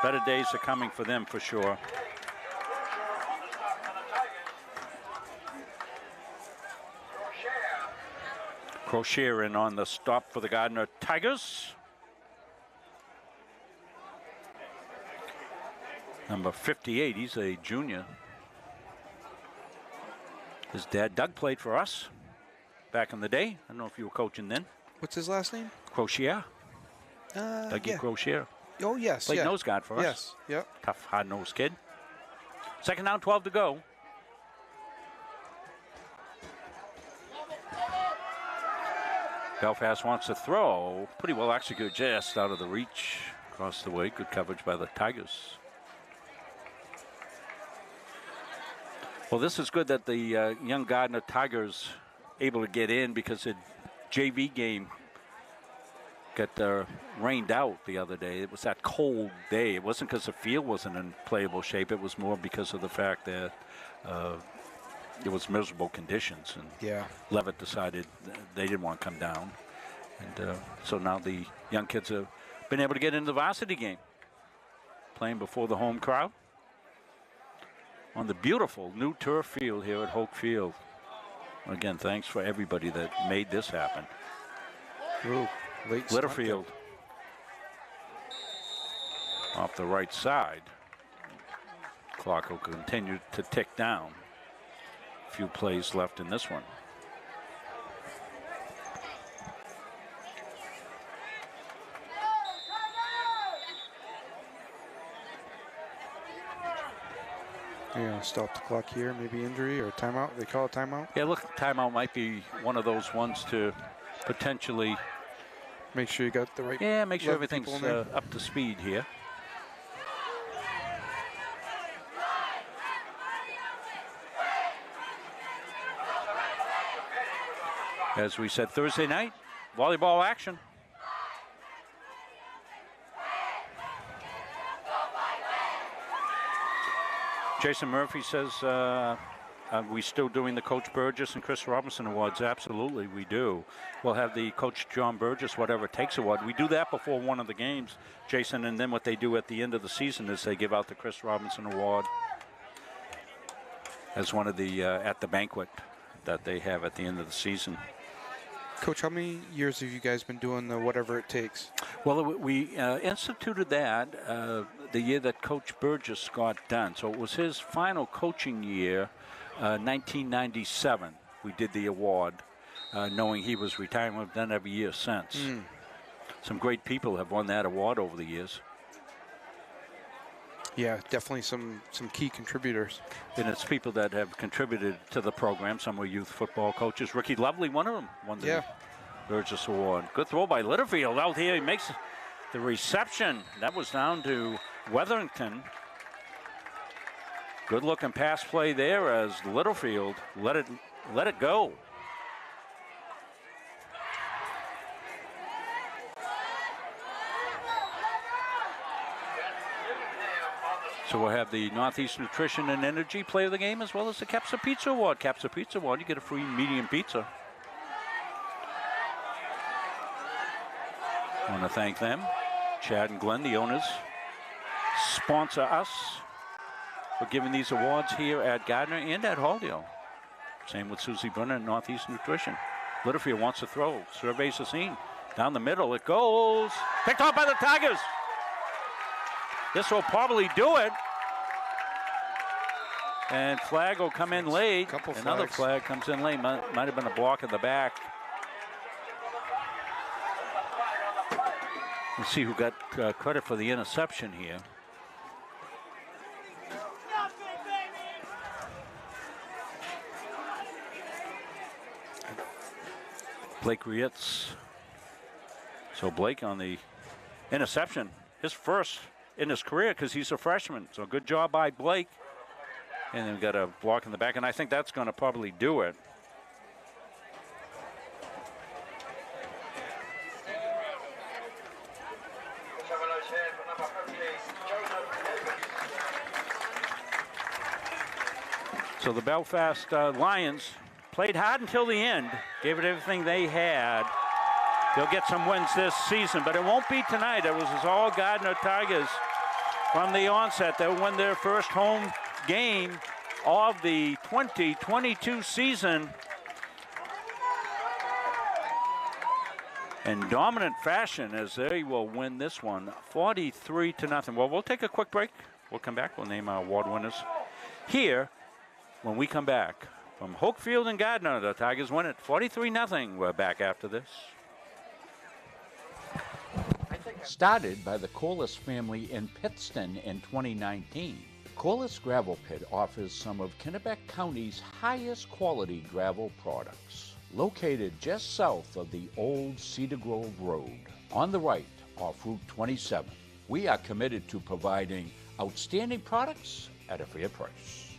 Better days are coming for them for sure. Crocier in on the stop for the Gardiner Tigers. Number 58, he's a junior. His dad, Doug, played for us back in the day. I don't know if you were coaching then. What's his last name? Crocier. Dougie Crocier. Oh, yes. Played nose guard for us. Yes, yep. Tough, hard-nosed kid. Second down, 12 to go. Belfast wants to throw. Pretty well executed, just out of the reach. Across the way, good coverage by the Tigers. Well, this is good that the young Gardiner Tigers able to get in because the JV game got rained out the other day. It was that cold day. It wasn't because the field wasn't in playable shape. It was more because of the fact that it was miserable conditions. And Levitt decided they didn't want to come down. And so now the young kids have been able to get into the varsity game, playing before the home crowd on the beautiful new turf field here at Hoke Field. Again, thanks for everybody that made this happen. Ooh. Littlefield off the right side. Clock will continue to tick down. few plays left in this one. Yeah, stop the clock here. Maybe injury or timeout. They call it timeout. Yeah, look, timeout might be one of those ones to potentially make sure you got the right. Yeah, make sure everything's up to speed here. As we said, Thursday night, volleyball action. Jason Murphy says, are we still doing the Coach Burgess and Chris Robinson Awards? Absolutely, we do. We'll have the Coach John Burgess Whatever It Takes Award. We do that before one of the games, Jason, and then what they do at the end of the season is they give out the Chris Robinson Award as one of the, at the banquet that they have at the end of the season. Coach, how many years have you guys been doing the Whatever It Takes? Well, we instituted that the year that Coach Burgess got done. So it was his final coaching year, 1997. We did the award, knowing he was retiring. We've done every year since. Some great people have won that award over the years. Yeah, definitely some key contributors. And it's people that have contributed to the program. Some were youth football coaches. Ricky Lovely, one of them, won the Burgess Award. Good throw by Litterfield out here. He makes the reception. That was down to Weatherington. Good looking pass play there as Litterfield let it go. So we'll have the Northeast Nutrition and Energy Play of the Game as well as the Capsa Pizza Award. Capsa Pizza Award, you get a free medium pizza. I want to thank them. Chad and Glenn, the owners, sponsor us for giving these awards here at Gardiner and at Halldale. Same with Susie Brunner and Northeast Nutrition. Litterfield wants to throw. Surveys the scene. Down the middle it goes. Picked off by the Tigers. This will probably do it. And flag will come in late. Another flag comes in late. Might have been a block in the back. Let's see who got credit for the interception here. Blake Rietz. So Blake on the interception. His first in his career because he's a freshman. So good job by Blake. And then we've got a block in the back, and I think that's going to probably do it. So the Belfast Lions played hard until the end, gave it everything they had. They'll get some wins this season, but it won't be tonight. It was all Gardiner Tigers from the onset. They'll win their first home game of the 2022 season in dominant fashion as they will win this one 43-0. Well, we'll take a quick break. We'll come back. We'll name our award winners here when we come back from Hoke Field and Gardiner. The Tigers win it 43-0. We're back after this. Started by the Corliss family in Pittston in 2019, Corliss Gravel Pit offers some of Kennebec County's highest quality gravel products. Located just south of the old Cedar Grove Road, on the right off Route 27, we are committed to providing outstanding products at a fair price.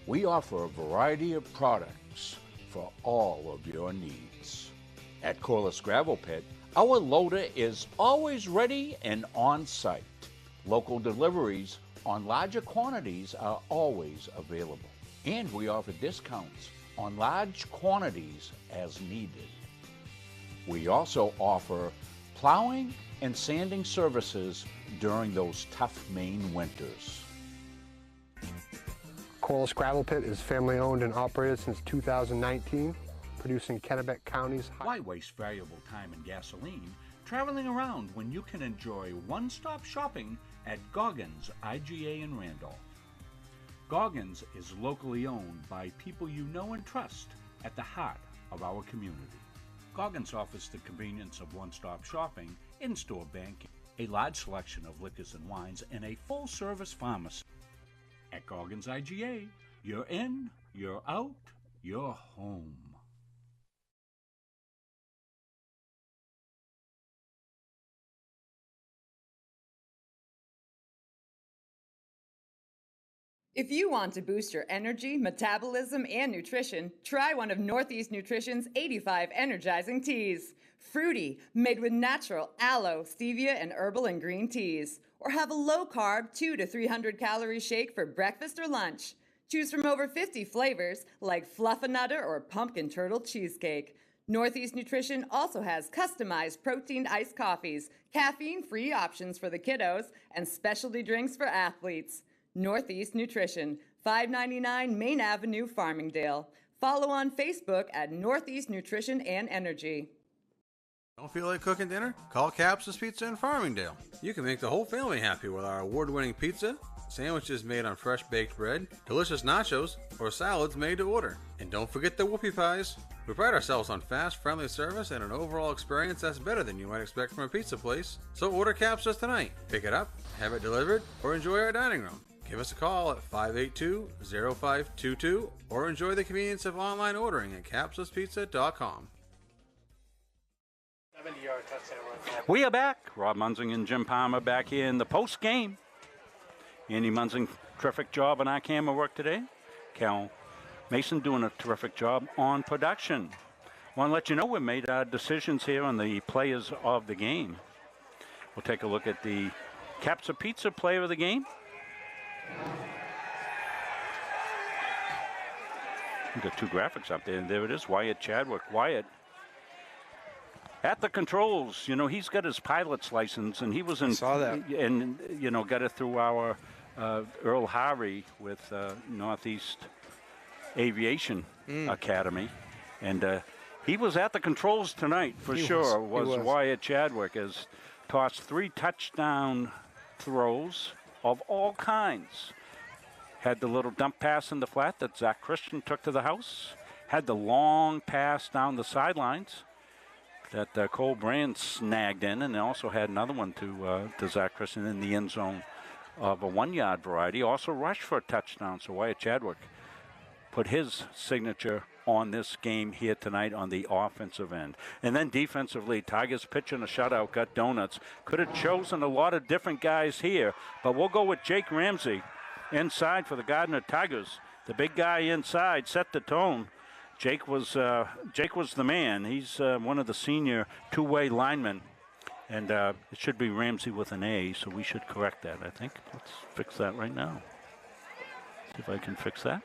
We offer a variety of products for all of your needs. At Corliss Gravel Pit, our loader is always ready and on site. Local deliveries on larger quantities are always available. And we offer discounts on large quantities as needed. We also offer plowing and sanding services during those tough Maine winters. Corliss Gravel Pit is family owned and operated since 2019, producing Kennebec County's Why waste valuable time and gasoline traveling around when you can enjoy one-stop shopping at Goggins IGA in Randolph? Goggins is locally owned by people you know and trust at the heart of our community. Goggins offers the convenience of one-stop shopping, in-store banking, a large selection of liquors and wines, and a full-service pharmacy. At Goggins IGA, you're in, you're out, you're home. If you want to boost your energy, metabolism, and nutrition, try one of Northeast Nutrition's 85 energizing teas. Fruity, made with natural aloe, stevia, and herbal and green teas. Or have a low-carb 200 to 300 calorie shake for breakfast or lunch. Choose from over 50 flavors like Fluffernutter or Pumpkin Turtle Cheesecake. Northeast Nutrition also has customized protein iced coffees, caffeine-free options for the kiddos, and specialty drinks for athletes. Northeast Nutrition, 599 Main Avenue, Farmingdale. Follow on Facebook at Northeast Nutrition and Energy. Don't feel like cooking dinner? Call Caps's Pizza in Farmingdale. You can make the whole family happy with our award-winning pizza, sandwiches made on fresh baked bread, delicious nachos, or salads made to order. And don't forget the whoopie pies. We pride ourselves on fast, friendly service and an overall experience that's better than you might expect from a pizza place. So order Caps's tonight. Pick it up, have it delivered, or enjoy our dining room. Give us a call at 582-0522 or enjoy the convenience of online ordering at capsuspizza.com. 70-yard touchdown run. We are back. Rob Munzing and Jim Palmer back here in the post game. Andy Munzing, terrific job on our camera work today. Cal Mason doing a terrific job on production. Want to let you know we made our decisions here on the players of the game. We'll take a look at the Capsa Pizza player of the game. We've got two graphics up there, and there it is, Wyatt Chadwick. Wyatt at the controls. You know, he's got his pilot's license, and he was in. I saw that. And, you know, got it through our Earl Harvey with Northeast Aviation Academy. And he was at the controls tonight for sure. Was Wyatt Chadwick, has tossed 3 touchdown throws of all kinds. Had the little dump pass in the flat that Zach Christian took to the house. Had the long pass down the sidelines that Cole Brand snagged in, and also had another one to Zach Christian in the end zone of a 1-yard variety. Also rushed for a touchdown, so Wyatt Chadwick put his signature on this game here tonight on the offensive end. And then defensively, Tigers pitching a shutout, got donuts. Could have chosen a lot of different guys here, but we'll go with Jake Ramsey inside for the Gardiner Tigers. The big guy inside set the tone. Jake was the man. He's one of the senior two-way linemen. And it should be Ramsey with an A, so we should correct that, I think. Let's fix that right now. See if I can fix that.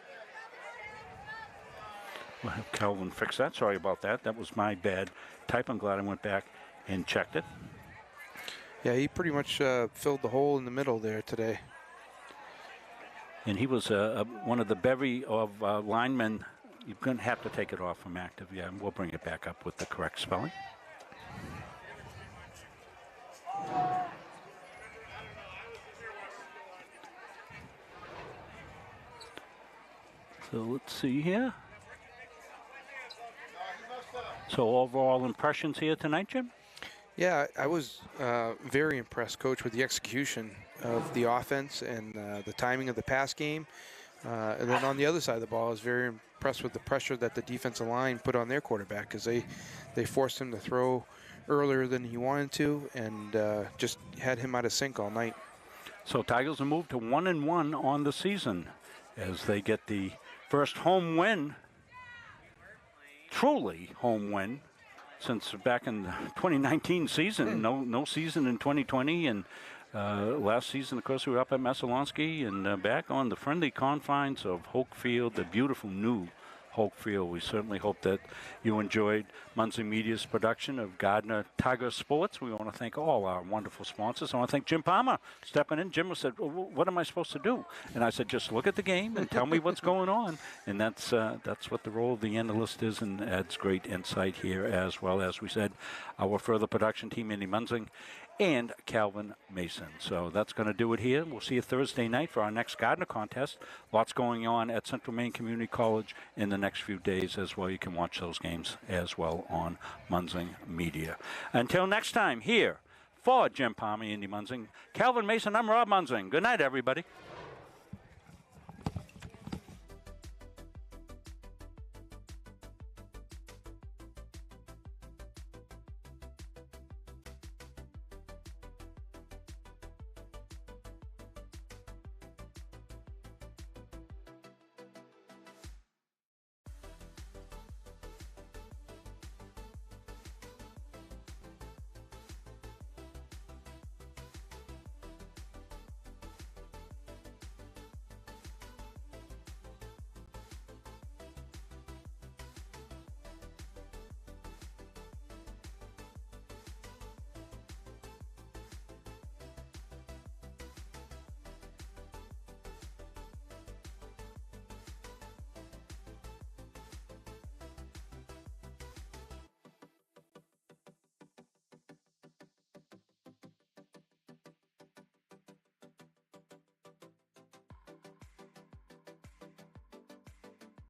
We'll have Calvin fix that. Sorry about that. That was my bad type. I'm glad I went back and checked it. Yeah, he pretty much filled the hole in the middle there today. And he was one of the bevy of linemen. You're going to have to take it off from active. Yeah, we'll bring it back up with the correct spelling. So let's see here. So overall impressions here tonight, Jim? Yeah, I was very impressed, Coach, with the execution of the offense and the timing of the pass game. And then on the other side of the ball, I was very impressed with the pressure that the defensive line put on their quarterback, because they forced him to throw earlier than he wanted to, and just had him out of sync all night. So Tigers have moved to 1-1 on the season as they get the first home win, truly home win, since back in the 2019 season. No season in 2020, and last season, of course, we were up at Messalonsky and back on the friendly confines of Hoke Field, the beautiful new Hoke Field. We certainly hope that you enjoyed Munzing Media's production of Gardiner Tiger Sports. We want to thank all our wonderful sponsors. I want to thank Jim Palmer stepping in. Jim said, well, what am I supposed to do? And I said, just look at the game and tell me what's going on. And that's what the role of the analyst is, and adds great insight here as well. As we said, our further production team, Andy Munzing and Calvin Mason. So that's going to do it here. We'll see you Thursday night for our next Gardiner contest. Lots going on at Central Maine Community College in the next few days as well. You can watch those games as well on Munzing Media. Until next time, here for Jim Palmer, Andy Munzing, Calvin Mason, I'm Rob Munzing. Good night, everybody.